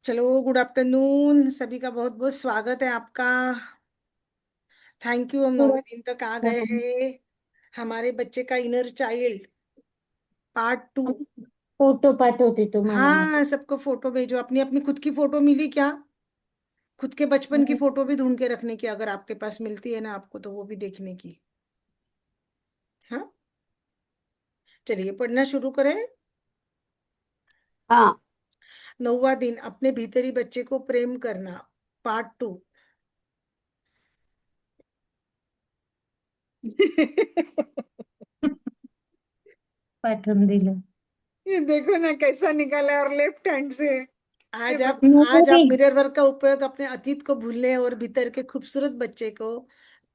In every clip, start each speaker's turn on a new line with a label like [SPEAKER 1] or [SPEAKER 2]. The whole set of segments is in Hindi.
[SPEAKER 1] चलो, गुड आफ्टरनून सभी का। बहुत बहुत स्वागत है आपका। Thank you. हम
[SPEAKER 2] पूरा
[SPEAKER 1] 9वें दिन तक आ गए
[SPEAKER 2] हम
[SPEAKER 1] हैं। हमारे बच्चे का इनर चाइल्ड पार्ट 2।
[SPEAKER 2] फोटो पाठवते तुम्हाला
[SPEAKER 1] हाँ, सबको फोटो भेजो। अपनी अपनी खुद की फोटो मिली क्या? खुद के बचपन की
[SPEAKER 2] हम्म,
[SPEAKER 1] फोटो भी ढूंढ के रखने की, अगर आपके पास मिलती है ना आपको, तो वो भी देखने की। हाँ, चलिए पढ़ना शुरू करें।
[SPEAKER 2] हाँ।
[SPEAKER 1] 9वां दिन, अपने भीतरी बच्चे को प्रेम करना, पार्ट 2।
[SPEAKER 2] पाठवून दिलं.
[SPEAKER 1] ये देखो ना कैसा निकाला है, और लेफ्ट हैंड से। आज आप आज
[SPEAKER 2] मूवी.
[SPEAKER 1] आप मिरर वर्क का उपयोग अपने अतीत को भूलने और भीतर के खूबसूरत बच्चे को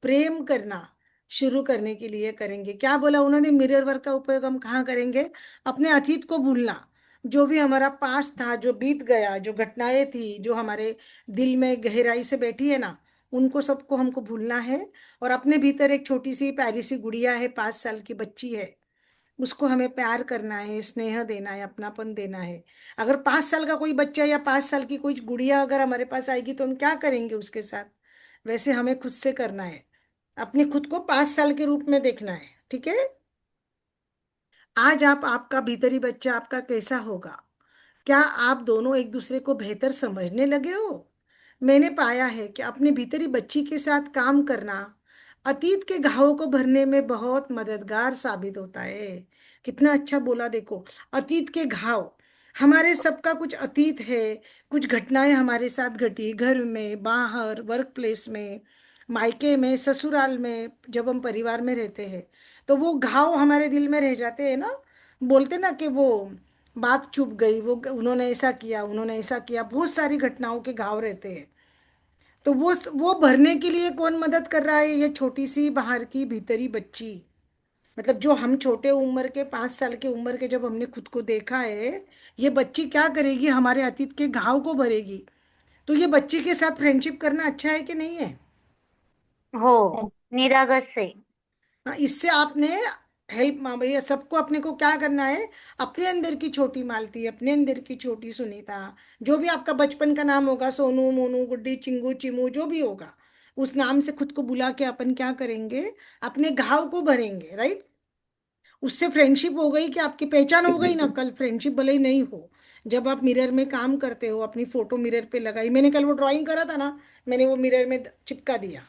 [SPEAKER 1] प्रेम करना शुरू करने के लिए करेंगे। क्या बोला उन्होंने? मिरर वर्क का उपयोग हम कहाँ करेंगे? अपने अतीत को भूलना। जो भी हमारा पास्ट था, जो बीत गया, जो घटनाएं थी, जो हमारे दिल में गहराई से बैठी है ना, उनको सबको हमको भूलना है। और अपने भीतर एक छोटी सी प्यारी सी गुड़िया है, 5 साल की बच्ची है। उसको हमें प्यार करना है, स्नेह देना है, अपनापन देना है। अगर 5 साल का कोई बच्चा या 5 साल की कोई गुड़िया अगर हमारे पास आएगी तो हम क्या करेंगे उसके साथ? वैसे हमें खुद से करना है। अपने खुद को 5 साल के रूप में देखना है। ठीक है? आज आप आपका भीतरी बच्चा आपका कैसा होगा? क्या आप दोनों एक दूसरे को बेहतर समझने लगे हो? मैंने पाया है कि अपने भीतरी बच्ची के साथ काम करना अतीत के घावों को भरने में बहुत मददगार साबित होता है। कितना अच्छा बोला देखो। अतीत के घाव, हमारे सबका कुछ अतीत है। कुछ घटनाएं हमारे साथ घटी, घर में, बाहर, वर्क प्लेस में, मायके में, ससुराल में, जब हम परिवार में रहते हैं तो वो घाव हमारे दिल में रह जाते हैं ना। बोलते ना कि वो बात चुप गई, वो उन्होंने ऐसा किया, उन्होंने ऐसा किया, बहुत सारी घटनाओं के घाव रहते हैं। तो वो भरने के लिए कौन मदद कर रहा है? ये छोटी सी बाहर की भीतरी बच्ची। मतलब जो हम छोटे उम्र के, 5 साल के उम्र के, जब हमने खुद को देखा है, ये बच्ची क्या करेगी? हमारे अतीत के घाव को भरेगी। तो ये बच्ची के साथ फ्रेंडशिप करना अच्छा है कि नहीं है?
[SPEAKER 2] हो. निरागस से.
[SPEAKER 1] हाँ, इससे आपने हेल्प, भैया सबको अपने को क्या करना है? अपने अंदर की छोटी मालती, अपने अंदर की छोटी सुनीता, जो भी आपका बचपन का नाम होगा, सोनू, मोनू, गुड्डी, चिंगू, चिमू, जो भी होगा, उस नाम से खुद को बुला के अपन क्या करेंगे? अपने घाव को भरेंगे। राइट? उससे फ्रेंडशिप हो गई कि आपकी पहचान हो गई ना। कल फ्रेंडशिप भले ही नहीं हो, जब आप मिरर में काम करते हो, अपनी फोटो मिरर पे लगाई, मैंने कल वो ड्राइंग करा था ना, मैंने वो मिरर में चिपका दिया।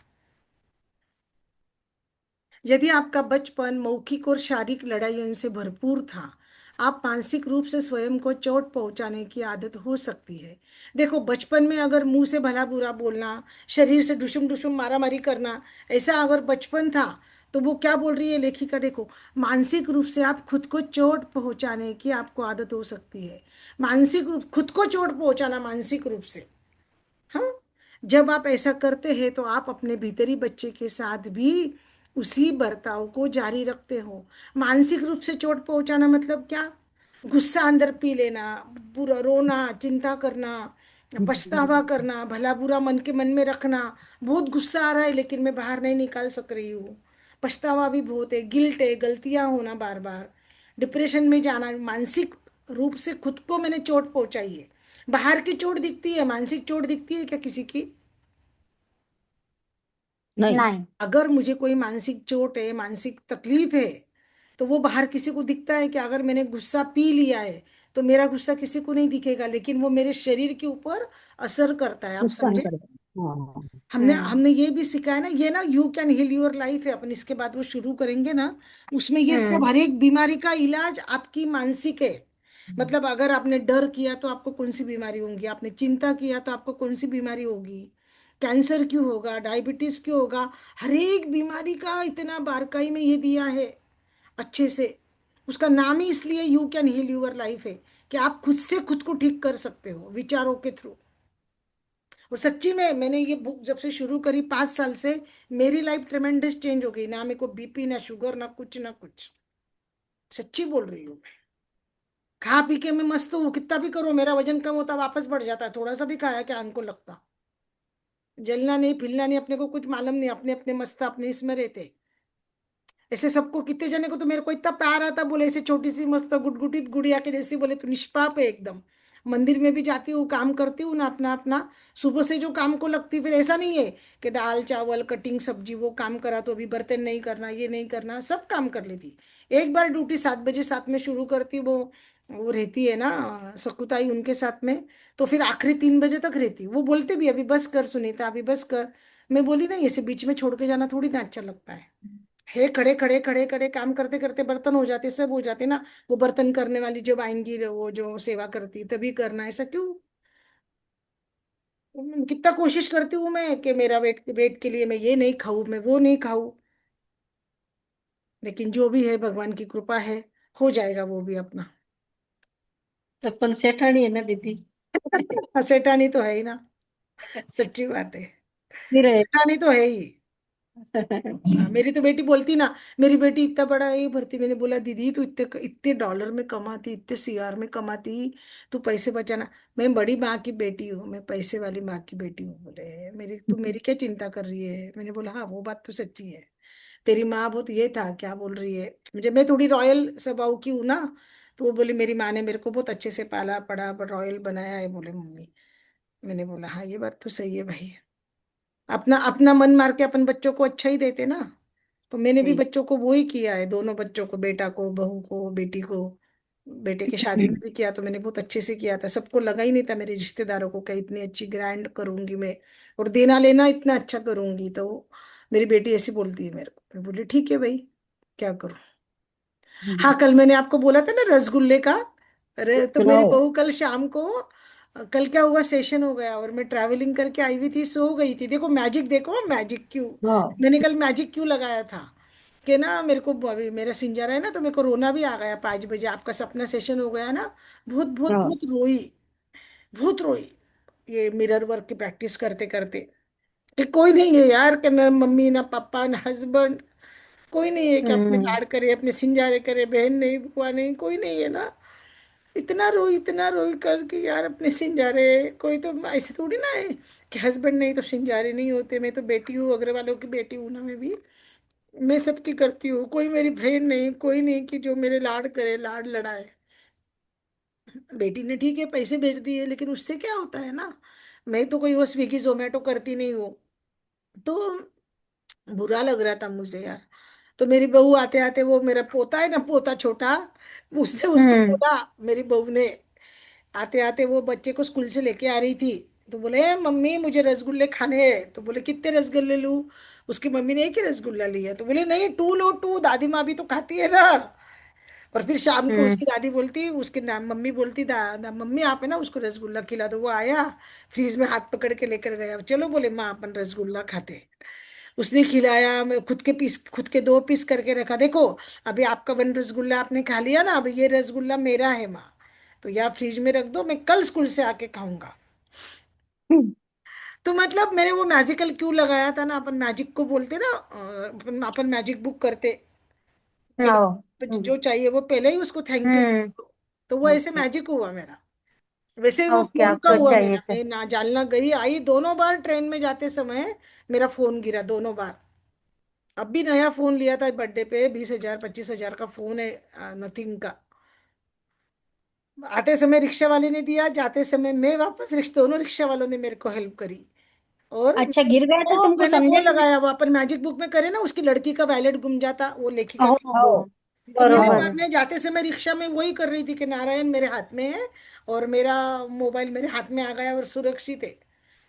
[SPEAKER 1] यदि आपका बचपन मौखिक और शारीरिक लड़ाइयों से भरपूर था, आप मानसिक रूप से स्वयं को चोट पहुंचाने की आदत हो सकती है। देखो, बचपन में अगर मुंह से भला बुरा बोलना, शरीर से डुशुम डुशुम मारा मारी करना, ऐसा अगर बचपन था, तो वो क्या बोल रही है लेखिका देखो, मानसिक रूप से आप खुद को चोट पहुंचाने की आपको आदत हो सकती है। मानसिक रूप, खुद को चोट पहुंचाना मानसिक रूप से। हाँ, जब आप ऐसा करते हैं तो आप अपने भीतरी बच्चे के साथ भी उसी बर्ताव को जारी रखते हो। मानसिक रूप से चोट पहुंचाना मतलब क्या? गुस्सा अंदर पी लेना, बुरा रोना, चिंता करना, पछतावा करना, भला बुरा मन के मन में रखना। बहुत गुस्सा आ रहा है लेकिन मैं बाहर नहीं निकाल सक रही हूँ। पछतावा भी बहुत है, गिल्ट है, गलतियां होना बार बार, डिप्रेशन में जाना। मानसिक रूप से खुद को मैंने चोट पहुंचाई है। बाहर की चोट दिखती है, मानसिक चोट दिखती है क्या किसी की? नहीं।
[SPEAKER 2] नाही.
[SPEAKER 1] अगर मुझे कोई मानसिक चोट है, मानसिक तकलीफ है, तो वो बाहर किसी को दिखता है कि अगर मैंने गुस्सा पी लिया है तो मेरा गुस्सा किसी को नहीं दिखेगा, लेकिन वो मेरे शरीर के ऊपर असर करता है। आप
[SPEAKER 2] नुकसान
[SPEAKER 1] समझे?
[SPEAKER 2] करतो. हाँ.
[SPEAKER 1] हमने
[SPEAKER 2] हम्म.
[SPEAKER 1] हमने ये भी सिखाया ना, ये ना you can heal your life है, अपन इसके बाद वो शुरू करेंगे ना। उसमें ये सब,
[SPEAKER 2] हम्म.
[SPEAKER 1] हर एक बीमारी का इलाज आपकी मानसिक है। मतलब अगर आपने डर किया तो आपको कौन सी बीमारी होगी, आपने चिंता किया तो आपको कौन सी बीमारी होगी, कैंसर क्यों होगा, डायबिटीज क्यों होगा, हर एक बीमारी का इतना बारकाई में ये दिया है अच्छे से। उसका नाम ही इसलिए you can heal your life है कि आप खुद से खुद को ठीक कर सकते हो विचारों के थ्रू। और सच्ची में मैंने ये बुक जब से शुरू करी, 5 साल से, मेरी लाइफ ट्रेमेंडस चेंज हो गई ना। मेरे को बीपी ना, शुगर ना, कुछ ना कुछ। सच्ची बोल रही हूँ मैं। खा पी के मैं मस्त हूँ, कितना भी करो, मेरा वजन कम होता वापस बढ़ जाता है। थोड़ा सा भी खाया क्या हमको लगता, जलना नहीं, फिरना नहीं, अपने को कुछ मालूम नहीं, अपने अपने मस्त, अपने इसमें रहते। ऐसे सबको, कितने जने को तो मेरे को इतना प्यार आता, बोले ऐसे छोटी सी मस्त गुटगुटीत गुड़िया के जैसी, बोले तू निष्पाप है एकदम। मंदिर में भी जाती हूँ, काम करती हूँ ना अपना अपना। सुबह से जो काम को लगती, फिर ऐसा नहीं है कि दाल चावल कटिंग सब्जी वो काम करा तो अभी बर्तन नहीं करना, ये नहीं करना, सब काम कर लेती। एक बार ड्यूटी 7 बजे 7 में शुरू करती, वो रहती है ना सकुताई उनके साथ में, तो फिर आखिरी 3 बजे तक रहती। वो बोलते भी अभी बस कर सुनीता, अभी बस कर। मैं बोली नहीं, ऐसे बीच में छोड़ के जाना थोड़ी ना अच्छा लगता है खड़े खड़े खड़े खड़े काम करते करते बर्तन हो जाते, सब हो जाते ना। वो बर्तन करने वाली जब आएंगी, वो जो सेवा करती तभी करना, ऐसा क्यों? कितना कोशिश करती हूँ मैं कि मेरा वेट वेट के लिए मैं ये नहीं खाऊं, मैं वो नहीं खाऊं, लेकिन जो भी है भगवान की कृपा है, हो जाएगा वो भी अपना।
[SPEAKER 3] अपन सेठानी है ना दीदी।
[SPEAKER 1] हाँ, सेठानी तो है ही ना, सच्ची बात है।
[SPEAKER 3] फिर है।
[SPEAKER 1] सेठानी तो है ही। हाँ, मेरी तो बेटी बोलती ना, मेरी बेटी इतना बड़ा ये भरती, मैंने बोला दीदी तू इतने इतने डॉलर में कमाती, इतने सीआर में कमाती, तू पैसे बचाना। मैं बड़ी माँ की बेटी हूँ, मैं पैसे वाली माँ की बेटी हूँ। बोले मेरी, तू मेरी क्या चिंता कर रही है? मैंने बोला हाँ वो बात तो सच्ची है, तेरी माँ बहुत ये था, क्या बोल रही है मुझे, मैं थोड़ी रॉयल स्वभाव की हूँ ना। तो वो बोली मेरी माँ ने मेरे को बहुत अच्छे से पाला पढ़ा, रॉयल बनाया है, बोले मम्मी। मैंने बोला हाँ ये बात तो सही है भाई, अपना अपना मन मार के अपन बच्चों को अच्छा ही देते ना। तो मैंने भी
[SPEAKER 3] सही।
[SPEAKER 1] बच्चों को वो ही किया है, दोनों बच्चों को, बेटा को, बहू को, बेटी को। बेटे की शादी में भी किया तो मैंने बहुत अच्छे से किया था, सबको लगा ही नहीं था मेरे रिश्तेदारों को कि इतनी अच्छी ग्रैंड करूंगी मैं, और देना लेना इतना अच्छा करूंगी। तो मेरी बेटी ऐसी बोलती है मेरे को, मैं बोली ठीक है भाई, क्या करूं। हाँ, कल मैंने आपको बोला था ना रसगुल्ले का। अरे तो मेरी
[SPEAKER 3] सुनाओ।
[SPEAKER 1] बहू कल शाम को, कल क्या हुआ, सेशन हो गया और मैं ट्रैवलिंग करके आई हुई थी, सो गई थी। देखो मैजिक, देखो मैजिक क्यों,
[SPEAKER 3] हाँ।
[SPEAKER 1] मैंने कल मैजिक क्यों लगाया था कि ना मेरे को अभी मेरा सिंजर है ना, तो मेरे को रोना भी आ गया 5 बजे, आपका सपना सेशन हो गया ना। बहुत बहुत
[SPEAKER 3] हाँ।
[SPEAKER 1] बहुत रोई, बहुत रोई, ये मिरर वर्क की प्रैक्टिस करते करते, कि कोई नहीं है यार, कि ना मम्मी ना पापा ना हस्बैंड, कोई नहीं है कि अपने
[SPEAKER 3] हम्म।
[SPEAKER 1] लाड करे, अपने सिंजारे करे, बहन नहीं बुआ नहीं, कोई नहीं है ना। इतना रोई कर कि यार अपने सिंजारे, कोई तो ऐसे थोड़ी ना है कि हस्बैंड नहीं तो सिंजारे नहीं होते। मैं तो बेटी हूँ, अग्रवालों की बेटी हूँ ना मैं भी, मैं सबकी करती हूँ, कोई मेरी फ्रेंड नहीं, कोई नहीं कि जो मेरे लाड करे, लाड लड़ाए। बेटी ने ठीक है पैसे भेज दिए, लेकिन उससे क्या होता है ना, मैं तो कोई वो स्विगी जोमेटो करती नहीं हूँ। तो बुरा लग रहा था मुझे यार। तो मेरी बहू आते आते, वो मेरा पोता है ना, पोता छोटा, उसने उसको
[SPEAKER 2] हम्म।
[SPEAKER 1] बोला, मेरी बहू ने, आते आते वो बच्चे को स्कूल से लेके आ रही थी, तो बोले "ए, मम्मी मुझे रसगुल्ले खाने हैं"। तो बोले कितने रसगुल्ले लूं? उसकी मम्मी ने एक ही रसगुल्ला लिया, तो बोले नहीं 2 लो 2, दादी माँ भी तो खाती है ना। और फिर शाम को
[SPEAKER 2] हम्म।
[SPEAKER 1] उसकी दादी बोलती, उसकी मम्मी बोलती, मम्मी आप है ना उसको रसगुल्ला खिला दो। वो आया, फ्रीज में हाथ पकड़ के लेकर गया, चलो बोले माँ अपन रसगुल्ला खाते। उसने खिलाया, मैं खुद के पीस, खुद के 2 पीस करके रखा, देखो अभी आपका 1 रसगुल्ला आपने खा लिया ना, अभी ये रसगुल्ला मेरा है माँ, तो या फ्रिज में रख दो, मैं कल स्कूल से आके खाऊंगा। तो मतलब मैंने वो मैजिकल क्यों लगाया था ना, अपन मैजिक को बोलते ना, अपन मैजिक बुक करते कि
[SPEAKER 2] ओ।
[SPEAKER 1] जो चाहिए वो पहले ही उसको थैंक यू बोल
[SPEAKER 2] हम्म।
[SPEAKER 1] दो। तो वो ऐसे
[SPEAKER 2] ओके।
[SPEAKER 1] मैजिक हुआ मेरा। वैसे ही वो
[SPEAKER 2] ओके,
[SPEAKER 1] फोन का
[SPEAKER 2] आपको
[SPEAKER 1] हुआ
[SPEAKER 2] चाहिए
[SPEAKER 1] मेरा,
[SPEAKER 2] था।
[SPEAKER 1] मैं ना जालना गई आई, दोनों बार ट्रेन में जाते समय मेरा फोन गिरा, दोनों बार। अब भी नया फोन लिया था बर्थडे पे, 20,000 25,000 का फोन है, नथिंग का। आते समय रिक्शा वाले ने दिया, जाते समय मैं वापस, रिक्शा, दोनों रिक्शा वालों ने मेरे को हेल्प करी। और
[SPEAKER 2] अच्छा, गिर गया था,
[SPEAKER 1] वो
[SPEAKER 2] तुमको
[SPEAKER 1] मैंने वो
[SPEAKER 2] समझा नहीं?
[SPEAKER 1] लगाया, वो अपन मैजिक बुक में करे ना, उसकी लड़की का वैलेट गुम जाता, वो लेखिका
[SPEAKER 2] ओहो।
[SPEAKER 1] की। तो मैंने
[SPEAKER 2] बरोबर है।
[SPEAKER 1] मैं जाते समय रिक्शा में वही कर रही थी कि नारायण मेरे हाथ में है, और मेरा मोबाइल मेरे हाथ में आ गया और सुरक्षित है।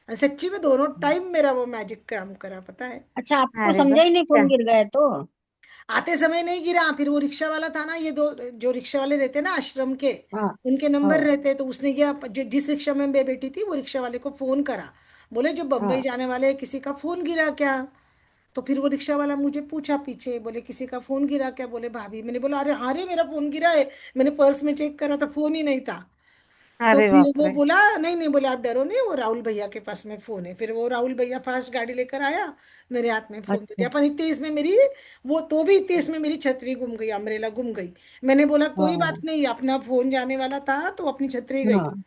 [SPEAKER 1] और सच्ची में दोनों टाइम मेरा वो मैजिक काम करा, पता है।
[SPEAKER 2] अच्छा, आपको अरे वाह, समझा ही नहीं
[SPEAKER 3] अच्छा।
[SPEAKER 2] फोन गिर गया तो?
[SPEAKER 1] आते समय नहीं गिरा, फिर वो रिक्शा वाला था ना, ये दो जो रिक्शा वाले रहते ना आश्रम के,
[SPEAKER 3] हाँ।
[SPEAKER 1] उनके नंबर
[SPEAKER 3] हाँ।
[SPEAKER 1] रहते, तो उसने क्या, जो जिस रिक्शा में मैं बैठी थी वो रिक्शा वाले को फोन करा, बोले जो बम्बई
[SPEAKER 3] हाँ।
[SPEAKER 1] जाने वाले हैं, किसी का फोन गिरा क्या? तो फिर वो रिक्शा वाला मुझे पूछा पीछे, बोले किसी का फोन गिरा क्या? बोले भाभी। मैंने बोला अरे हाँ रे मेरा फोन गिरा है, मैंने पर्स में चेक करा था, फोन ही नहीं था। तो
[SPEAKER 2] अरे
[SPEAKER 1] फिर
[SPEAKER 2] बाप
[SPEAKER 1] वो
[SPEAKER 2] रे।
[SPEAKER 1] बोला नहीं नहीं, बोले आप डरो नहीं, वो राहुल भैया के पास में फोन है। फिर वो राहुल भैया फास्ट गाड़ी लेकर आया, मेरे हाथ में फोन दे
[SPEAKER 3] अच्छा।
[SPEAKER 1] दिया। अपन इतने इसमें मेरी, वो तो भी इतने इसमें मेरी छतरी गुम गई, अम्ब्रेला गुम गई। मैंने बोला कोई बात
[SPEAKER 3] हाँ।
[SPEAKER 1] नहीं, अपना फोन जाने वाला था तो अपनी छतरी गई,
[SPEAKER 3] हाँ।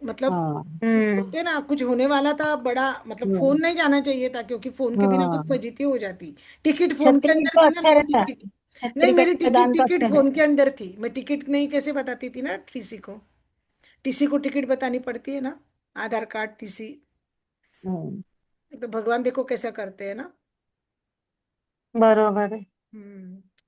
[SPEAKER 1] मतलब
[SPEAKER 3] हाँ।
[SPEAKER 2] हम्म।
[SPEAKER 1] बोलते हैं ना कुछ होने वाला था बड़ा, मतलब
[SPEAKER 3] हाँ।
[SPEAKER 1] फोन नहीं जाना चाहिए था, क्योंकि फोन के बिना बहुत
[SPEAKER 3] हाँ।
[SPEAKER 1] फजीती हो जाती। टिकट फोन के
[SPEAKER 2] छतरी
[SPEAKER 1] अंदर
[SPEAKER 2] तो
[SPEAKER 1] थी ना,
[SPEAKER 2] अच्छा
[SPEAKER 1] मेरी
[SPEAKER 2] रहता।
[SPEAKER 1] टिकट, नहीं
[SPEAKER 2] छतरी
[SPEAKER 1] मेरी
[SPEAKER 2] का
[SPEAKER 1] टिकट
[SPEAKER 2] दान तो
[SPEAKER 1] टिकट
[SPEAKER 2] अच्छा
[SPEAKER 1] फोन के
[SPEAKER 2] रहता।
[SPEAKER 1] अंदर थी, मैं टिकट नहीं कैसे बताती थी ना किसी को। टीसी को टिकट बतानी पड़ती है ना, आधार कार्ड, टीसी।
[SPEAKER 2] हम्म,
[SPEAKER 1] तो भगवान देखो कैसा करते हैं ना।
[SPEAKER 2] बरोबर आहे.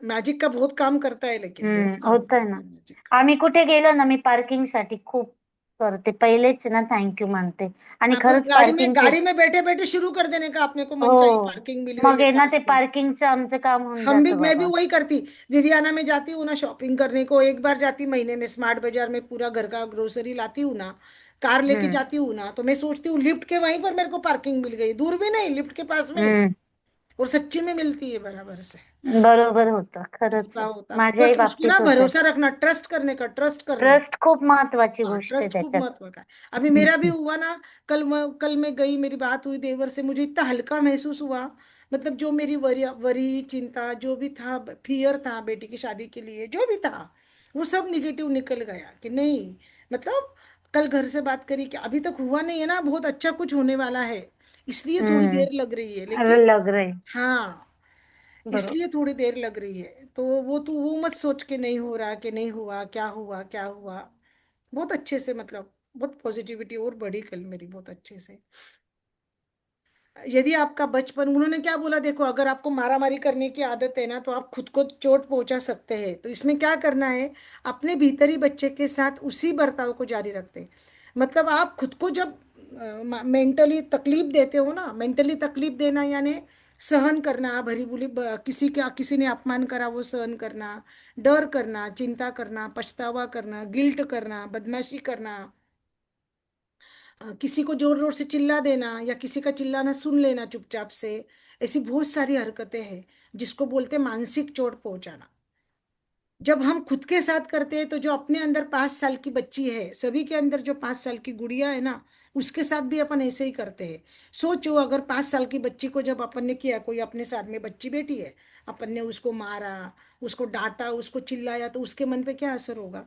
[SPEAKER 1] मैजिक का बहुत काम करता है, लेकिन बहुत काम
[SPEAKER 2] होत आहे
[SPEAKER 1] करता
[SPEAKER 2] ना.
[SPEAKER 1] है मैजिक का।
[SPEAKER 2] आम्ही कुठे गेलो ना, मी पार्किंग साठी खूप करते पहिलेच ना, थँक्यू म्हणते. आणि
[SPEAKER 1] हाँ, वो
[SPEAKER 2] खरंच पार्किंगचे.
[SPEAKER 1] गाड़ी में बैठे बैठे शुरू कर देने का अपने को मन चाहिए,
[SPEAKER 2] हो.
[SPEAKER 1] पार्किंग मिल गई
[SPEAKER 2] मग
[SPEAKER 1] है
[SPEAKER 2] आहे ना ते
[SPEAKER 1] पास में।
[SPEAKER 2] पार्किंगचं आमचं काम होऊन
[SPEAKER 1] हम भी,
[SPEAKER 2] जातं
[SPEAKER 1] मैं भी
[SPEAKER 2] बाबा.
[SPEAKER 1] वही करती। विवियाना में जाती हूँ ना शॉपिंग करने को, एक बार जाती महीने में, स्मार्ट बाजार में पूरा घर का ग्रोसरी लाती हूँ ना, कार लेके
[SPEAKER 2] हम्म.
[SPEAKER 1] जाती हूँ ना, तो मैं सोचती हूँ लिफ्ट के वहीं पर मेरे को पार्किंग मिल गई, दूर भी नहीं, लिफ्ट के पास में ही।
[SPEAKER 2] हम्म.
[SPEAKER 1] और सच्ची में मिलती है बराबर से।
[SPEAKER 2] बरोबर होतं, खरंच
[SPEAKER 1] होता
[SPEAKER 2] आहे.
[SPEAKER 1] होता,
[SPEAKER 2] माझ्याही
[SPEAKER 1] बस उसको ना
[SPEAKER 2] बाबतीत होतंय.
[SPEAKER 1] भरोसा रखना, ट्रस्ट करने का, ट्रस्ट करना।
[SPEAKER 2] ट्रस्ट खूप महत्वाची
[SPEAKER 1] हाँ,
[SPEAKER 2] गोष्ट आहे
[SPEAKER 1] ट्रस्ट खूब
[SPEAKER 2] त्याच्यात.
[SPEAKER 1] महत्व का है। अभी मेरा भी हुआ ना, कल मैं गई, मेरी बात हुई देवर से, मुझे इतना हल्का महसूस हुआ। मतलब जो मेरी वरी वरी चिंता जो भी था, फियर था बेटी की शादी के लिए जो भी था, वो सब निगेटिव निकल गया कि नहीं। मतलब कल घर से बात करी कि अभी तक हुआ नहीं है ना, बहुत अच्छा कुछ होने वाला है, इसलिए थोड़ी
[SPEAKER 2] हम्म.
[SPEAKER 1] देर लग रही है,
[SPEAKER 2] अरे
[SPEAKER 1] लेकिन
[SPEAKER 2] लग रही.
[SPEAKER 1] हाँ,
[SPEAKER 2] बरोबर.
[SPEAKER 1] इसलिए थोड़ी देर लग रही है। तो वो तू वो मत सोच के नहीं हो रहा, कि नहीं हुआ, क्या हुआ क्या हुआ। बहुत अच्छे से, मतलब बहुत पॉजिटिविटी और बढ़ी कल मेरी बहुत अच्छे से। यदि आपका बचपन, उन्होंने क्या बोला देखो, अगर आपको मारा मारी करने की आदत है ना, तो आप खुद को चोट पहुंचा सकते हैं। तो इसमें क्या करना है, अपने भीतरी बच्चे के साथ उसी बर्ताव को जारी रखते हैं। मतलब आप खुद को जब मेंटली तकलीफ देते हो ना, मेंटली तकलीफ देना यानी सहन करना, भरी बुरी किसी ने अपमान करा वो सहन करना, डर करना, चिंता करना, पछतावा करना, गिल्ट करना, बदमाशी करना, किसी को जोर जोर से चिल्ला देना, या किसी का चिल्लाना सुन लेना चुपचाप से, ऐसी बहुत सारी हरकतें हैं जिसको बोलते हैं मानसिक चोट पहुंचाना। जब हम खुद के साथ करते हैं, तो जो अपने अंदर 5 साल की बच्ची है, सभी के अंदर जो 5 साल की गुड़िया है ना, उसके साथ भी अपन ऐसे ही करते हैं। सोचो, अगर 5 साल की बच्ची को जब अपन ने किया, कोई अपने साथ में बच्ची बेटी है, अपन ने उसको मारा, उसको डांटा, उसको चिल्लाया, तो उसके मन पे क्या असर होगा?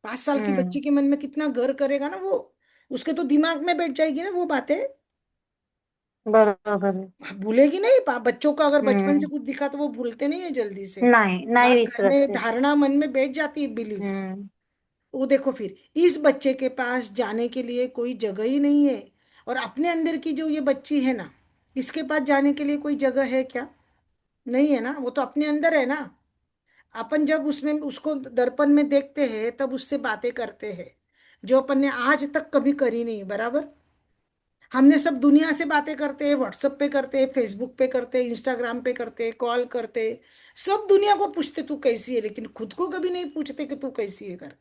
[SPEAKER 1] 5 साल की
[SPEAKER 2] हम्म.
[SPEAKER 1] बच्ची के मन में कितना घर करेगा ना वो, उसके तो दिमाग में बैठ जाएगी ना वो बातें।
[SPEAKER 2] बरोबर आहे.
[SPEAKER 1] भूलेगी नहीं। बच्चों को अगर बचपन से
[SPEAKER 2] हम्म.
[SPEAKER 1] कुछ दिखा तो वो भूलते नहीं है जल्दी से।
[SPEAKER 2] नाही नाही
[SPEAKER 1] बात घर
[SPEAKER 2] विसरत
[SPEAKER 1] में,
[SPEAKER 2] ते.
[SPEAKER 1] धारणा मन में बैठ जाती है, बिलीफ।
[SPEAKER 2] हम्म.
[SPEAKER 1] वो देखो, फिर इस बच्चे के पास जाने के लिए कोई जगह ही नहीं है। और अपने अंदर की जो ये बच्ची है ना, इसके पास जाने के लिए कोई जगह है क्या? नहीं है ना, वो तो अपने अंदर है ना। अपन जब उसमें उसको दर्पण में देखते हैं, तब उससे बातें करते हैं जो अपन ने आज तक कभी करी नहीं, बराबर। हमने सब दुनिया से बातें करते हैं, व्हाट्सएप पे करते हैं, फेसबुक पे करते हैं, इंस्टाग्राम पे करते हैं, कॉल करते हैं, सब दुनिया को पूछते तू कैसी है, लेकिन खुद को कभी नहीं पूछते कि तू कैसी है कर।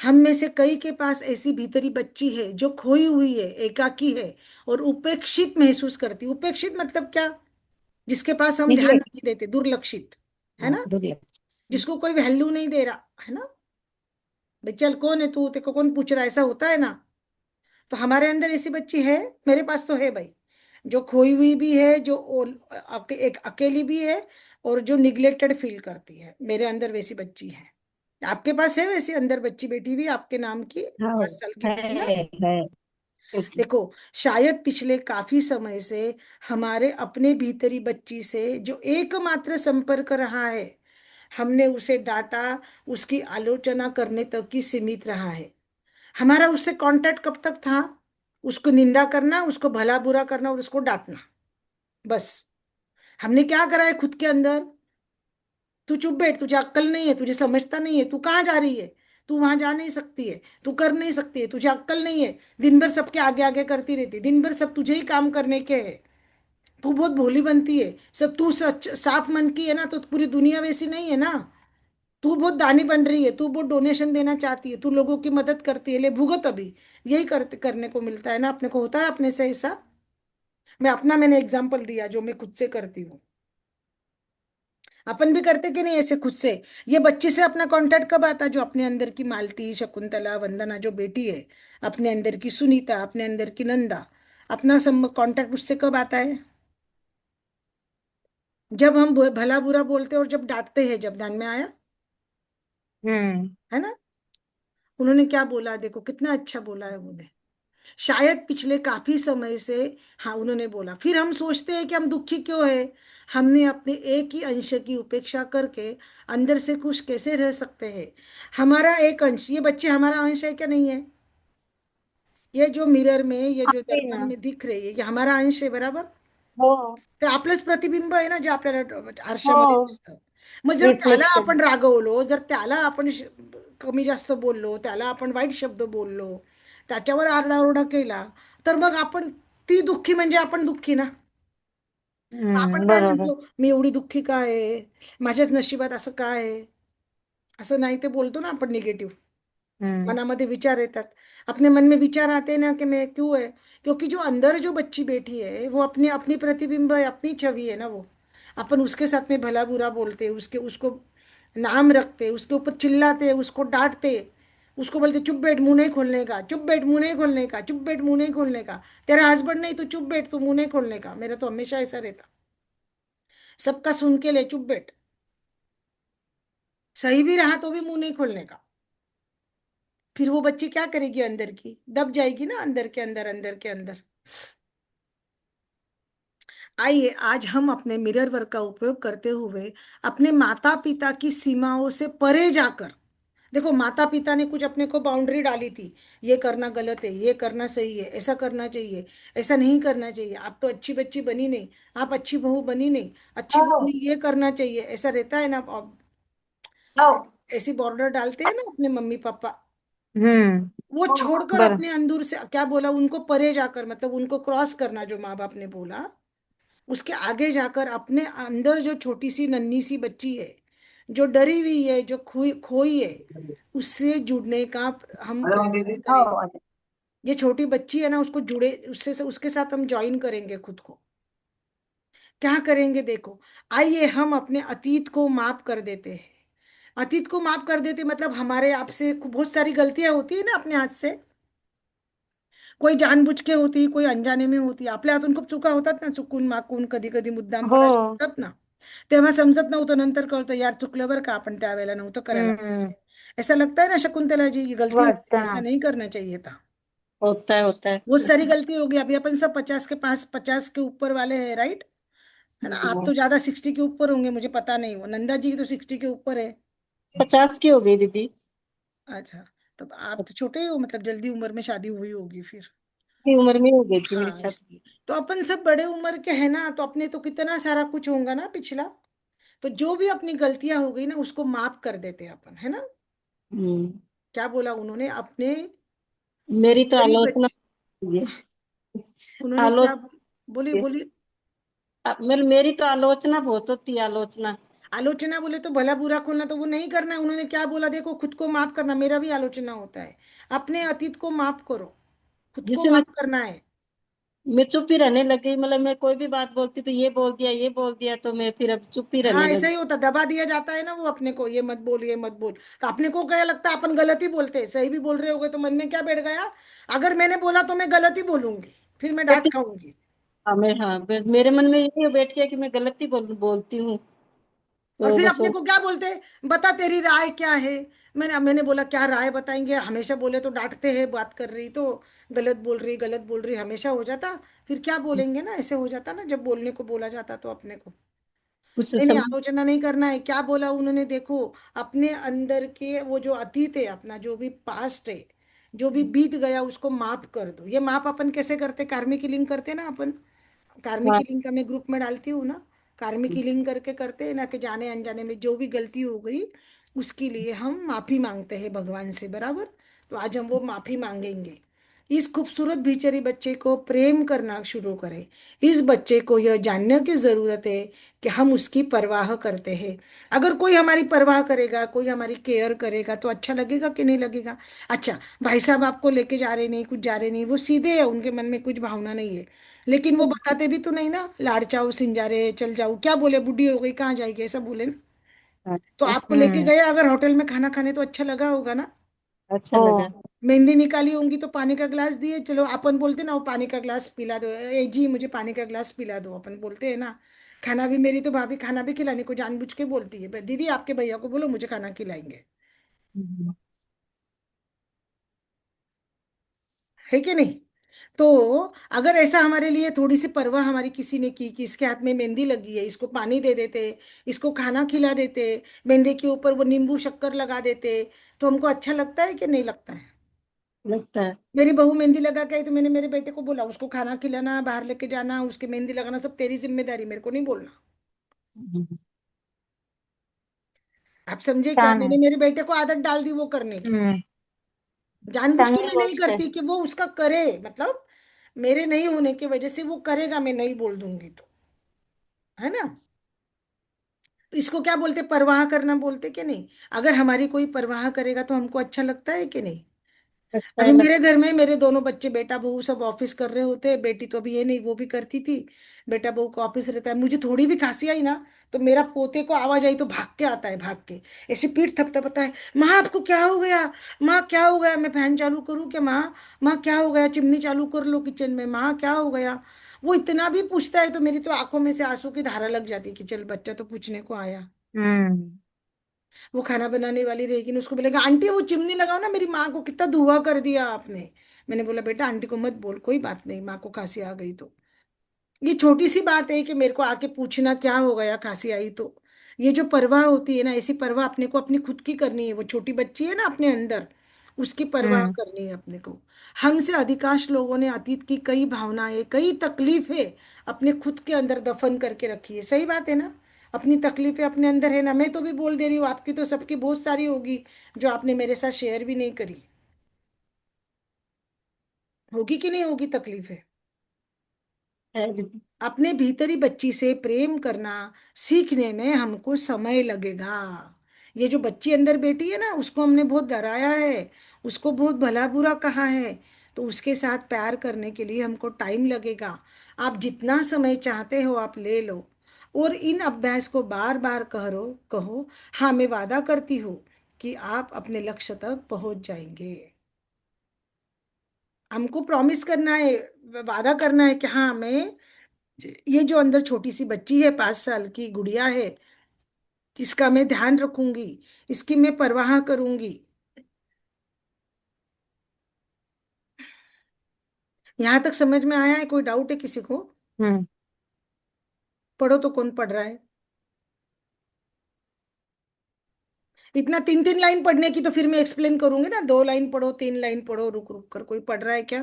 [SPEAKER 1] हम में से कई के पास ऐसी भीतरी बच्ची है जो खोई हुई है, एकाकी है, और उपेक्षित महसूस करती। उपेक्षित मतलब क्या? जिसके पास हम ध्यान
[SPEAKER 2] निग्लेक्ट.
[SPEAKER 1] नहीं देते, दुर्लक्षित, है
[SPEAKER 2] हाँ,
[SPEAKER 1] ना,
[SPEAKER 2] दुर्लक्ष.
[SPEAKER 1] जिसको कोई वैल्यू नहीं दे रहा, है ना। भाई चल, कौन है तू, तेरे को कौन पूछ रहा है, ऐसा होता है ना। तो हमारे अंदर ऐसी बच्ची है, मेरे पास तो है भाई, जो खोई हुई भी है, जो एक अकेली भी है, और जो निग्लेक्टेड फील करती है, मेरे अंदर वैसी बच्ची है। आपके पास है वैसी अंदर बच्ची बैठी हुई आपके नाम की,
[SPEAKER 3] हाँ,
[SPEAKER 1] 5 साल की गुड़िया?
[SPEAKER 3] है एक
[SPEAKER 1] देखो, शायद पिछले काफी समय से हमारे अपने भीतरी बच्ची से जो एकमात्र संपर्क रहा है, हमने उसे डांटा, उसकी आलोचना करने तक ही सीमित रहा है। हमारा उससे कांटेक्ट कब तक था? उसको निंदा करना, उसको भला बुरा करना, और उसको डांटना, बस। हमने क्या करा है खुद के अंदर? तू चुप बैठ, तुझे अक्ल नहीं है, तुझे समझता नहीं है, तू कहाँ जा रही है, तू वहां जा नहीं सकती है, तू कर नहीं सकती है, तुझे अक्ल नहीं है। दिन भर सबके आगे आगे करती रहती, दिन भर सब तुझे ही काम करने के है। तू बहुत भोली बनती है, सब तू सच साफ मन की है ना, तो पूरी दुनिया वैसी नहीं है ना। तू बहुत दानी बन रही है, तू बहुत डोनेशन देना चाहती है, तू लोगों की मदद करती है, ले भुगत अभी। यही करने को मिलता है ना, अपने को होता है अपने से ऐसा। मैंने एग्जाम्पल दिया जो मैं खुद से करती हूँ। अपन भी करते कि नहीं ऐसे खुद से? ये बच्ची से अपना कांटेक्ट कब आता? जो अपने अंदर की मालती, शकुंतला, वंदना जो बेटी है, अपने अंदर की सुनीता, अपने अंदर की नंदा, अपना सब कांटेक्ट उससे कब आता है? जब हम भला बुरा बोलते हैं और जब डांटते हैं, जब ध्यान में आया,
[SPEAKER 2] हम्म.
[SPEAKER 1] है ना। उन्होंने क्या बोला देखो, कितना अच्छा बोला है उन्होंने। शायद पिछले काफी समय से, हाँ उन्होंने बोला, फिर हम सोचते हैं कि हम दुखी क्यों है। हमने अपने एक ही अंश की उपेक्षा करके अंदर से खुश कैसे रह सकते हैं। हमारा एक अंश, ये बच्चे हमारा अंश है क्या नहीं है? ये जो मिरर में, ये जो
[SPEAKER 2] आहे
[SPEAKER 1] दर्पण
[SPEAKER 2] ना.
[SPEAKER 1] में दिख रही है, ये हमारा अंश आहे बरोबर.
[SPEAKER 2] हो.
[SPEAKER 1] ते आपलंच प्रतिबिंब आहे ना, जे आपल्याला
[SPEAKER 2] हो.
[SPEAKER 1] आरशामध्ये दिसतं. मग जर त्याला
[SPEAKER 2] रिफ्लेक्शन.
[SPEAKER 1] आपण रागवलो, जर त्याला आपण कमी जास्त बोललो, त्याला आपण वाईट शब्द बोललो, त्याच्यावर आरडाओरडा केला, तर मग आपण, ती दुःखी म्हणजे आपण दुःखी ना. मग आपण काय
[SPEAKER 2] बरोबर.
[SPEAKER 1] म्हणतो, मी एवढी दुःखी का आहे, माझ्याच नशिबात असं काय आहे. असं नाही ते बोलतो ना आपण निगेटिव्ह.
[SPEAKER 2] हम्म.
[SPEAKER 1] मनामध्ये विचार येतात. अपने मन में विचार आते हैं ना कि मैं क्यों है, क्योंकि जो अंदर जो बच्ची बैठी है वो अपनी अपनी प्रतिबिंब है, अपनी छवि है ना वो। अपन उसके साथ में भला बुरा बोलते, उसके उसको नाम रखते, उसके ऊपर चिल्लाते, उसको डांटते, उसको बोलते चुप बैठ मुंह नहीं खोलने का, चुप बैठ मुंह नहीं खोलने का, चुप बैठ मुंह नहीं खोलने का, तेरा हस्बैंड नहीं तो चुप बैठ, तू मुंह नहीं खोलने का। मेरा तो हमेशा ऐसा रहता, सबका सुन के ले, चुप बैठ। सही भी रहा तो भी मुंह नहीं खोलने का। फिर वो बच्ची क्या करेगी, अंदर की दब जाएगी ना, अंदर के अंदर, अंदर के अंदर। आइए आज हम अपने मिरर वर्क का उपयोग करते हुए अपने माता पिता की सीमाओं से परे जाकर, देखो माता पिता ने कुछ अपने को बाउंड्री डाली थी, ये करना गलत है, ये करना सही है, ऐसा करना चाहिए, ऐसा नहीं करना चाहिए, आप तो अच्छी बच्ची बनी नहीं, आप अच्छी बहू बनी नहीं, अच्छी
[SPEAKER 2] हो.
[SPEAKER 1] बहू ने ये करना चाहिए, ऐसा रहता है ना।
[SPEAKER 2] हो.
[SPEAKER 1] ऐसी बॉर्डर डालते हैं ना अपने मम्मी पापा। वो छोड़कर
[SPEAKER 2] बरं.
[SPEAKER 1] अपने अंदर से क्या बोला, उनको परे जाकर, मतलब उनको क्रॉस करना, जो माँ बाप ने बोला उसके आगे जाकर अपने अंदर जो छोटी सी नन्ही सी बच्ची है, जो डरी हुई है, जो खोई खोई है, उससे जुड़ने का हम प्रयास करें।
[SPEAKER 2] हो.
[SPEAKER 1] ये छोटी बच्ची है ना, उसको जुड़े, उससे उसके साथ हम ज्वाइन करेंगे खुद को। क्या करेंगे देखो, आइए हम अपने अतीत को माफ कर देते हैं। अतीत को माफ कर देते मतलब हमारे आप से बहुत सारी गलतियां होती है ना अपने हाथ से, कोई जानबुज के होती, कोई अनजाणे में होती, आपल्या हातून खूप चुका होतात ना, चुकून माकून कधी कधी
[SPEAKER 2] हो.
[SPEAKER 1] मुद्दामपणा होतात ना. तेव्हा समजत नव्हतं, नंतर कळतं यार चुकलं बरं का, आपण त्यावेळेला नव्हतं करायला
[SPEAKER 2] हम्म.
[SPEAKER 1] पाहिजे. ऐसा लगता है ना शकुंतला जी, ये गलती हो गई,
[SPEAKER 2] वाटतं
[SPEAKER 1] ऐसा
[SPEAKER 2] ना.
[SPEAKER 1] नहीं करना चाहिए था।
[SPEAKER 3] होता है होता है।
[SPEAKER 1] बहुत सारी गलती हो गई, अभी अपन सब 50 के पास, 50 के ऊपर वाले हैं, राइट? है ना, आप तो ज्यादा 60 के ऊपर होंगे, मुझे पता नहीं, वो नंदा जी तो 60 के ऊपर है।
[SPEAKER 3] 50 की हो गई दीदी।
[SPEAKER 1] अच्छा, तो आप तो छोटे ही हो, मतलब जल्दी उम्र में शादी हुई होगी फिर।
[SPEAKER 3] की उम्र में हो गई थी मेरी
[SPEAKER 1] हाँ
[SPEAKER 3] छत।
[SPEAKER 1] इसलिए तो अपन सब बड़े उम्र के हैं ना, तो अपने तो कितना सारा कुछ होगा ना पिछला। तो जो भी अपनी गलतियां हो गई ना, उसको माफ कर देते हैं अपन, है ना।
[SPEAKER 3] हम्म।
[SPEAKER 1] क्या बोला उन्होंने अपने
[SPEAKER 3] मेरी तो
[SPEAKER 1] गरीब
[SPEAKER 3] आलोचना
[SPEAKER 1] बच्चे,
[SPEAKER 3] होती है।
[SPEAKER 1] उन्होंने क्या,
[SPEAKER 3] आलोचना
[SPEAKER 1] बोलिए
[SPEAKER 3] होती है।
[SPEAKER 1] बोलिए।
[SPEAKER 3] मेरी तो आलोचना बहुत होती है, आलोचना।
[SPEAKER 1] आलोचना बोले तो भला बुरा खोलना, तो वो नहीं करना है। उन्होंने क्या बोला देखो, खुद को माफ करना, मेरा भी आलोचना होता है। अपने अतीत को माफ करो, खुद को
[SPEAKER 3] जिसे
[SPEAKER 1] माफ करना है।
[SPEAKER 3] मैं चुप ही रहने लग गई, मतलब मैं कोई भी बात बोलती तो ये बोल दिया ये बोल दिया, तो मैं फिर अब चुप ही
[SPEAKER 1] हाँ
[SPEAKER 3] रहने
[SPEAKER 1] ऐसा
[SPEAKER 3] लग।
[SPEAKER 1] ही होता, दबा दिया जाता है ना वो अपने को, ये मत बोल, ये मत बोल। तो अपने को क्या लगता है अपन गलत ही बोलते हैं, सही भी बोल रहे होगे तो मन में क्या बैठ गया, अगर मैंने बोला तो मैं गलत ही बोलूंगी, फिर मैं डांट खाऊंगी।
[SPEAKER 3] हाँ मैं, हाँ मेरे मन में ये बैठ गया कि मैं गलत ही बोलती हूँ।
[SPEAKER 1] और
[SPEAKER 3] तो
[SPEAKER 1] फिर
[SPEAKER 3] बस
[SPEAKER 1] अपने
[SPEAKER 3] वो
[SPEAKER 1] को क्या बोलते हैं, बता तेरी राय क्या है। मैंने बोला क्या राय बताएंगे, हमेशा बोले तो डांटते हैं, बात कर रही तो गलत बोल रही, गलत बोल रही, हमेशा हो जाता। फिर क्या बोलेंगे ना, ऐसे हो जाता ना जब बोलने को बोला जाता तो अपने को।
[SPEAKER 3] कुछ
[SPEAKER 1] नहीं नहीं,
[SPEAKER 3] सब।
[SPEAKER 1] आलोचना नहीं करना है। क्या बोला उन्होंने देखो, अपने अंदर के वो जो अतीत है अपना, जो भी पास्ट है, जो भी बीत गया, उसको माफ कर दो। ये माफ अपन कैसे करते, कार्मिक हीलिंग करते हैं ना अपन। कार्मिक
[SPEAKER 3] हाँ।
[SPEAKER 1] हीलिंग का मैं ग्रुप में डालती हूँ ना, कार्मिक हीलिंग करके करते हैं ना, कि जाने अनजाने में जो भी गलती हो गई उसके लिए हम माफी मांगते हैं भगवान से, बराबर। तो आज हम वो माफी मांगेंगे। इस खूबसूरत बेचारे बच्चे को प्रेम करना शुरू करें। इस बच्चे को यह जानने की जरूरत है कि हम उसकी परवाह करते हैं। अगर कोई हमारी परवाह करेगा, कोई हमारी केयर करेगा, तो अच्छा लगेगा कि नहीं लगेगा। अच्छा, भाई साहब आपको लेके जा रहे नहीं, कुछ जा रहे नहीं, वो सीधे है, उनके मन में कुछ भावना नहीं है, लेकिन वो बताते भी तो नहीं ना, लाड़ चाओ सिंजारे चल जाओ, क्या बोले बुढ़ी हो गई कहाँ जाएगी, ऐसा बोले ना। तो
[SPEAKER 3] अच्छा।
[SPEAKER 1] आपको लेके गए अगर होटल में खाना खाने, तो अच्छा लगा होगा ना।
[SPEAKER 3] अच्छा
[SPEAKER 2] हो.
[SPEAKER 3] लगा।
[SPEAKER 1] मेहंदी निकाली होंगी तो पानी का ग्लास दिए, चलो अपन बोलते ना, वो पानी का ग्लास पिला दो, ए जी मुझे पानी का ग्लास पिला दो, अपन बोलते हैं ना। खाना भी, मेरी तो भाभी खाना भी खिलाने को जानबूझ के बोलती है, दीदी आपके भैया को बोलो मुझे खाना खिलाएंगे,
[SPEAKER 3] हम्म।
[SPEAKER 1] है कि नहीं। तो अगर ऐसा हमारे लिए थोड़ी सी परवाह हमारी किसी ने की कि इसके हाथ में मेहंदी लगी है, इसको पानी दे देते, इसको खाना खिला देते, मेहंदी के ऊपर वो नींबू शक्कर लगा देते, तो हमको अच्छा लगता है कि नहीं लगता है?
[SPEAKER 3] लगता है।
[SPEAKER 1] मेरी बहू मेहंदी लगा के आई तो मैंने मेरे बेटे को बोला, उसको खाना खिलाना, बाहर लेके जाना, उसके मेहंदी लगाना सब तेरी जिम्मेदारी, मेरे को नहीं बोलना।
[SPEAKER 3] हम्म,
[SPEAKER 1] आप समझे क्या?
[SPEAKER 2] छान
[SPEAKER 1] मैंने
[SPEAKER 2] आहे.
[SPEAKER 1] मेरे बेटे को आदत डाल दी वो करने की।
[SPEAKER 2] हम्म.
[SPEAKER 1] जानबूझ के
[SPEAKER 2] चांगली
[SPEAKER 1] मैं नहीं
[SPEAKER 2] गोष्ट आहे.
[SPEAKER 1] करती कि वो उसका करे, मतलब मेरे नहीं होने की वजह से वो करेगा, मैं नहीं बोल दूंगी तो, है ना? तो इसको क्या बोलते, परवाह करना बोलते कि नहीं? अगर हमारी कोई परवाह करेगा तो हमको अच्छा लगता है कि नहीं?
[SPEAKER 3] अच्छा
[SPEAKER 1] अभी
[SPEAKER 3] है
[SPEAKER 1] मेरे घर में मेरे दोनों बच्चे, बेटा बहू सब ऑफिस कर रहे होते हैं, बेटी तो अभी है नहीं, वो भी करती थी। बेटा बहू को ऑफिस रहता है, मुझे थोड़ी भी खांसी आई ना, तो मेरा पोते को आवाज आई तो भाग के आता है, भाग के ऐसे पीठ थपथपाता है, माँ आपको क्या हो गया, माँ क्या हो गया, मैं फैन चालू करूँ क्या माँ, माँ क्या हो गया, चिमनी चालू कर लो किचन में, माँ क्या हो गया। वो इतना भी पूछता है तो मेरी तो आंखों में से आंसू की धारा लग जाती है कि चल बच्चा तो पूछने को आया।
[SPEAKER 2] हम्म.
[SPEAKER 1] वो खाना बनाने वाली रहेगी ना, उसको बोलेगा आंटी वो चिमनी लगाओ ना, मेरी माँ को कितना धुआं कर दिया आपने। मैंने बोला बेटा आंटी को मत बोल, कोई बात नहीं, माँ को खांसी आ गई तो। ये छोटी सी बात है कि मेरे को आके पूछना क्या हो गया, खांसी आई तो। ये जो परवाह होती है ना, ऐसी परवाह अपने को अपनी खुद की करनी है, वो छोटी बच्ची है ना अपने अंदर, उसकी परवाह
[SPEAKER 2] हम्म.
[SPEAKER 1] करनी है अपने को। हमसे अधिकांश लोगों ने अतीत की कई भावनाएं, कई तकलीफें अपने खुद के अंदर दफन करके रखी है, सही बात है ना? अपनी तकलीफें अपने अंदर है ना, मैं तो भी बोल दे रही हूँ, आपकी तो सबकी बहुत सारी होगी जो आपने मेरे साथ शेयर भी नहीं करी, होगी कि नहीं होगी तकलीफें?
[SPEAKER 3] है दीदी।
[SPEAKER 1] अपने भीतरी बच्ची से प्रेम करना सीखने में हमको समय लगेगा। ये जो बच्ची अंदर बैठी है ना, उसको हमने बहुत डराया है, उसको बहुत भला बुरा कहा है, तो उसके साथ प्यार करने के लिए हमको टाइम लगेगा। आप जितना समय चाहते हो आप ले लो, और इन अभ्यास को बार बार करो, कहो हाँ मैं वादा करती हूँ कि आप अपने लक्ष्य तक पहुंच जाएंगे। हमको प्रॉमिस करना है, वादा करना है कि हाँ मैं, ये जो अंदर छोटी सी बच्ची है, 5 साल की गुड़िया है, इसका मैं ध्यान रखूंगी, इसकी मैं परवाह करूंगी। यहां तक समझ में आया है? कोई डाउट है किसी को?
[SPEAKER 2] हम्म.
[SPEAKER 1] पढ़ो तो कौन पढ़ रहा है? इतना 3-3 लाइन पढ़ने की तो फिर मैं एक्सप्लेन करूंगी ना, 2 लाइन पढ़ो, 3 लाइन पढ़ो, रुक रुक कर, कोई पढ़ रहा है क्या?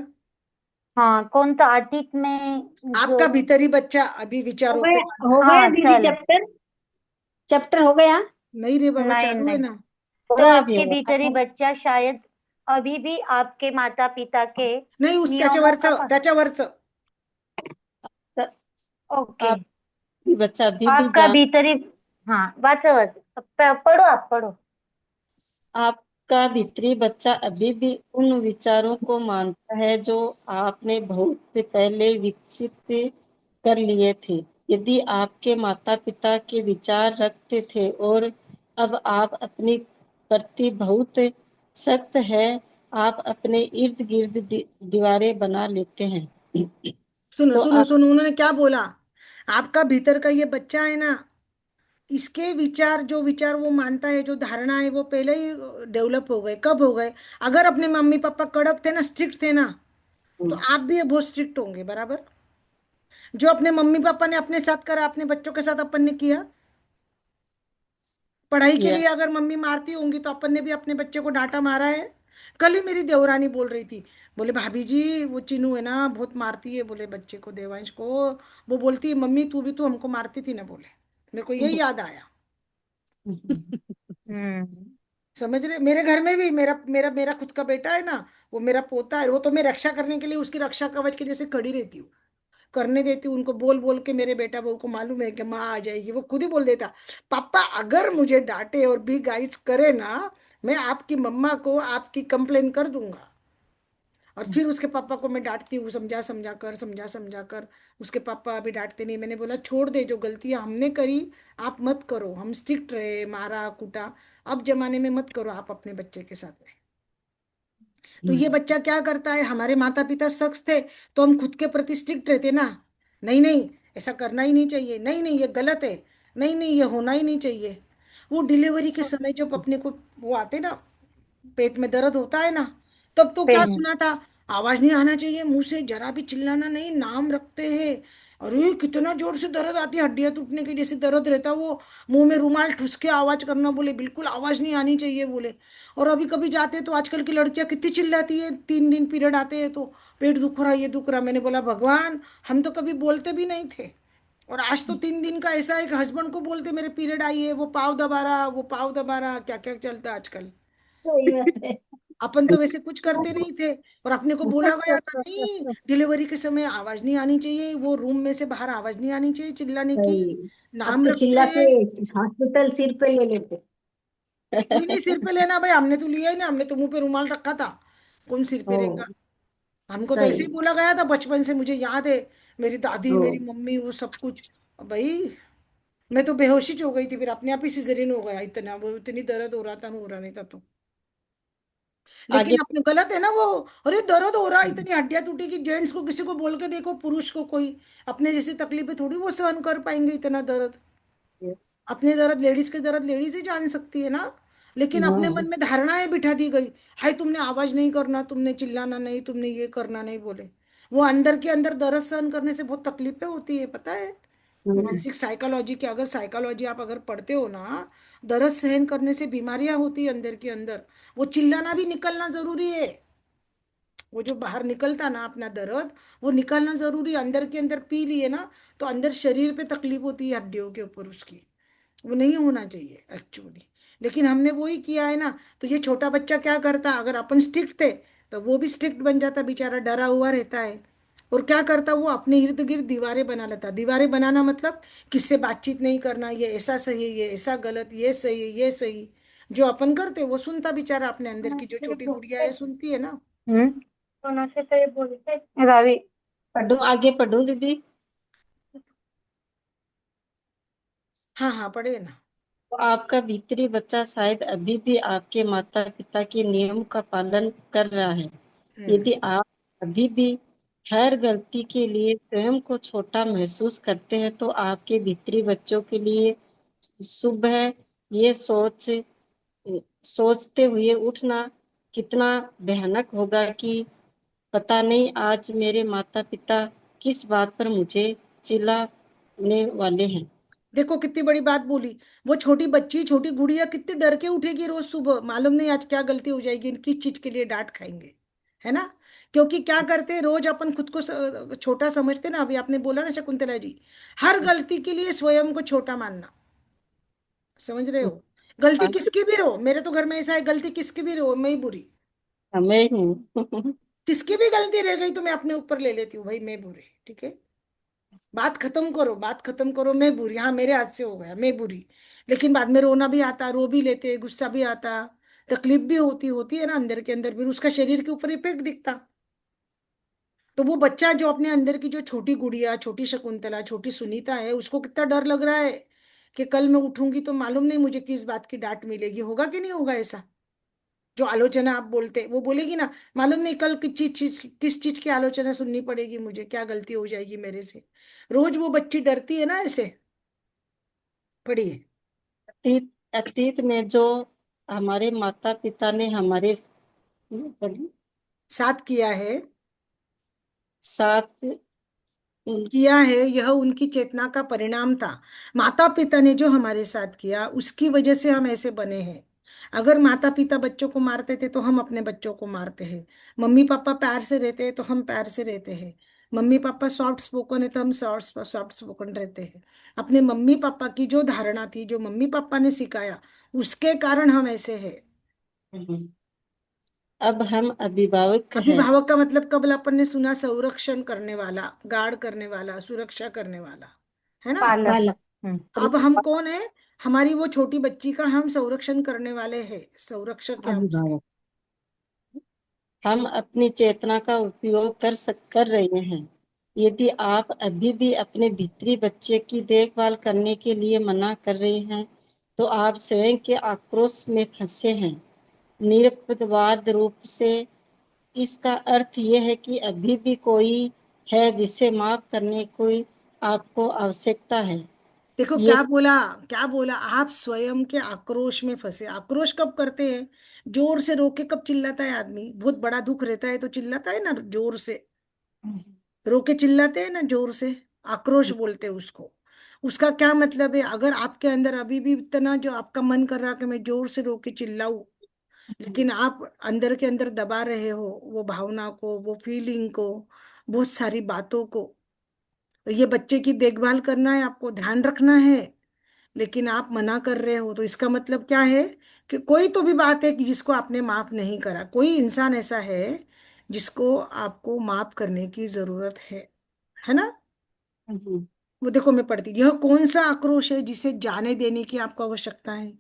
[SPEAKER 2] हाँ, कोणतं अतीत में जो.
[SPEAKER 1] आपका भीतरी बच्चा अभी
[SPEAKER 4] हो
[SPEAKER 1] विचारों को
[SPEAKER 4] गया,
[SPEAKER 1] मानता
[SPEAKER 4] हो
[SPEAKER 1] है।
[SPEAKER 4] गया
[SPEAKER 2] हाँ,
[SPEAKER 4] दीदी
[SPEAKER 2] चल.
[SPEAKER 4] चैप्टर, चैप्टर हो गया।
[SPEAKER 1] नहीं रे बाबा,
[SPEAKER 2] नहीं
[SPEAKER 1] चालू है
[SPEAKER 2] नहीं.
[SPEAKER 1] ना।
[SPEAKER 2] तो
[SPEAKER 3] थोड़ा भी
[SPEAKER 2] आपके
[SPEAKER 3] होगा
[SPEAKER 2] भीतरी बच्चा शायद अभी भी आपके माता पिता के
[SPEAKER 1] नहीं, उस
[SPEAKER 2] नियमों का
[SPEAKER 1] त्याच्यावरचं त्याच्यावरचं
[SPEAKER 3] तो
[SPEAKER 2] ओके.
[SPEAKER 3] आप भी बच्चा अभी भी
[SPEAKER 2] आपका
[SPEAKER 3] जान,
[SPEAKER 2] भीतरी. हाँ, वाचा वाचा पढ़ो, आप पढ़ो.
[SPEAKER 3] आपका भीतरी बच्चा अभी भी उन विचारों को मानता है जो आपने बहुत से पहले विकसित कर लिए थे। यदि आपके माता पिता के विचार रखते थे और अब आप अपनी प्रति बहुत सख्त है, आप अपने इर्द गिर्द दीवारें बना लेते हैं।
[SPEAKER 1] सुनो
[SPEAKER 3] तो
[SPEAKER 1] सुनो
[SPEAKER 3] आप
[SPEAKER 1] सुनो, उन्होंने क्या बोला? आपका भीतर का ये बच्चा है ना, इसके विचार, जो विचार वो मानता है, जो धारणा है, वो पहले ही डेवलप हो गए। कब हो गए? अगर अपने मम्मी पापा कड़क थे ना, स्ट्रिक्ट थे ना, तो आप भी बहुत स्ट्रिक्ट होंगे बराबर। जो अपने मम्मी पापा ने अपने साथ करा, अपने बच्चों के साथ अपन ने किया। पढ़ाई के
[SPEAKER 3] किया
[SPEAKER 1] लिए अगर मम्मी मारती होंगी तो अपन ने भी अपने बच्चे को डांटा मारा है। कल ही मेरी देवरानी बोल रही थी, बोले भाभी जी वो चिनू है ना बहुत मारती है, बोले बच्चे को, देवांश को। वो बोलती है मम्मी तू भी तो हमको मारती थी ना, बोले। मेरे को ये याद आया।
[SPEAKER 2] हम्म.
[SPEAKER 1] समझ रहे? मेरे घर में भी मेरा मेरा मेरा खुद का बेटा है ना, वो मेरा पोता है, वो तो मैं रक्षा करने के लिए उसकी रक्षा कवच के जैसे खड़ी रहती हूँ, करने देती हूँ उनको। बोल बोल के मेरे बेटा बहू को मालूम है कि माँ आ जाएगी, वो खुद ही बोल देता, पापा अगर मुझे डांटे और भी गाइड्स करे ना, मैं आपकी मम्मा को आपकी कंप्लेन कर दूंगा। और फिर उसके पापा को मैं डांटती हूँ, समझा समझा कर, समझा समझा कर। उसके पापा अभी डांटते नहीं, मैंने बोला छोड़ दे, जो गलतियां हमने करी आप मत करो, हम स्ट्रिक्ट रहे, मारा कूटा, अब जमाने में मत करो आप अपने बच्चे के साथ में। तो ये बच्चा क्या करता है, हमारे माता पिता सख्त थे तो हम खुद के प्रति स्ट्रिक्ट रहते ना, नहीं नहीं ऐसा करना ही नहीं चाहिए, नहीं नहीं ये गलत है, नहीं नहीं ये होना ही नहीं चाहिए। वो डिलीवरी के समय जब अपने को वो आते ना, पेट में दर्द होता है ना, तब तो क्या
[SPEAKER 2] पेन.
[SPEAKER 1] सुना था, आवाज नहीं आना चाहिए मुंह से, जरा भी चिल्लाना नहीं, नाम रखते हैं। अरे कितना जोर से दर्द आती है, हड्डियां टूटने के जैसे दर्द रहता है वो। मुंह में रुमाल ठुस के आवाज करना बोले, बिल्कुल आवाज नहीं आनी चाहिए बोले। और अभी कभी जाते हैं तो आजकल की लड़कियां कितनी चिल्लाती है, 3 दिन पीरियड आते हैं तो पेट दुख रहा, ये दुख रहा। मैंने बोला भगवान, हम तो कभी बोलते भी नहीं थे, और आज तो 3 दिन का ऐसा है कि हस्बैंड को बोलते मेरे पीरियड आई है, वो पाव दबा रहा, वो पाव दबा रहा, क्या क्या चलता है आजकल।
[SPEAKER 4] सही बात है।
[SPEAKER 1] अपन तो वैसे कुछ करते नहीं थे, और अपने को बोला गया था नहीं, डिलीवरी के समय आवाज नहीं आनी चाहिए, वो रूम में से बाहर आवाज नहीं आनी चाहिए चिल्लाने की।
[SPEAKER 4] सही। अब
[SPEAKER 1] नाम
[SPEAKER 4] तो
[SPEAKER 1] रखते
[SPEAKER 4] चिल्ला के
[SPEAKER 1] हैं।
[SPEAKER 4] हॉस्पिटल सिर पे ले लेते।
[SPEAKER 1] कोई नहीं सिर पे लेना भाई, हमने तो लिया ही नहीं, हमने तो मुंह पे रुमाल रखा था। कौन सिर पे
[SPEAKER 4] ओ
[SPEAKER 1] रहेगा। हमको तो ऐसे
[SPEAKER 4] सही।
[SPEAKER 1] ही बोला गया था बचपन से, मुझे याद है। मेरी दादी,
[SPEAKER 4] ओ
[SPEAKER 1] मेरी मम्मी, वो सब कुछ। भाई मैं तो बेहोशी हो गई थी, फिर अपने आप ही सिजरिन हो गया, इतना वो इतनी दर्द हो रहा था, हो रहा नहीं था तो। लेकिन
[SPEAKER 3] आगे
[SPEAKER 1] अपने गलत है ना वो। अरे दर्द हो रहा, इतनी हड्डियां टूटेगी, जेंट्स को किसी को बोल के देखो, पुरुष को कोई, अपने जैसी तकलीफें थोड़ी वो सहन कर पाएंगे इतना दर्द। अपने दर्द, लेडीज के दर्द लेडीज ही जान सकती है ना। लेकिन अपने
[SPEAKER 4] हाँ।
[SPEAKER 1] मन में धारणाएं बिठा दी गई। हाय तुमने आवाज नहीं करना, तुमने चिल्लाना नहीं, तुमने ये करना नहीं बोले। वो अंदर के अंदर दर्द सहन करने से बहुत तकलीफें होती है, पता है।
[SPEAKER 4] हम्म।
[SPEAKER 1] मानसिक साइकोलॉजी की अगर साइकोलॉजी आप अगर पढ़ते हो ना, दर्द सहन करने से बीमारियां होती है अंदर के अंदर। वो चिल्लाना भी निकलना जरूरी है। वो जो बाहर निकलता ना अपना दर्द, वो निकालना जरूरी है। अंदर के अंदर पी लिए ना, तो अंदर शरीर पे तकलीफ होती है हड्डियों के ऊपर उसकी। वो नहीं होना चाहिए एक्चुअली। लेकिन हमने वो ही किया है ना। तो ये छोटा बच्चा क्या करता, अगर अपन स्ट्रिक्ट थे तो वो भी स्ट्रिक्ट बन जाता, बेचारा डरा हुआ रहता है। और क्या करता वो, अपने इर्द गिर्द दीवारें बना लेता। दीवारें बनाना मतलब किससे बातचीत नहीं करना, ये ऐसा सही है, ये ऐसा गलत, ये सही है, ये सही। जो अपन करते वो सुनता बेचारा, अपने अंदर की जो छोटी गुड़िया है सुनती है ना।
[SPEAKER 2] हम्म। कोणाशी तरी बोलते रावी।
[SPEAKER 3] पढ़ूं, आगे पढ़ूं दीदी।
[SPEAKER 1] हाँ हाँ पढ़े ना।
[SPEAKER 3] तो आपका भीतरी बच्चा शायद अभी भी आपके माता पिता के नियम का पालन कर रहा है।
[SPEAKER 1] हम्म।
[SPEAKER 3] यदि आप अभी भी हर गलती के लिए स्वयं को छोटा महसूस करते हैं तो आपके भीतरी बच्चों के लिए शुभ है। ये सोचते हुए उठना कितना भयानक होगा कि पता नहीं आज मेरे माता पिता किस बात पर मुझे चिल्लाने वाले हैं।
[SPEAKER 1] देखो कितनी बड़ी बात बोली। वो छोटी बच्ची, छोटी गुड़िया कितनी डर के उठेगी रोज सुबह, मालूम नहीं आज क्या गलती हो जाएगी, किस चीज के लिए डांट खाएंगे। है ना। क्योंकि क्या करते हैं रोज अपन खुद को छोटा समझते ना, अभी आपने बोला ना शकुंतला जी, हर गलती के लिए स्वयं को छोटा मानना। समझ रहे हो। गलती किसकी भी रहो, मेरे तो घर में ऐसा है, गलती किसकी भी रहो मैं ही बुरी।
[SPEAKER 3] मैं हूँ।
[SPEAKER 1] किसकी भी गलती रह गई तो मैं अपने ऊपर ले लेती हूँ, भाई मैं बुरी, ठीक है। बात खत्म करो, बात खत्म करो, मैं बुरी, हाँ मेरे हाथ से हो गया, मैं बुरी। लेकिन बाद में रोना भी आता, रो भी लेते, गुस्सा भी आता, तकलीफ भी होती है ना अंदर के अंदर, फिर उसका शरीर के ऊपर इफेक्ट दिखता। तो वो बच्चा जो अपने अंदर की जो छोटी गुड़िया, छोटी शकुंतला, छोटी सुनीता है, उसको कितना डर लग रहा है कि कल मैं उठूंगी तो मालूम नहीं मुझे किस बात की डांट मिलेगी, होगा कि नहीं होगा ऐसा। जो आलोचना आप बोलते, वो बोलेगी ना, मालूम नहीं कल किस चीज की आलोचना सुननी पड़ेगी मुझे, क्या गलती हो जाएगी मेरे से। रोज वो बच्ची डरती है ना ऐसे। पढ़िए।
[SPEAKER 3] अतीत में जो हमारे माता पिता ने हमारे
[SPEAKER 1] साथ किया है।
[SPEAKER 3] साथ
[SPEAKER 1] किया है, यह उनकी चेतना का परिणाम था। माता पिता ने जो हमारे साथ किया उसकी वजह से हम ऐसे बने हैं। अगर माता पिता बच्चों को मारते थे तो हम अपने बच्चों को मारते हैं। मम्मी पापा प्यार से रहते हैं तो हम प्यार से रहते हैं। मम्मी पापा सॉफ्ट स्पोकन है तो हम सॉफ्ट स्पोकन रहते हैं। अपने मम्मी पापा की जो धारणा थी, जो मम्मी पापा ने सिखाया, उसके कारण हम ऐसे हैं।
[SPEAKER 3] अब हम अभिभावक हैं।
[SPEAKER 1] अभिभावक का मतलब कब अपन ने सुना, संरक्षण करने वाला, गार्ड करने वाला, सुरक्षा करने वाला, है ना।
[SPEAKER 2] पालक।
[SPEAKER 4] पालक।
[SPEAKER 1] अब हम कौन है, हमारी वो छोटी बच्ची का हम संरक्षण करने वाले हैं, संरक्षक है हम उसके।
[SPEAKER 4] अभिभावक।
[SPEAKER 3] हम अपनी चेतना का उपयोग कर रहे हैं। यदि आप अभी भी अपने भीतरी बच्चे की देखभाल करने के लिए मना कर रहे हैं तो आप स्वयं के आक्रोश में फंसे हैं। निरपवाद रूप से इसका अर्थ यह है कि अभी भी कोई है जिसे माफ करने की आपको आवश्यकता है।
[SPEAKER 1] देखो
[SPEAKER 3] ये
[SPEAKER 1] क्या बोला, क्या बोला, आप स्वयं के आक्रोश में फंसे। आक्रोश कब करते हैं? जोर से रोके कब चिल्लाता है आदमी? बहुत बड़ा दुख रहता है तो चिल्लाता है ना जोर से। रोके चिल्लाते हैं ना जोर से, आक्रोश बोलते हैं उसको। उसका क्या मतलब है? अगर आपके अंदर अभी भी इतना जो आपका मन कर रहा कि मैं जोर से रोके चिल्लाऊं, लेकिन आप अंदर के अंदर दबा रहे हो वो भावना को, वो फीलिंग को, बहुत सारी बातों को। तो ये बच्चे की देखभाल करना है, आपको ध्यान रखना है, लेकिन आप मना कर रहे हो, तो इसका मतलब क्या है? कि कोई तो भी बात है कि जिसको आपने माफ नहीं करा। कोई इंसान ऐसा है जिसको आपको माफ करने की जरूरत है ना?
[SPEAKER 3] हम्म,
[SPEAKER 1] वो देखो मैं पढ़ती, यह कौन सा आक्रोश है जिसे जाने देने की आपको आवश्यकता है?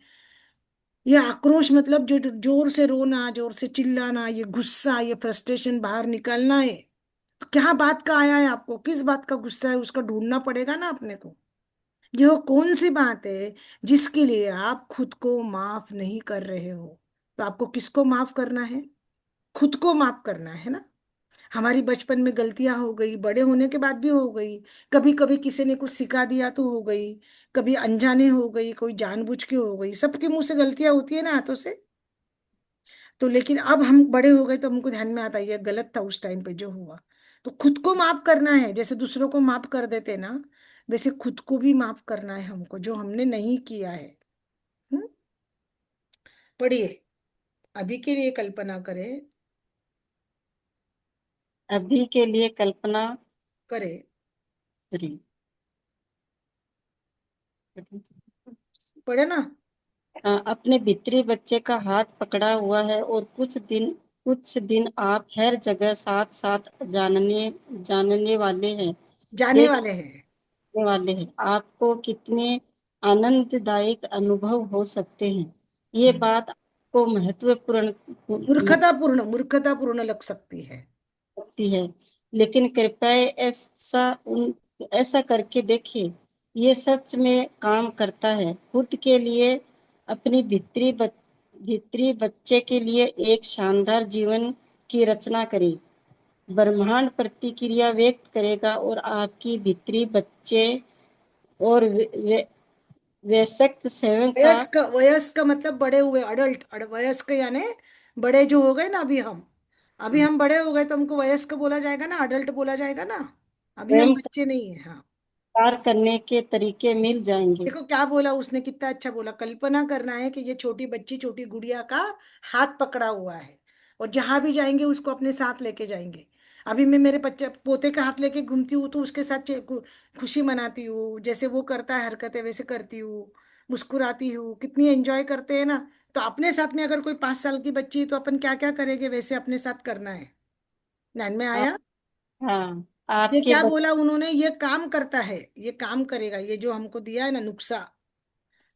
[SPEAKER 1] यह आक्रोश मतलब जो जो जोर से रोना, जोर से चिल्लाना, ये गुस्सा, ये फ्रस्ट्रेशन बाहर निकालना है। तो क्या बात का आया है आपको, किस बात का गुस्सा है, उसका ढूंढना पड़ेगा ना अपने को। यह कौन सी बात है जिसके लिए आप खुद को माफ नहीं कर रहे हो? तो आपको किसको माफ करना है? खुद को माफ करना है ना। हमारी बचपन में गलतियां हो गई, बड़े होने के बाद भी हो गई। कभी कभी किसी ने कुछ सिखा दिया तो हो गई, कभी अनजाने हो गई, कोई जानबूझ के हो गई। सबके मुंह से गलतियां होती है ना, हाथों से। तो लेकिन अब हम बड़े हो गए तो हमको ध्यान में आता है ये गलत था उस टाइम पे जो हुआ। तो खुद को माफ करना है, जैसे दूसरों को माफ कर देते ना, वैसे खुद को भी माफ करना है हमको, जो हमने नहीं किया है। हम्म? पढ़िए, अभी के लिए कल्पना करें।
[SPEAKER 3] अभी के लिए कल्पना
[SPEAKER 1] करें।
[SPEAKER 3] करें।
[SPEAKER 1] पढ़े ना।
[SPEAKER 3] हाँ, अपने भीतरी बच्चे का हाथ पकड़ा हुआ है और कुछ दिन आप हर जगह साथ साथ जानने वाले हैं।
[SPEAKER 1] जाने
[SPEAKER 3] देख
[SPEAKER 1] वाले हैं।
[SPEAKER 3] सकने वाले हैं आपको कितने आनंददायक अनुभव हो सकते हैं। ये
[SPEAKER 1] हम्म।
[SPEAKER 3] बात आपको महत्वपूर्ण
[SPEAKER 1] मूर्खतापूर्ण लग सकती है।
[SPEAKER 3] लगती है, लेकिन कृपया ऐसा करके देखिए। ये सच में काम करता है। खुद के लिए, अपनी भीतरी बच्चे के लिए एक शानदार जीवन की रचना करें। ब्रह्मांड प्रतिक्रिया व्यक्त करेगा और आपकी भीतरी बच्चे और वयस्क स्वयं का।
[SPEAKER 1] वयस्क, वयस्क मतलब बड़े हुए, अडल्ट। वयस्क यानी बड़े जो हो गए ना, अभी हम बड़े हो गए तो हमको वयस्क बोला जाएगा ना, अडल्ट बोला जाएगा ना। अभी हम
[SPEAKER 3] स्वयं का
[SPEAKER 1] बच्चे नहीं है, हाँ।
[SPEAKER 3] कार्य करने के तरीके मिल जाएंगे।
[SPEAKER 1] देखो क्या बोला उसने, कितना अच्छा बोला। कल्पना करना है कि ये छोटी बच्ची, छोटी गुड़िया का हाथ पकड़ा हुआ है, और जहां भी जाएंगे उसको अपने साथ लेके जाएंगे। अभी मैं मेरे बच्चे पोते का हाथ लेके घूमती हूँ तो उसके साथ खुशी मनाती हूँ, जैसे वो करता है हरकतें वैसे करती हूँ, मुस्कुराती हूँ, कितनी एंजॉय करते हैं ना। तो अपने साथ में अगर कोई 5 साल की बच्ची है तो अपन क्या क्या करेंगे, वैसे अपने साथ करना है। ध्यान में
[SPEAKER 3] आप,
[SPEAKER 1] आया?
[SPEAKER 3] हाँ,
[SPEAKER 1] ये
[SPEAKER 3] आपके
[SPEAKER 1] क्या बोला उन्होंने, ये काम करता है, ये काम करेगा, ये जो हमको दिया है ना नुक्सा,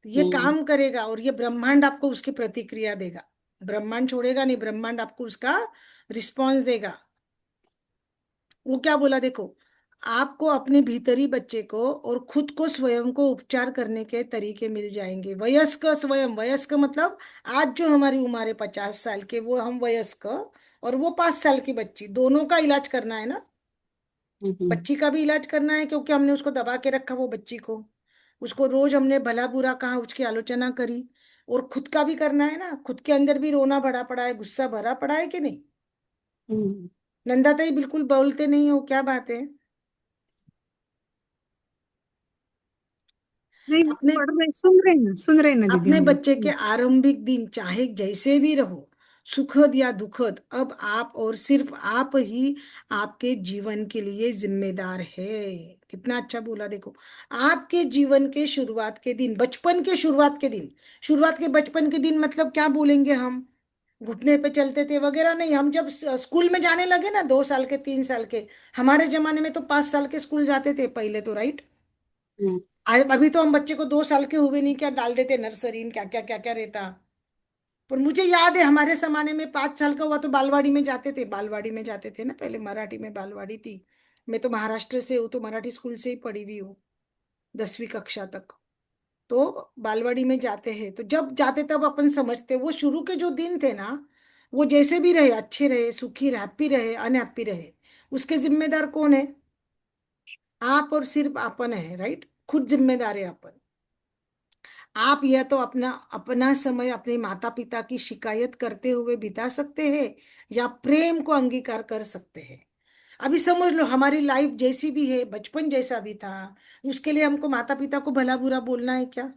[SPEAKER 1] तो ये
[SPEAKER 3] हम्म,
[SPEAKER 1] काम करेगा, और ये ब्रह्मांड आपको उसकी प्रतिक्रिया देगा। ब्रह्मांड छोड़ेगा नहीं, ब्रह्मांड आपको उसका रिस्पॉन्स देगा। वो क्या बोला देखो, आपको अपने भीतरी बच्चे को और खुद को, स्वयं को उपचार करने के तरीके मिल जाएंगे। वयस्क स्वयं, वयस्क मतलब आज जो हमारी उम्र है 50 साल के, वो हम वयस्क, और वो 5 साल की बच्ची, दोनों का इलाज करना है ना।
[SPEAKER 3] हम्म,
[SPEAKER 1] बच्ची का भी इलाज करना है क्योंकि हमने उसको दबा के रखा, वो बच्ची को, उसको रोज हमने भला बुरा कहा, उसकी आलोचना करी। और खुद का भी करना है ना, खुद के अंदर भी रोना भरा पड़ा है, गुस्सा भरा पड़ा है कि नहीं?
[SPEAKER 3] हम्म।
[SPEAKER 1] नंदा ताई बिल्कुल बोलते नहीं हो, क्या बात है?
[SPEAKER 4] नहीं,
[SPEAKER 1] अपने
[SPEAKER 4] पढ़ रहे, सुन रहे हैं ना दीदी
[SPEAKER 1] अपने
[SPEAKER 4] हम
[SPEAKER 1] बच्चे के
[SPEAKER 4] लोग।
[SPEAKER 1] आरंभिक दिन चाहे जैसे भी रहो, सुखद या दुखद, अब आप और सिर्फ आप ही आपके जीवन के लिए जिम्मेदार है। कितना अच्छा बोला देखो। आपके जीवन के शुरुआत के दिन, बचपन के शुरुआत के दिन, शुरुआत के बचपन के दिन मतलब क्या बोलेंगे हम? घुटने पे चलते थे वगैरह नहीं। हम जब स्कूल में जाने लगे ना, 2 साल के, 3 साल के, हमारे जमाने में तो 5 साल के स्कूल जाते थे पहले तो, राइट?
[SPEAKER 3] हम्म,
[SPEAKER 1] अभी तो हम बच्चे को 2 साल के हुए नहीं क्या डाल देते नर्सरी में, क्या क्या क्या क्या रहता। पर मुझे याद है हमारे जमाने में 5 साल का हुआ तो बालवाड़ी में जाते थे, बालवाड़ी में जाते थे ना पहले, मराठी में बालवाड़ी थी। मैं तो महाराष्ट्र से हूँ तो मराठी स्कूल से ही पढ़ी हुई हूँ, 10वीं कक्षा तक। तो बालवाड़ी में जाते हैं, तो जब जाते तब अपन समझते, वो शुरू के जो दिन थे ना, वो जैसे भी रहे, अच्छे रहे, सुखी रहे, हैप्पी रहे, अनहैप्पी रहे, उसके जिम्मेदार कौन है? आप और सिर्फ अपन है, राइट? खुद जिम्मेदार है अपन। आप या तो अपना अपना समय अपने माता पिता की शिकायत करते हुए बिता सकते हैं, या प्रेम को अंगीकार कर सकते हैं। अभी समझ लो हमारी लाइफ जैसी भी है, बचपन जैसा भी था, उसके लिए हमको माता पिता को भला बुरा बोलना है क्या?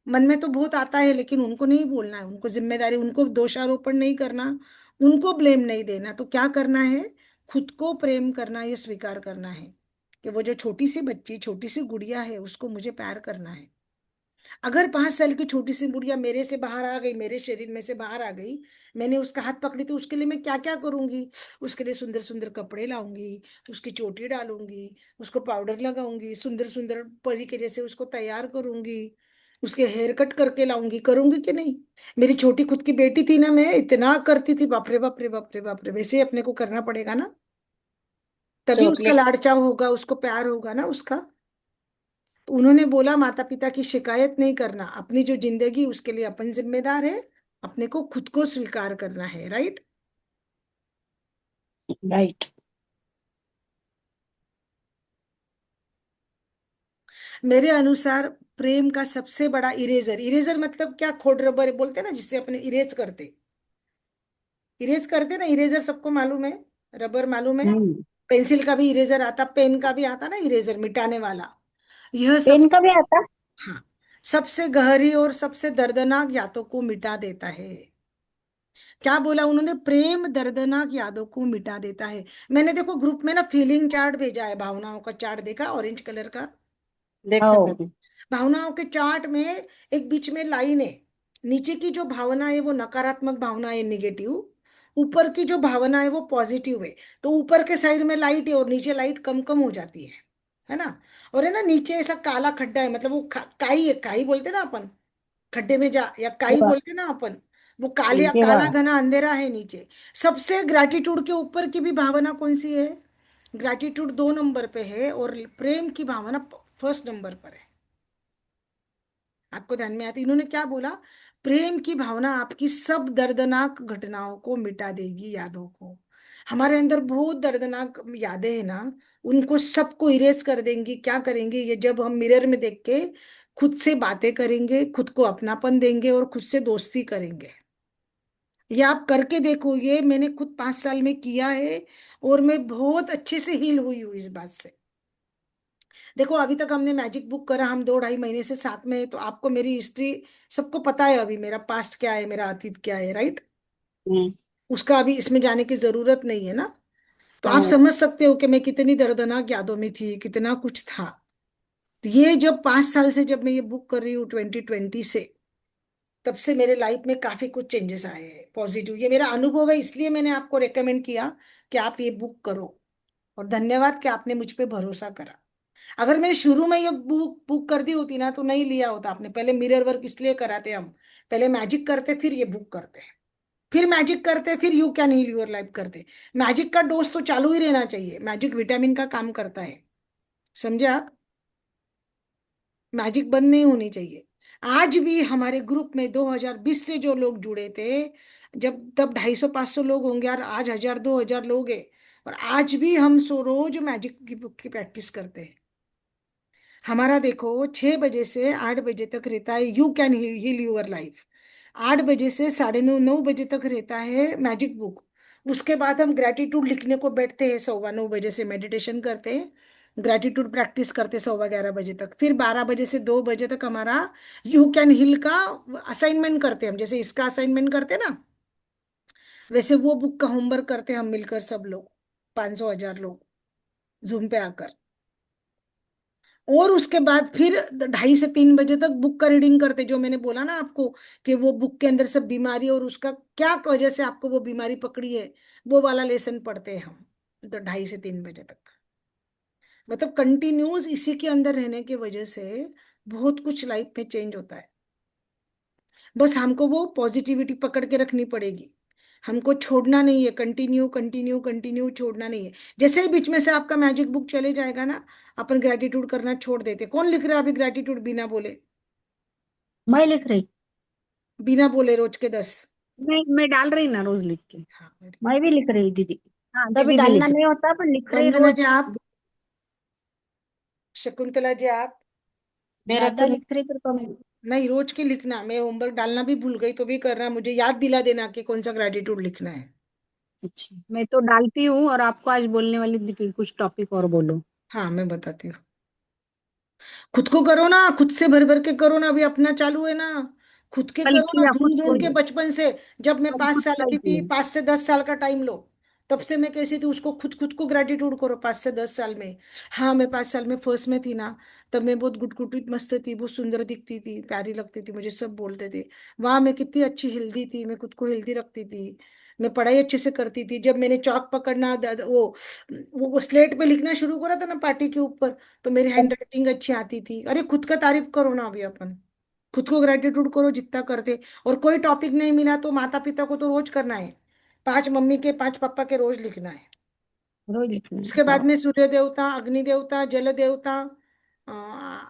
[SPEAKER 1] मन में तो बहुत आता है, लेकिन उनको नहीं बोलना है, उनको जिम्मेदारी, उनको दोषारोपण नहीं करना, उनको ब्लेम नहीं देना। तो क्या करना है? खुद को प्रेम करना, ये स्वीकार करना है कि वो जो छोटी सी बच्ची, छोटी सी गुड़िया है, उसको मुझे प्यार करना है। अगर 5 साल की छोटी सी गुड़िया मेरे से बाहर आ गई, मेरे शरीर में से बाहर आ गई, मैंने उसका हाथ पकड़ी, तो उसके लिए मैं क्या क्या करूंगी? उसके लिए सुंदर सुंदर कपड़े लाऊंगी, उसकी चोटी डालूंगी, उसको पाउडर लगाऊंगी, सुंदर सुंदर परी के जैसे उसको तैयार करूंगी, उसके हेयर कट करके लाऊंगी, करूंगी कि नहीं? मेरी छोटी खुद की बेटी थी ना, मैं इतना करती थी, बाप रे बाप रे बाप रे बाप रे, वैसे ही अपने को करना पड़ेगा ना, तभी उसका
[SPEAKER 3] चॉकलेट।
[SPEAKER 1] लाड़ चाव होगा, उसको प्यार होगा ना उसका। तो उन्होंने बोला माता पिता की शिकायत नहीं करना, अपनी जो जिंदगी उसके लिए अपन जिम्मेदार है, अपने को खुद को स्वीकार करना है, राइट?
[SPEAKER 3] राइट।
[SPEAKER 1] मेरे अनुसार प्रेम का सबसे बड़ा इरेजर, इरेजर मतलब क्या, खोड रबर बोलते हैं ना, जिससे अपने इरेज करते, इरेज करते ना, इरेजर सबको मालूम है, रबर मालूम है।
[SPEAKER 3] हम्म।
[SPEAKER 1] पेंसिल का भी इरेजर आता, पेन का भी आता ना इरेजर, मिटाने वाला। यह
[SPEAKER 2] पेन का
[SPEAKER 1] सबसे,
[SPEAKER 2] भी आता।
[SPEAKER 1] हाँ, सबसे गहरी और सबसे दर्दनाक यादों को मिटा देता है। क्या बोला उन्होंने? प्रेम दर्दनाक यादों को मिटा देता है। मैंने देखो ग्रुप में ना फीलिंग चार्ट भेजा है, भावनाओं का चार्ट, देखा ऑरेंज कलर का?
[SPEAKER 3] देखा
[SPEAKER 2] हो।
[SPEAKER 3] मैंने।
[SPEAKER 1] भावनाओं के चार्ट में एक बीच में लाइन है, नीचे की जो भावना है वो नकारात्मक भावना है, निगेटिव। ऊपर की जो भावना है वो पॉजिटिव है। तो ऊपर के साइड में लाइट है और नीचे लाइट कम कम हो जाती है ना? और है ना, नीचे ऐसा काला खड्डा है, मतलब वो काई है, काई बोलते ना अपन, खड्डे में जा, या काई
[SPEAKER 2] देवा।
[SPEAKER 1] बोलते ना अपन, वो काले
[SPEAKER 2] देवा।
[SPEAKER 1] काला घना अंधेरा है नीचे। सबसे ग्रैटिट्यूड के ऊपर की भी भावना कौन सी है? ग्रैटिट्यूड 2 नंबर पे है, और प्रेम की भावना फर्स्ट नंबर पर है। आपको ध्यान में आती? इन्होंने क्या बोला? प्रेम की भावना आपकी सब दर्दनाक घटनाओं को मिटा देगी, यादों को। हमारे अंदर बहुत दर्दनाक यादें हैं ना, उनको सबको इरेज कर देंगी। क्या करेंगे? ये जब हम मिरर में देख के खुद से बातें करेंगे, खुद को अपनापन देंगे और खुद से दोस्ती करेंगे। ये आप करके देखो, ये मैंने खुद 5 साल में किया है, और मैं बहुत अच्छे से हील हुई हूँ इस बात से। देखो अभी तक हमने मैजिक बुक करा, हम 2 ढाई महीने से साथ में है, तो आपको मेरी हिस्ट्री सबको पता है, अभी मेरा पास्ट क्या है, मेरा अतीत क्या है, राइट?
[SPEAKER 3] हम्म।
[SPEAKER 1] उसका अभी इसमें जाने की जरूरत नहीं है ना। तो आप
[SPEAKER 3] हम्म।
[SPEAKER 1] समझ सकते हो कि मैं कितनी दर्दनाक यादों में थी, कितना कुछ था। तो ये जब 5 साल से जब मैं ये बुक कर रही हूँ 2020 से, तब से मेरे लाइफ में काफी कुछ चेंजेस आए हैं पॉजिटिव। ये मेरा अनुभव है, इसलिए मैंने आपको रेकमेंड किया कि आप ये बुक करो। और धन्यवाद कि आपने मुझ पे भरोसा करा। अगर मैंने शुरू में ये बुक बुक कर दी होती ना, तो नहीं लिया होता आपने। पहले मिरर वर्क इसलिए कराते हम, पहले मैजिक करते, फिर ये बुक करते, फिर मैजिक करते, फिर you can heal your life करते। मैजिक का डोज तो चालू ही रहना चाहिए, मैजिक विटामिन का काम करता है, समझे आप? मैजिक बंद नहीं होनी चाहिए। आज भी हमारे ग्रुप में 2020 से जो लोग जुड़े थे, जब तब 250 500 लोग होंगे, और आज 1000 2000 लोग हैं। और आज भी हम रोज मैजिक की बुक की प्रैक्टिस करते हैं। हमारा देखो 6 बजे से 8 बजे तक रहता है you can heal your life, 8 बजे से 9:30 9 बजे तक रहता है मैजिक बुक। उसके बाद हम ग्रेटिट्यूड लिखने को बैठते हैं, 9:15 बजे से मेडिटेशन करते हैं, ग्रेटिट्यूड प्रैक्टिस करते 11:15 बजे तक, फिर 12 बजे से 2 बजे तक हमारा यू कैन हील का असाइनमेंट करते हैं हम, जैसे इसका असाइनमेंट करते हैं ना, वैसे वो बुक का होमवर्क करते हैं हम मिलकर सब लोग, 500 1000 लोग जूम पे आकर। और उसके बाद फिर 2:30 से 3 बजे तक बुक का रीडिंग करते, जो मैंने बोला ना आपको, कि वो बुक के अंदर सब बीमारी और उसका क्या वजह से आपको वो बीमारी पकड़ी है, वो वाला लेसन पढ़ते हैं हम, तो 2:30 से 3 बजे तक। मतलब कंटिन्यूस इसी के अंदर रहने की वजह से बहुत कुछ लाइफ में चेंज होता है। बस हमको वो पॉजिटिविटी पकड़ के रखनी पड़ेगी, हमको छोड़ना नहीं है, कंटिन्यू कंटिन्यू कंटिन्यू छोड़ना नहीं है। जैसे ही बीच में से आपका मैजिक बुक चले जाएगा ना, अपन ग्रेटिट्यूड करना छोड़ देते। कौन लिख रहा है अभी ग्रेटिट्यूड बिना बोले?
[SPEAKER 4] मैं लिख रही।
[SPEAKER 1] बिना बोले रोज के 10?
[SPEAKER 4] मैं डाल रही ना रोज लिख के।
[SPEAKER 1] हाँ
[SPEAKER 4] मैं भी लिख रही दीदी।
[SPEAKER 2] हाँ, कभी
[SPEAKER 4] दीदी भी
[SPEAKER 2] डालना
[SPEAKER 4] लिख
[SPEAKER 2] नहीं
[SPEAKER 4] रही।
[SPEAKER 2] होता, पर लिख रही
[SPEAKER 1] वंदना जी
[SPEAKER 2] रोज।
[SPEAKER 1] आप, शकुंतला जी आप,
[SPEAKER 3] मेरा
[SPEAKER 4] ज्यादा
[SPEAKER 3] तो
[SPEAKER 4] लिख रही तो कम।
[SPEAKER 1] नहीं, रोज के लिखना, मैं होमवर्क डालना भी भूल गई तो भी करना, मुझे याद दिला देना कि कौन सा ग्रेटिट्यूड लिखना है।
[SPEAKER 3] अच्छा।
[SPEAKER 4] मैं तो डालती हूँ, और आपको आज बोलने वाली थी कि कुछ टॉपिक और बोलो।
[SPEAKER 1] हाँ, मैं बताती हूँ। खुद को करो ना, खुद से भर भर के करो ना, अभी अपना चालू है ना। खुद के
[SPEAKER 4] कल
[SPEAKER 1] करो ना,
[SPEAKER 4] किया खुद
[SPEAKER 1] ढूंढ
[SPEAKER 4] को
[SPEAKER 1] ढूंढ के
[SPEAKER 4] ही।
[SPEAKER 1] बचपन से। जब मैं
[SPEAKER 4] कल
[SPEAKER 1] पांच
[SPEAKER 4] खुद
[SPEAKER 1] साल
[SPEAKER 4] का ही
[SPEAKER 1] की थी,
[SPEAKER 4] किया।
[SPEAKER 1] 5 से 10 साल का टाइम लो, तब से मैं कैसी थी उसको खुद खुद को ग्रेटिट्यूड करो 5 से 10 साल में। हाँ, मैं 5 साल में फर्स्ट में थी ना, तब मैं बहुत गुटगुटी मस्त थी, बहुत सुंदर दिखती थी, प्यारी लगती थी, मुझे सब बोलते थे। वहां मैं कितनी अच्छी हेल्दी थी, मैं खुद को हेल्दी रखती थी। मैं पढ़ाई अच्छे से करती थी। जब मैंने चौक पकड़ना वो स्लेट पे लिखना शुरू करा था ना पार्टी के ऊपर, तो मेरी हैंड राइटिंग अच्छी आती थी। अरे खुद का तारीफ करो ना अभी अपन। खुद को ग्रेटिट्यूड करो जितना करते। और कोई टॉपिक नहीं मिला तो माता पिता को तो रोज करना है। 5 मम्मी के, 5 पापा के रोज लिखना है।
[SPEAKER 4] रोज लिखना है,
[SPEAKER 1] उसके बाद
[SPEAKER 4] हाँ।
[SPEAKER 1] में सूर्य देवता, अग्नि देवता, जल देवता,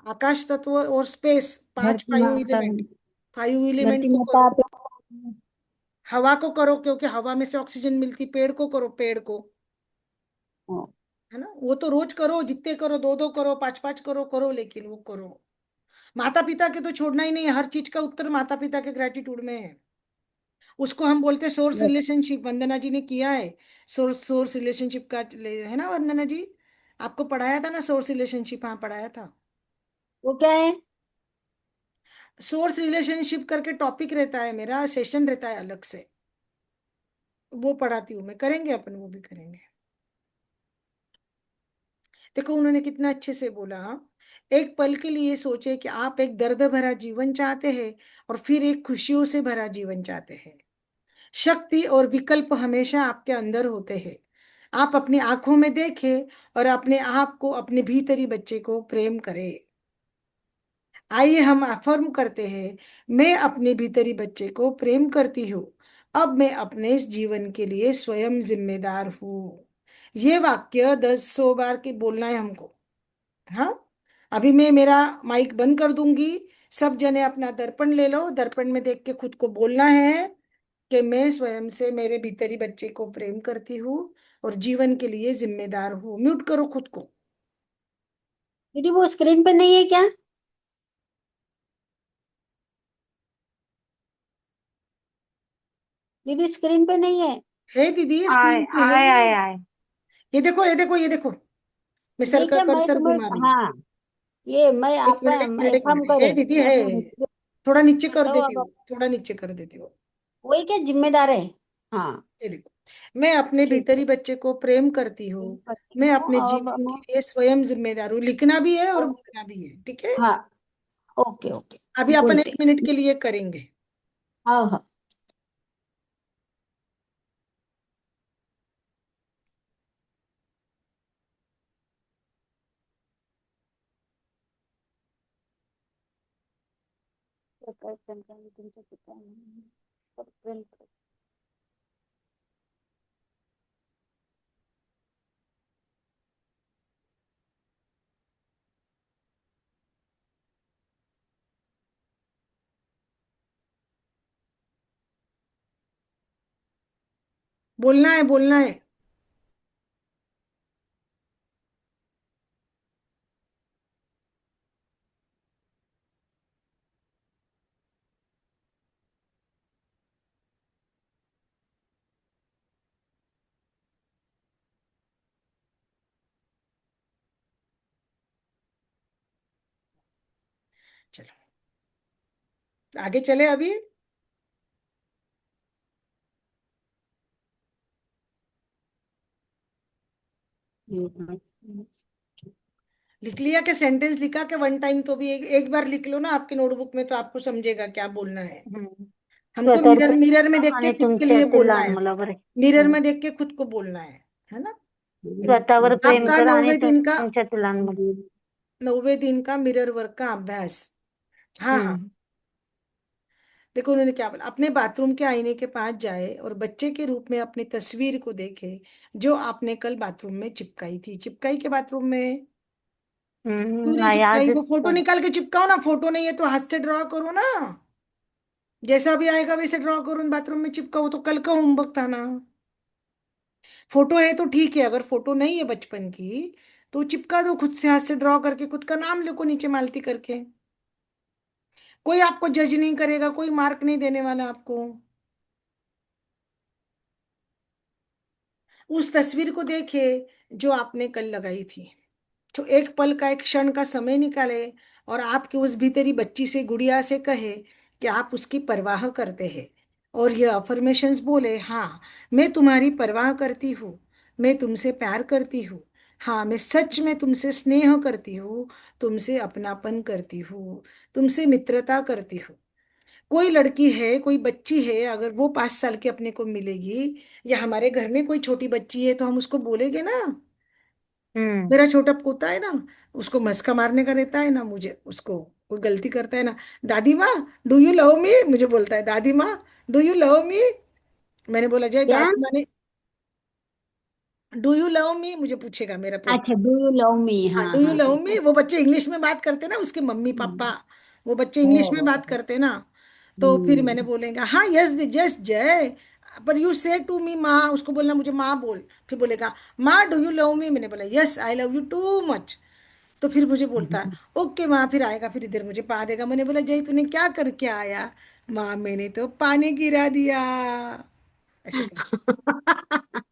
[SPEAKER 1] आकाश तत्व और स्पेस, पांच
[SPEAKER 4] धरती
[SPEAKER 1] फाइव
[SPEAKER 4] माता।
[SPEAKER 1] एलिमेंट। 5 एलिमेंट
[SPEAKER 4] धरती
[SPEAKER 1] को
[SPEAKER 4] माता
[SPEAKER 1] करो।
[SPEAKER 4] आप।
[SPEAKER 1] हवा को करो क्योंकि हवा में से ऑक्सीजन मिलती। पेड़ को करो, पेड़ को,
[SPEAKER 4] हाँ,
[SPEAKER 1] है ना। वो तो रोज करो, जितने करो, दो दो करो, पांच पांच करो, करो, लेकिन वो करो। माता पिता के तो छोड़ना ही नहीं है, हर चीज का उत्तर माता पिता के ग्रेटिट्यूड में है। उसको हम बोलते हैं सोर्स
[SPEAKER 4] बस।
[SPEAKER 1] रिलेशनशिप। वंदना जी ने किया है। सोर्स सोर्स रिलेशनशिप का है ना वंदना जी। आपको पढ़ाया था ना सोर्स रिलेशनशिप, हाँ पढ़ाया था।
[SPEAKER 4] वो क्या है?
[SPEAKER 1] सोर्स रिलेशनशिप करके टॉपिक रहता है, मेरा सेशन रहता है अलग से। वो पढ़ाती हूँ मैं, करेंगे अपन, वो भी करेंगे। देखो उन्होंने कितना अच्छे से बोला, हाँ? एक पल के लिए सोचे कि आप एक दर्द भरा जीवन चाहते हैं और फिर एक खुशियों से भरा जीवन चाहते हैं। शक्ति और विकल्प हमेशा आपके अंदर होते हैं। आप अपनी आंखों में देखें और अपने आप को, अपने भीतरी बच्चे को प्रेम करें। आइए हम अफर्म करते हैं, मैं अपने भीतरी बच्चे को प्रेम करती हूँ। अब मैं अपने इस जीवन के लिए स्वयं जिम्मेदार हूँ। ये वाक्य 10 100 बार के बोलना है हमको। हाँ। अभी मैं मेरा माइक बंद कर दूंगी। सब जने अपना दर्पण ले लो, दर्पण में देख के खुद को बोलना है कि मैं स्वयं से मेरे भीतरी बच्चे को प्रेम करती हूँ और जीवन के लिए जिम्मेदार हूँ। म्यूट करो खुद को।
[SPEAKER 4] दीदी वो स्क्रीन पे नहीं है क्या? दीदी स्क्रीन पे नहीं है।
[SPEAKER 1] है दीदी,
[SPEAKER 2] आए
[SPEAKER 1] स्क्रीन पे है।
[SPEAKER 2] आए आए आए।
[SPEAKER 1] ये देखो, ये देखो, ये देखो। मैं
[SPEAKER 4] ये
[SPEAKER 1] सर्कल
[SPEAKER 4] क्या, मैं
[SPEAKER 1] कर्सर
[SPEAKER 4] तुम्हें,
[SPEAKER 1] घुमा रही हूँ।
[SPEAKER 4] हाँ, ये मैं
[SPEAKER 1] एक
[SPEAKER 4] आप
[SPEAKER 1] मिनट, एक मिनट, एक
[SPEAKER 4] एक काम
[SPEAKER 1] मिनट, है
[SPEAKER 4] करो।
[SPEAKER 1] दीदी
[SPEAKER 4] मैं
[SPEAKER 1] है।
[SPEAKER 4] तो
[SPEAKER 1] थोड़ा नीचे कर
[SPEAKER 4] बताओ
[SPEAKER 1] देती
[SPEAKER 4] अब।
[SPEAKER 1] हूँ, थोड़ा नीचे कर देती हूँ।
[SPEAKER 4] वही क्या जिम्मेदार है? हाँ।
[SPEAKER 1] ये देखो, मैं अपने
[SPEAKER 4] ठीक
[SPEAKER 1] भीतरी
[SPEAKER 4] है।
[SPEAKER 1] बच्चे को प्रेम करती हूँ।
[SPEAKER 4] प्रेम करती
[SPEAKER 1] मैं
[SPEAKER 4] हूँ,
[SPEAKER 1] अपने
[SPEAKER 4] अब
[SPEAKER 1] जीवन
[SPEAKER 4] मैं।
[SPEAKER 1] के लिए स्वयं जिम्मेदार हूँ। लिखना भी है और
[SPEAKER 4] ओ,
[SPEAKER 1] बोलना भी है, ठीक है।
[SPEAKER 4] हाँ। Okay okay.
[SPEAKER 1] अभी अपन
[SPEAKER 4] बोलते
[SPEAKER 1] 1 मिनट
[SPEAKER 4] हैं।
[SPEAKER 1] के लिए करेंगे।
[SPEAKER 4] हाँ हाँ।
[SPEAKER 1] बोलना है, बोलना है। चलो आगे चले अभी। लिख लिया कि सेंटेंस लिखा कि वन टाइम तो भी एक बार लिख लो ना आपके नोटबुक में, तो आपको समझेगा क्या बोलना है।
[SPEAKER 2] हम्म.
[SPEAKER 1] हमको
[SPEAKER 2] स्वतःवर
[SPEAKER 1] मिरर
[SPEAKER 2] प्रेम
[SPEAKER 1] मिरर में
[SPEAKER 2] करा
[SPEAKER 1] देख के
[SPEAKER 2] आणि
[SPEAKER 1] खुद के लिए
[SPEAKER 2] तुमच्यातील
[SPEAKER 1] बोलना
[SPEAKER 2] लहान
[SPEAKER 1] है।
[SPEAKER 2] मुलावर.
[SPEAKER 1] मिरर
[SPEAKER 2] हम्म.
[SPEAKER 1] में देख के खुद को बोलना है ना। देखो,
[SPEAKER 2] स्वतःवर प्रेम
[SPEAKER 1] आपका
[SPEAKER 2] करा आणि
[SPEAKER 1] 9वें दिन का,
[SPEAKER 2] तुमच्यातील लहान मुली.
[SPEAKER 1] 9वें दिन का मिरर वर्क का अभ्यास। हाँ हाँ।
[SPEAKER 2] हम्म.
[SPEAKER 1] देखो उन्होंने क्या बोला, अपने बाथरूम के आईने के पास जाए और बच्चे के रूप में अपनी तस्वीर को देखे जो आपने कल बाथरूम में चिपकाई थी। चिपकाई के बाथरूम में? क्यों नहीं
[SPEAKER 2] नाही
[SPEAKER 1] चिपकाई?
[SPEAKER 2] आजच
[SPEAKER 1] वो फोटो निकाल के चिपकाओ ना। फोटो नहीं है तो हाथ से ड्रॉ करो ना। जैसा भी आएगा वैसे ड्रॉ करो, बाथरूम में चिपकाओ। तो कल का होमवर्क था ना। फोटो है तो ठीक है, अगर फोटो नहीं है बचपन की तो चिपका दो खुद से, हाथ से ड्रॉ करके खुद का नाम लिखो नीचे मालती करके। कोई आपको जज नहीं करेगा, कोई मार्क नहीं देने वाला आपको। उस तस्वीर को देखे जो आपने कल लगाई थी, तो एक पल का, एक क्षण का समय निकाले और आपकी उस भीतरी बच्ची से, गुड़िया से कहे कि आप उसकी परवाह करते हैं। और ये अफर्मेशंस बोले, हाँ मैं तुम्हारी परवाह करती हूँ, मैं तुमसे प्यार करती हूँ, हाँ मैं सच में तुमसे स्नेह करती हूँ, तुमसे अपनापन करती हूँ, तुमसे मित्रता करती हूँ। कोई लड़की है, कोई बच्ची है, अगर वो 5 साल की अपने को मिलेगी, या हमारे घर में कोई छोटी बच्ची है, तो हम उसको बोलेंगे ना।
[SPEAKER 2] हम्म।
[SPEAKER 1] मेरा छोटा पोता है ना, उसको मस्का मारने का रहता है ना, मुझे उसको कोई गलती करता है ना, दादी माँ डू यू लव मी, मुझे बोलता है दादी माँ डू यू लव मी। मैंने बोला जय,
[SPEAKER 4] क्या?
[SPEAKER 1] दादी माँ ने डू यू लव मी मुझे पूछेगा मेरा पोता।
[SPEAKER 4] अच्छा, डू यू लव मी,
[SPEAKER 1] हाँ,
[SPEAKER 4] हाँ
[SPEAKER 1] डू यू
[SPEAKER 4] हाँ
[SPEAKER 1] लव
[SPEAKER 4] हाँ।
[SPEAKER 1] मी, वो बच्चे इंग्लिश में बात करते ना, उसके मम्मी पापा,
[SPEAKER 4] हम्म।
[SPEAKER 1] वो बच्चे
[SPEAKER 4] ओ
[SPEAKER 1] इंग्लिश में
[SPEAKER 4] हो
[SPEAKER 1] बात
[SPEAKER 4] हो।
[SPEAKER 1] करते ना। तो फिर मैंने
[SPEAKER 4] हम्म।
[SPEAKER 1] बोलेगा हाँ यस जस्ट जय, पर यू से टू मी माँ, उसको बोलना मुझे माँ बोल। फिर बोलेगा माँ डू यू लव मी, मैंने बोला yes I love you too much. तो फिर मुझे बोलता है ओके माँ, फिर आएगा, फिर इधर मुझे पा देगा। मैंने बोला जय तूने क्या करके आया? माँ मैंने तो पानी गिरा दिया, ऐसे कर।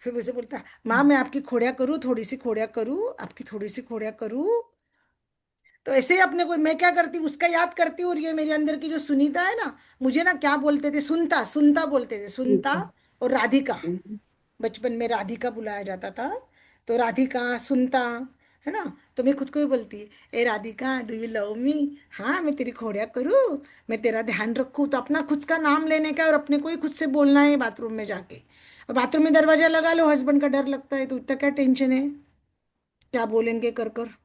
[SPEAKER 1] फिर मुझे बोलता है माँ मैं आपकी खोड़िया करूँ, थोड़ी सी खोड़िया करूँ, आपकी थोड़ी सी खोड़िया करूँ। तो ऐसे ही अपने को मैं क्या करती हूँ, उसका याद करती हूँ। और ये मेरे अंदर की जो सुनीता है ना, मुझे ना क्या बोलते थे, सुनता सुनता बोलते थे, सुनता और राधिका। बचपन में राधिका बुलाया जाता था, तो राधिका सुनता, है ना। तो मैं खुद को ही बोलती, ए Radhika do you love me, हाँ मैं तेरी खोड़िया करूँ, मैं तेरा ध्यान रखूँ। तो अपना खुद का नाम लेने का और अपने को ही खुद से बोलना है बाथरूम में जाके। और बाथरूम में दरवाजा लगा लो, हस्बैंड का डर लगता है, तो इतना क्या टेंशन है, क्या बोलेंगे कर कर।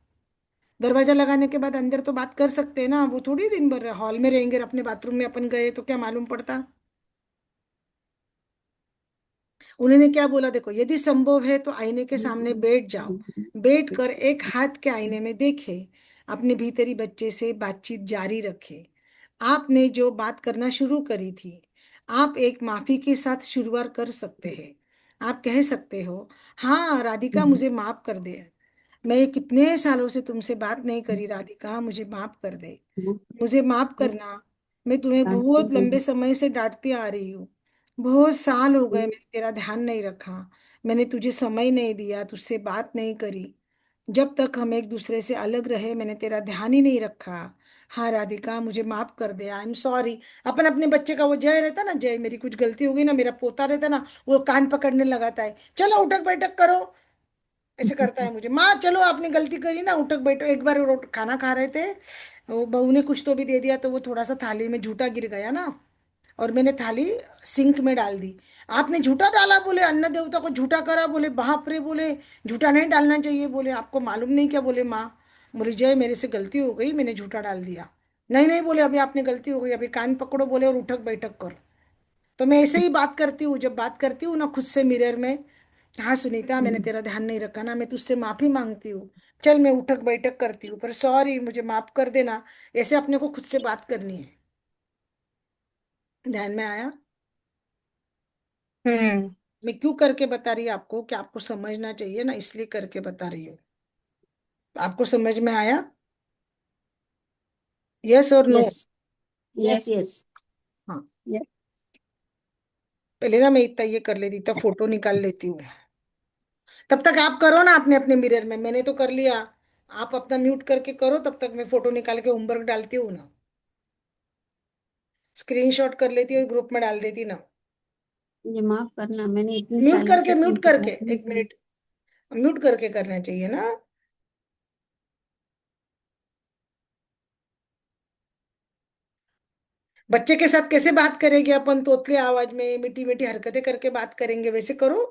[SPEAKER 1] दरवाजा लगाने के बाद अंदर तो बात कर सकते हैं ना, वो थोड़ी दिन भर हॉल में रहेंगे, और अपने बाथरूम में अपन गए तो क्या मालूम पड़ता। उन्होंने क्या बोला, देखो यदि संभव है तो आईने के सामने बैठ जाओ, बैठ कर एक हाथ के आईने में देखे, अपने भीतरी बच्चे से बातचीत जारी रखे। आपने जो बात करना शुरू करी थी, आप एक माफी के साथ शुरुआत कर सकते हैं। आप कह सकते हो, हाँ राधिका मुझे माफ कर दे, मैं कितने सालों से तुमसे बात नहीं करी राधिका, मुझे माफ कर दे, मुझे माफ करना, मैं तुम्हें बहुत लंबे समय से डांटती आ रही हूँ, बहुत साल हो गए मैंने तेरा ध्यान नहीं रखा, मैंने तुझे समय नहीं दिया, तुझसे बात नहीं करी, जब तक हम एक दूसरे से अलग रहे मैंने तेरा ध्यान ही नहीं रखा। हाँ राधिका मुझे माफ कर दे, आई एम सॉरी। अपन अपने बच्चे का वो जय रहता ना, जय मेरी कुछ गलती हो गई ना, मेरा पोता रहता ना, वो कान पकड़ने लगाता है, चलो उठक बैठक करो, ऐसे करता है मुझे, माँ चलो आपने गलती करी ना, उठक बैठो। एक बार खाना खा रहे थे, वो बहू ने कुछ तो भी दे दिया, तो वो थोड़ा सा थाली में झूठा गिर गया ना, और मैंने थाली सिंक में डाल दी। आपने झूठा डाला, बोले अन्न देवता को झूठा करा, बोले बाप रे, बोले झूठा नहीं डालना चाहिए, बोले आपको मालूम नहीं क्या, बोले माँ, बोले जय मेरे से गलती हो गई, मैंने झूठा डाल दिया। नहीं नहीं बोले अभी आपने गलती हो गई, अभी कान पकड़ो, बोले और उठक बैठक करो। तो मैं ऐसे ही बात करती हूँ, जब बात करती हूँ ना खुद से मिरर में, हाँ सुनीता मैंने तेरा ध्यान नहीं रखा ना, मैं तुझसे माफी मांगती हूँ, चल मैं उठक बैठक करती हूँ, पर सॉरी मुझे माफ कर देना। ऐसे अपने को खुद से बात करनी है। ध्यान में आया?
[SPEAKER 2] हम्म।
[SPEAKER 1] मैं क्यों करके बता रही हूँ आपको, कि आपको समझना चाहिए ना, इसलिए करके बता रही हूँ। आपको समझ में आया? यस और नो?
[SPEAKER 4] Yes yes yes.
[SPEAKER 1] हाँ। पहले ना मैं इतना ये कर लेती, तब फोटो निकाल लेती हूँ। तब तक आप करो ना अपने अपने मिरर में, मैंने तो कर लिया, आप अपना म्यूट करके करो, तब तक मैं फोटो निकाल के होमवर्क डालती हूँ ना, स्क्रीनशॉट कर लेती हूँ, ग्रुप में डाल देती ना।
[SPEAKER 4] मुझे माफ करना, मैंने इतने
[SPEAKER 1] म्यूट
[SPEAKER 4] सालों
[SPEAKER 1] करके,
[SPEAKER 4] से
[SPEAKER 1] म्यूट
[SPEAKER 4] तुमसे
[SPEAKER 1] करके,
[SPEAKER 4] बात नहीं
[SPEAKER 1] एक
[SPEAKER 4] की।
[SPEAKER 1] मिनट, म्यूट करके करना चाहिए ना। बच्चे के साथ कैसे बात करेंगे अपन, तोतले आवाज में मीठी मीठी हरकतें करके बात करेंगे, वैसे करो।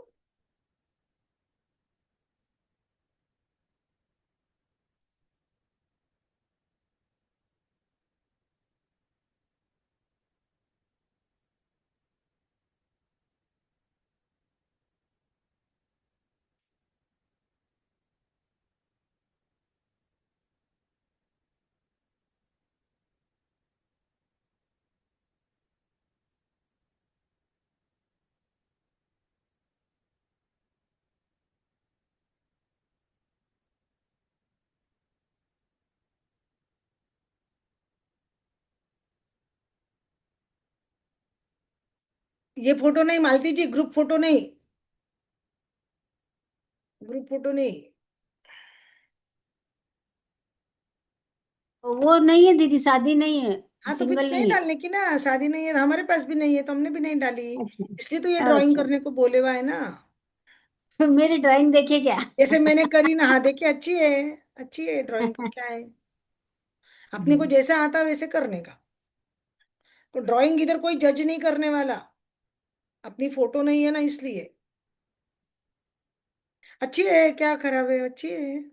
[SPEAKER 1] ये फोटो नहीं मालती जी, ग्रुप फोटो नहीं, ग्रुप फोटो नहीं।
[SPEAKER 4] वो नहीं है दीदी, शादी नहीं है,
[SPEAKER 1] हाँ तो फिर
[SPEAKER 4] सिंगल
[SPEAKER 1] नहीं
[SPEAKER 4] नहीं है।
[SPEAKER 1] डालने की ना, शादी नहीं है, हमारे पास भी नहीं है तो हमने भी नहीं डाली।
[SPEAKER 4] अच्छा।
[SPEAKER 1] इसलिए तो ये ड्राइंग
[SPEAKER 4] अच्छा।
[SPEAKER 1] करने को बोले हुआ है ना।
[SPEAKER 4] मेरी ड्राइंग देखिए क्या।
[SPEAKER 1] जैसे मैंने करी ना, हाँ देखिए अच्छी है, अच्छी है ड्राइंग को, क्या है, अपने को
[SPEAKER 4] हम्म।
[SPEAKER 1] जैसा आता है वैसे करने का। तो ड्राइंग इधर कोई जज नहीं करने वाला, अपनी फोटो नहीं है ना इसलिए। अच्छी है, क्या खराब है, अच्छी है।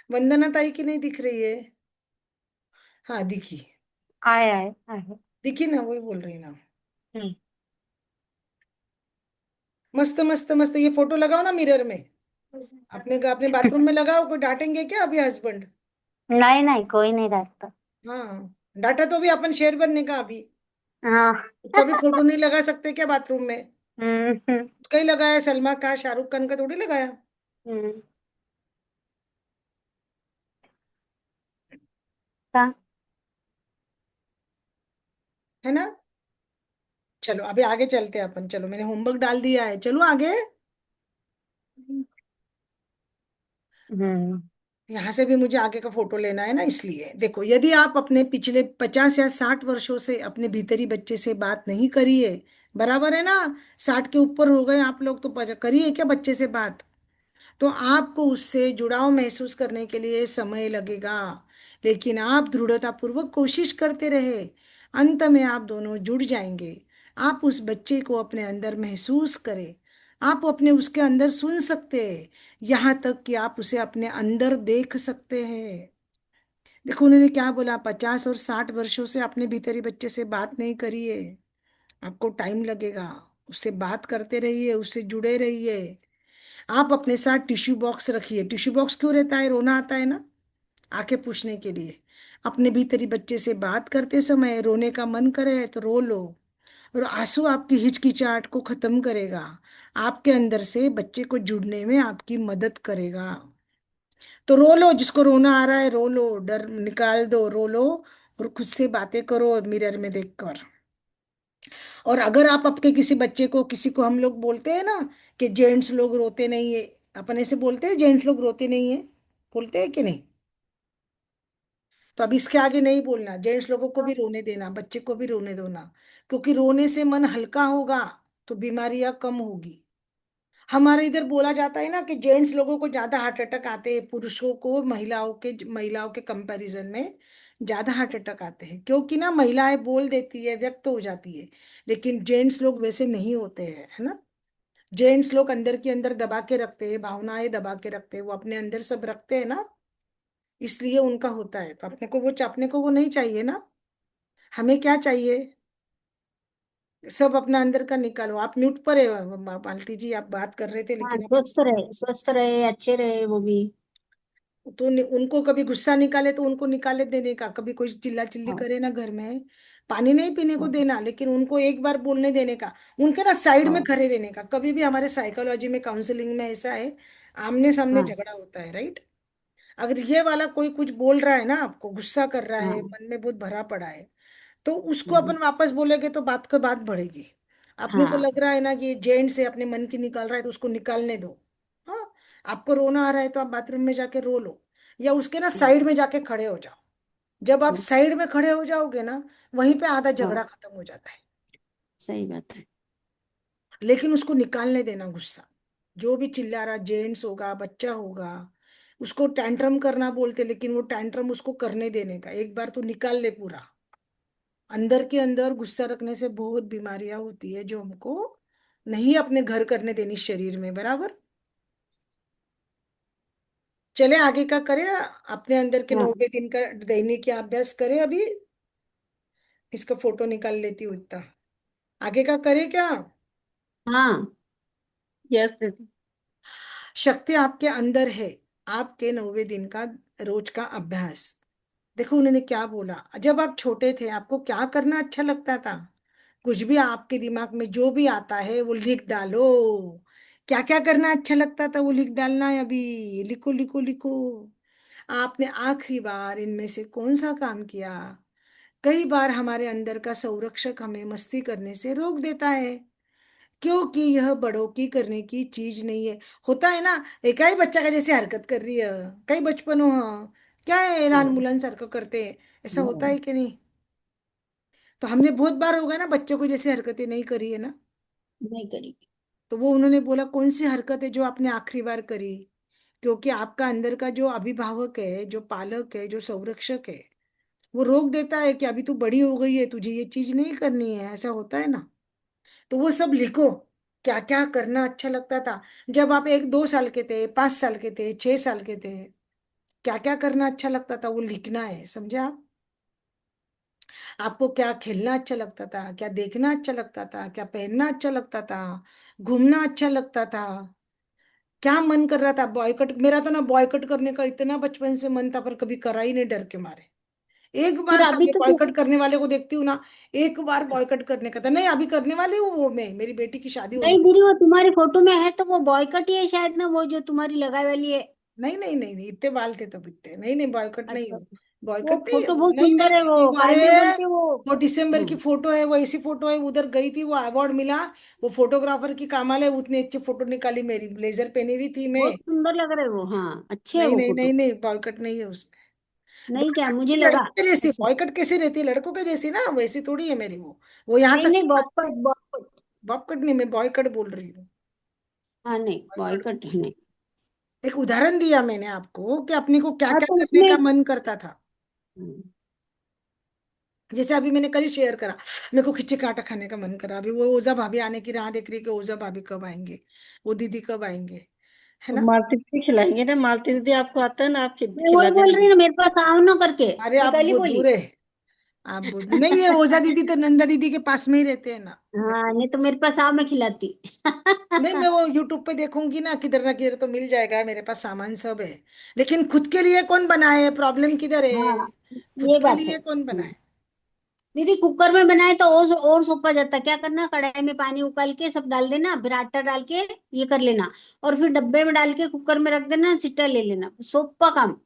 [SPEAKER 1] वंदना ताई की नहीं दिख रही है? हाँ दिखी,
[SPEAKER 2] आए आए आए।
[SPEAKER 1] दिखी ना, वही बोल रही ना।
[SPEAKER 2] हम्म।
[SPEAKER 1] मस्त मस्त मस्त, ये फोटो लगाओ ना मिरर में, अपने बाथरूम में लगाओ, कोई डांटेंगे क्या अभी हस्बैंड?
[SPEAKER 2] नहीं नहीं, कोई नहीं डांटता।
[SPEAKER 1] हाँ, डांटा तो भी अपन शेर बनने का अभी,
[SPEAKER 2] हाँ।
[SPEAKER 1] तो अभी फोटो नहीं लगा सकते क्या बाथरूम में?
[SPEAKER 2] हम्म।
[SPEAKER 1] कहीं लगाया, सलमा का शाहरुख खान का थोड़ी लगाया,
[SPEAKER 2] हम्म। हाँ।
[SPEAKER 1] है ना। चलो अभी आगे चलते हैं अपन, चलो मैंने होमवर्क डाल दिया है, चलो आगे।
[SPEAKER 2] हम्म।
[SPEAKER 1] यहाँ से भी मुझे आगे का फोटो लेना है ना, इसलिए देखो, यदि आप अपने पिछले 50 या 60 वर्षों से अपने भीतरी बच्चे से बात नहीं करिए, बराबर है ना, 60 के ऊपर हो गए आप लोग तो करिए क्या बच्चे से बात, तो आपको उससे जुड़ाव महसूस करने के लिए समय लगेगा। लेकिन आप दृढ़ता पूर्वक कोशिश करते रहे, अंत में आप दोनों जुड़ जाएंगे। आप उस बच्चे को अपने अंदर महसूस करें, आप अपने उसके अंदर सुन सकते हैं, यहाँ तक कि आप उसे अपने अंदर देख सकते हैं। देखो उन्होंने क्या बोला, 50 और 60 वर्षों से अपने भीतरी बच्चे से बात नहीं करी है, आपको टाइम लगेगा, उससे बात करते रहिए, उससे जुड़े रहिए। आप अपने साथ टिश्यू बॉक्स रखिए। टिश्यू बॉक्स क्यों रहता है? रोना आता है ना, आके पूछने के लिए। अपने भीतरी बच्चे से बात करते समय रोने का मन करे तो रो लो, और आंसू आपकी हिचकिचाहट को खत्म करेगा, आपके अंदर से बच्चे को जुड़ने में आपकी मदद करेगा। तो रो लो, जिसको रोना आ रहा है रो लो, डर निकाल दो, रो लो, और खुद से बातें करो मिरर में देखकर। और अगर आप आपके किसी बच्चे को, किसी को हम लोग बोलते हैं ना कि जेंट्स लोग रोते नहीं है, अपन ऐसे बोलते हैं जेंट्स लोग रोते नहीं है, बोलते हैं कि नहीं? तो अब इसके आगे नहीं बोलना, जेंट्स लोगों को भी रोने देना, बच्चे को भी रोने देना, क्योंकि रोने से मन हल्का होगा तो बीमारियां कम होगी। हमारे इधर बोला जाता है ना कि जेंट्स लोगों को ज्यादा हार्ट अटैक आते हैं, पुरुषों को, महिलाओं के कंपैरिजन में ज्यादा हार्ट अटैक आते हैं, क्योंकि ना महिलाएं बोल देती है, व्यक्त हो जाती है, लेकिन जेंट्स लोग वैसे नहीं होते हैं, है ना। जेंट्स लोग अंदर के अंदर दबा के रखते हैं, भावनाएं दबा के रखते हैं, वो अपने अंदर सब रखते हैं ना, इसलिए उनका होता है। तो अपने को वो नहीं चाहिए ना, हमें क्या चाहिए? सब अपना अंदर का निकालो। आप म्यूट पर है मालती जी, आप बात कर रहे थे
[SPEAKER 4] हाँ,
[SPEAKER 1] लेकिन आप,
[SPEAKER 4] स्वस्थ रहे अच्छे रहे वो भी।
[SPEAKER 1] तो उनको कभी गुस्सा निकाले तो उनको निकाले देने का, कभी कोई चिल्ला चिल्ली
[SPEAKER 4] हाँ।
[SPEAKER 1] करे ना घर में, पानी नहीं पीने को
[SPEAKER 4] हाँ।
[SPEAKER 1] देना, लेकिन उनको एक बार बोलने देने का, उनके ना साइड में
[SPEAKER 4] हाँ।
[SPEAKER 1] खड़े रहने का। कभी भी हमारे साइकोलॉजी में, काउंसलिंग में ऐसा है, आमने सामने
[SPEAKER 4] हाँ।
[SPEAKER 1] झगड़ा होता है, राइट। अगर ये वाला कोई कुछ बोल रहा है ना, आपको गुस्सा कर रहा है,
[SPEAKER 4] हाँ।
[SPEAKER 1] मन में बहुत भरा पड़ा है, तो उसको
[SPEAKER 4] हम्म।
[SPEAKER 1] अपन वापस बोलेंगे तो बात को बात बढ़ेगी। अपने को
[SPEAKER 4] हाँ।
[SPEAKER 1] लग रहा है ना कि जेंट से अपने मन की निकाल रहा है तो उसको निकालने दो। हाँ, आपको रोना आ रहा है तो आप बाथरूम में जाके रो लो, या उसके ना साइड में जाके खड़े हो जाओ। जब आप
[SPEAKER 4] हाँ।
[SPEAKER 1] साइड में खड़े हो जाओगे ना, वहीं पे आधा
[SPEAKER 4] हाँ,
[SPEAKER 1] झगड़ा खत्म हो जाता है।
[SPEAKER 4] सही बात है।
[SPEAKER 1] लेकिन उसको निकालने देना गुस्सा, जो भी चिल्ला रहा, जेंट्स होगा, बच्चा होगा, उसको टैंट्रम करना बोलते, लेकिन वो टैंट्रम उसको करने देने का, एक बार तो निकाल ले पूरा। अंदर के अंदर गुस्सा रखने से बहुत बीमारियां होती है, जो हमको नहीं अपने घर करने देनी शरीर में, बराबर। चले आगे का करें, अपने अंदर के
[SPEAKER 4] हाँ।
[SPEAKER 1] 90 दिन का दैनिक का अभ्यास करें अभी। इसका फोटो निकाल लेती हूँ इतना, आगे का करें क्या?
[SPEAKER 4] हाँ।
[SPEAKER 3] यस दीदी।
[SPEAKER 1] शक्ति आपके अंदर है, आपके 90 दिन का रोज का अभ्यास। देखो उन्होंने क्या बोला, जब आप छोटे थे आपको क्या करना अच्छा लगता था? कुछ भी आपके दिमाग में जो भी आता है वो लिख डालो, क्या क्या करना अच्छा लगता था वो लिख डालना है अभी। लिखो लिखो लिखो। आपने आखिरी बार इनमें से कौन सा काम किया? कई बार हमारे अंदर का संरक्षक हमें मस्ती करने से रोक देता है, क्योंकि यह बड़ों की करने की चीज नहीं है। होता है ना, एकाही बच्चा का जैसे हरकत कर रही है, कई बचपन हो, हाँ क्या है लहान
[SPEAKER 4] हाँ,
[SPEAKER 1] मुलांचं सारखं करते हैं, ऐसा होता
[SPEAKER 4] हाँ,
[SPEAKER 1] है कि नहीं? तो हमने बहुत बार होगा ना बच्चों को जैसे हरकतें नहीं करी है ना।
[SPEAKER 4] नहीं करेगी।
[SPEAKER 1] तो वो उन्होंने बोला कौन सी हरकत है जो आपने आखिरी बार करी? क्योंकि आपका अंदर का जो अभिभावक है, जो पालक है, जो संरक्षक है, वो रोक देता है कि अभी तू बड़ी हो गई है, तुझे ये चीज नहीं करनी है, ऐसा होता है ना। तो वो सब लिखो। क्या क्या करना अच्छा लगता था जब आप 1-2 साल के थे, 5 साल के थे, 6 साल के थे? क्या क्या करना अच्छा लगता था वो लिखना है, समझे आप? आपको क्या खेलना अच्छा लगता था, क्या देखना अच्छा लगता था, क्या पहनना अच्छा लगता था, घूमना अच्छा लगता था, क्या मन कर रहा था? बॉयकट, मेरा तो ना बॉयकट करने का इतना बचपन से मन था, पर कभी करा ही नहीं डर के मारे। एक
[SPEAKER 4] फिर
[SPEAKER 1] बार था,
[SPEAKER 4] अभी
[SPEAKER 1] मैं
[SPEAKER 4] तो
[SPEAKER 1] बॉयकट करने वाले को देखती हूँ ना, एक बार बॉयकट करने का था, नहीं अभी करने वाली हूँ वो, मैं मेरी बेटी की शादी होने
[SPEAKER 4] नहीं
[SPEAKER 1] वाली।
[SPEAKER 4] दीदी, वो तुम्हारी फोटो में है तो वो बॉयकट ही है शायद ना, वो जो तुम्हारी लगाई वाली है।
[SPEAKER 1] नहीं नहीं नहीं नहीं, इतने बाल थे तब इतने, नहीं नहीं बॉयकट नहीं
[SPEAKER 4] अच्छा,
[SPEAKER 1] हो।
[SPEAKER 4] वो
[SPEAKER 1] बॉयकट नहीं है
[SPEAKER 4] फोटो
[SPEAKER 1] वो,
[SPEAKER 4] बहुत
[SPEAKER 1] नहीं नहीं
[SPEAKER 4] सुंदर है,
[SPEAKER 1] नहीं
[SPEAKER 4] वो
[SPEAKER 1] नहीं,
[SPEAKER 4] काय
[SPEAKER 1] अरे
[SPEAKER 4] में बोलते वो।
[SPEAKER 1] वो दिसंबर की
[SPEAKER 4] हम्म,
[SPEAKER 1] फोटो है, वो ऐसी फोटो है, उधर गई थी, वो अवार्ड मिला, वो फोटोग्राफर की कमाल है, उतनी अच्छी फोटो निकाली, मेरी ब्लेजर पहनी हुई थी मैं।
[SPEAKER 4] बहुत सुंदर लग रहे वो, हाँ अच्छे है
[SPEAKER 1] नहीं
[SPEAKER 4] वो
[SPEAKER 1] नहीं नहीं
[SPEAKER 4] फोटो।
[SPEAKER 1] नहीं, बॉयकट नहीं है उसमें।
[SPEAKER 4] नहीं क्या,
[SPEAKER 1] बॉयकट
[SPEAKER 4] मुझे लगा
[SPEAKER 1] लड़कों के जैसी,
[SPEAKER 4] ऐसे।
[SPEAKER 1] बॉयकट कैसी रहती है लड़कों के जैसी ना, वैसी थोड़ी है मेरी वो यहाँ
[SPEAKER 4] नहीं
[SPEAKER 1] तक।
[SPEAKER 4] नहीं, बॉयकट बॉयकट।
[SPEAKER 1] बॉयकट नहीं, मैं बॉयकट बोल रही हूँ।
[SPEAKER 4] हाँ नहीं,
[SPEAKER 1] बॉयकट।
[SPEAKER 4] बॉयकट नहीं।
[SPEAKER 1] एक उदाहरण दिया मैंने आपको कि अपने को क्या
[SPEAKER 4] हाँ
[SPEAKER 1] क्या
[SPEAKER 4] तो
[SPEAKER 1] करने का
[SPEAKER 4] उसमें
[SPEAKER 1] मन करता था।
[SPEAKER 4] हम्म,
[SPEAKER 1] जैसे अभी मैंने कल शेयर करा, मेरे को खिच्चे काटा खाने का मन करा, अभी वो ओजा भाभी आने की राह देख रही है कि ओजा भाभी कब आएंगे, वो दीदी कब आएंगे, है
[SPEAKER 3] तो
[SPEAKER 1] ना।
[SPEAKER 3] मालती दीदी खिलाएंगे ना, मालती दीदी आपको आता है ना, आप
[SPEAKER 4] मैं
[SPEAKER 3] खिला
[SPEAKER 4] वही बोल
[SPEAKER 3] देना।
[SPEAKER 4] रही हूँ ना, मेरे पास आओ ना करके।
[SPEAKER 1] अरे
[SPEAKER 4] मैं
[SPEAKER 1] आप
[SPEAKER 4] कल ही
[SPEAKER 1] बहुत
[SPEAKER 4] बोली।
[SPEAKER 1] दूर है। आप बहुत नहीं, ये ओजा दीदी तो नंदा दीदी के पास में ही रहते हैं ना।
[SPEAKER 4] हाँ, नहीं तो मेरे पास आओ, मैं खिलाती।
[SPEAKER 1] नहीं, मैं वो यूट्यूब पे देखूंगी ना किधर तो मिल जाएगा, मेरे पास सामान सब है। लेकिन खुद के लिए कौन बनाए, प्रॉब्लम किधर है?
[SPEAKER 4] हाँ,
[SPEAKER 1] खुद
[SPEAKER 4] ये
[SPEAKER 1] के
[SPEAKER 4] बात है।
[SPEAKER 1] लिए कौन बनाए?
[SPEAKER 4] दीदी कुकर में बनाए तो और सोपा जाता। क्या करना, कढ़ाई में पानी उबाल के सब डाल देना, फिर आटा डाल के ये कर लेना, और फिर डब्बे में डाल के कुकर में रख देना, सीटा ले लेना, सोपा काम।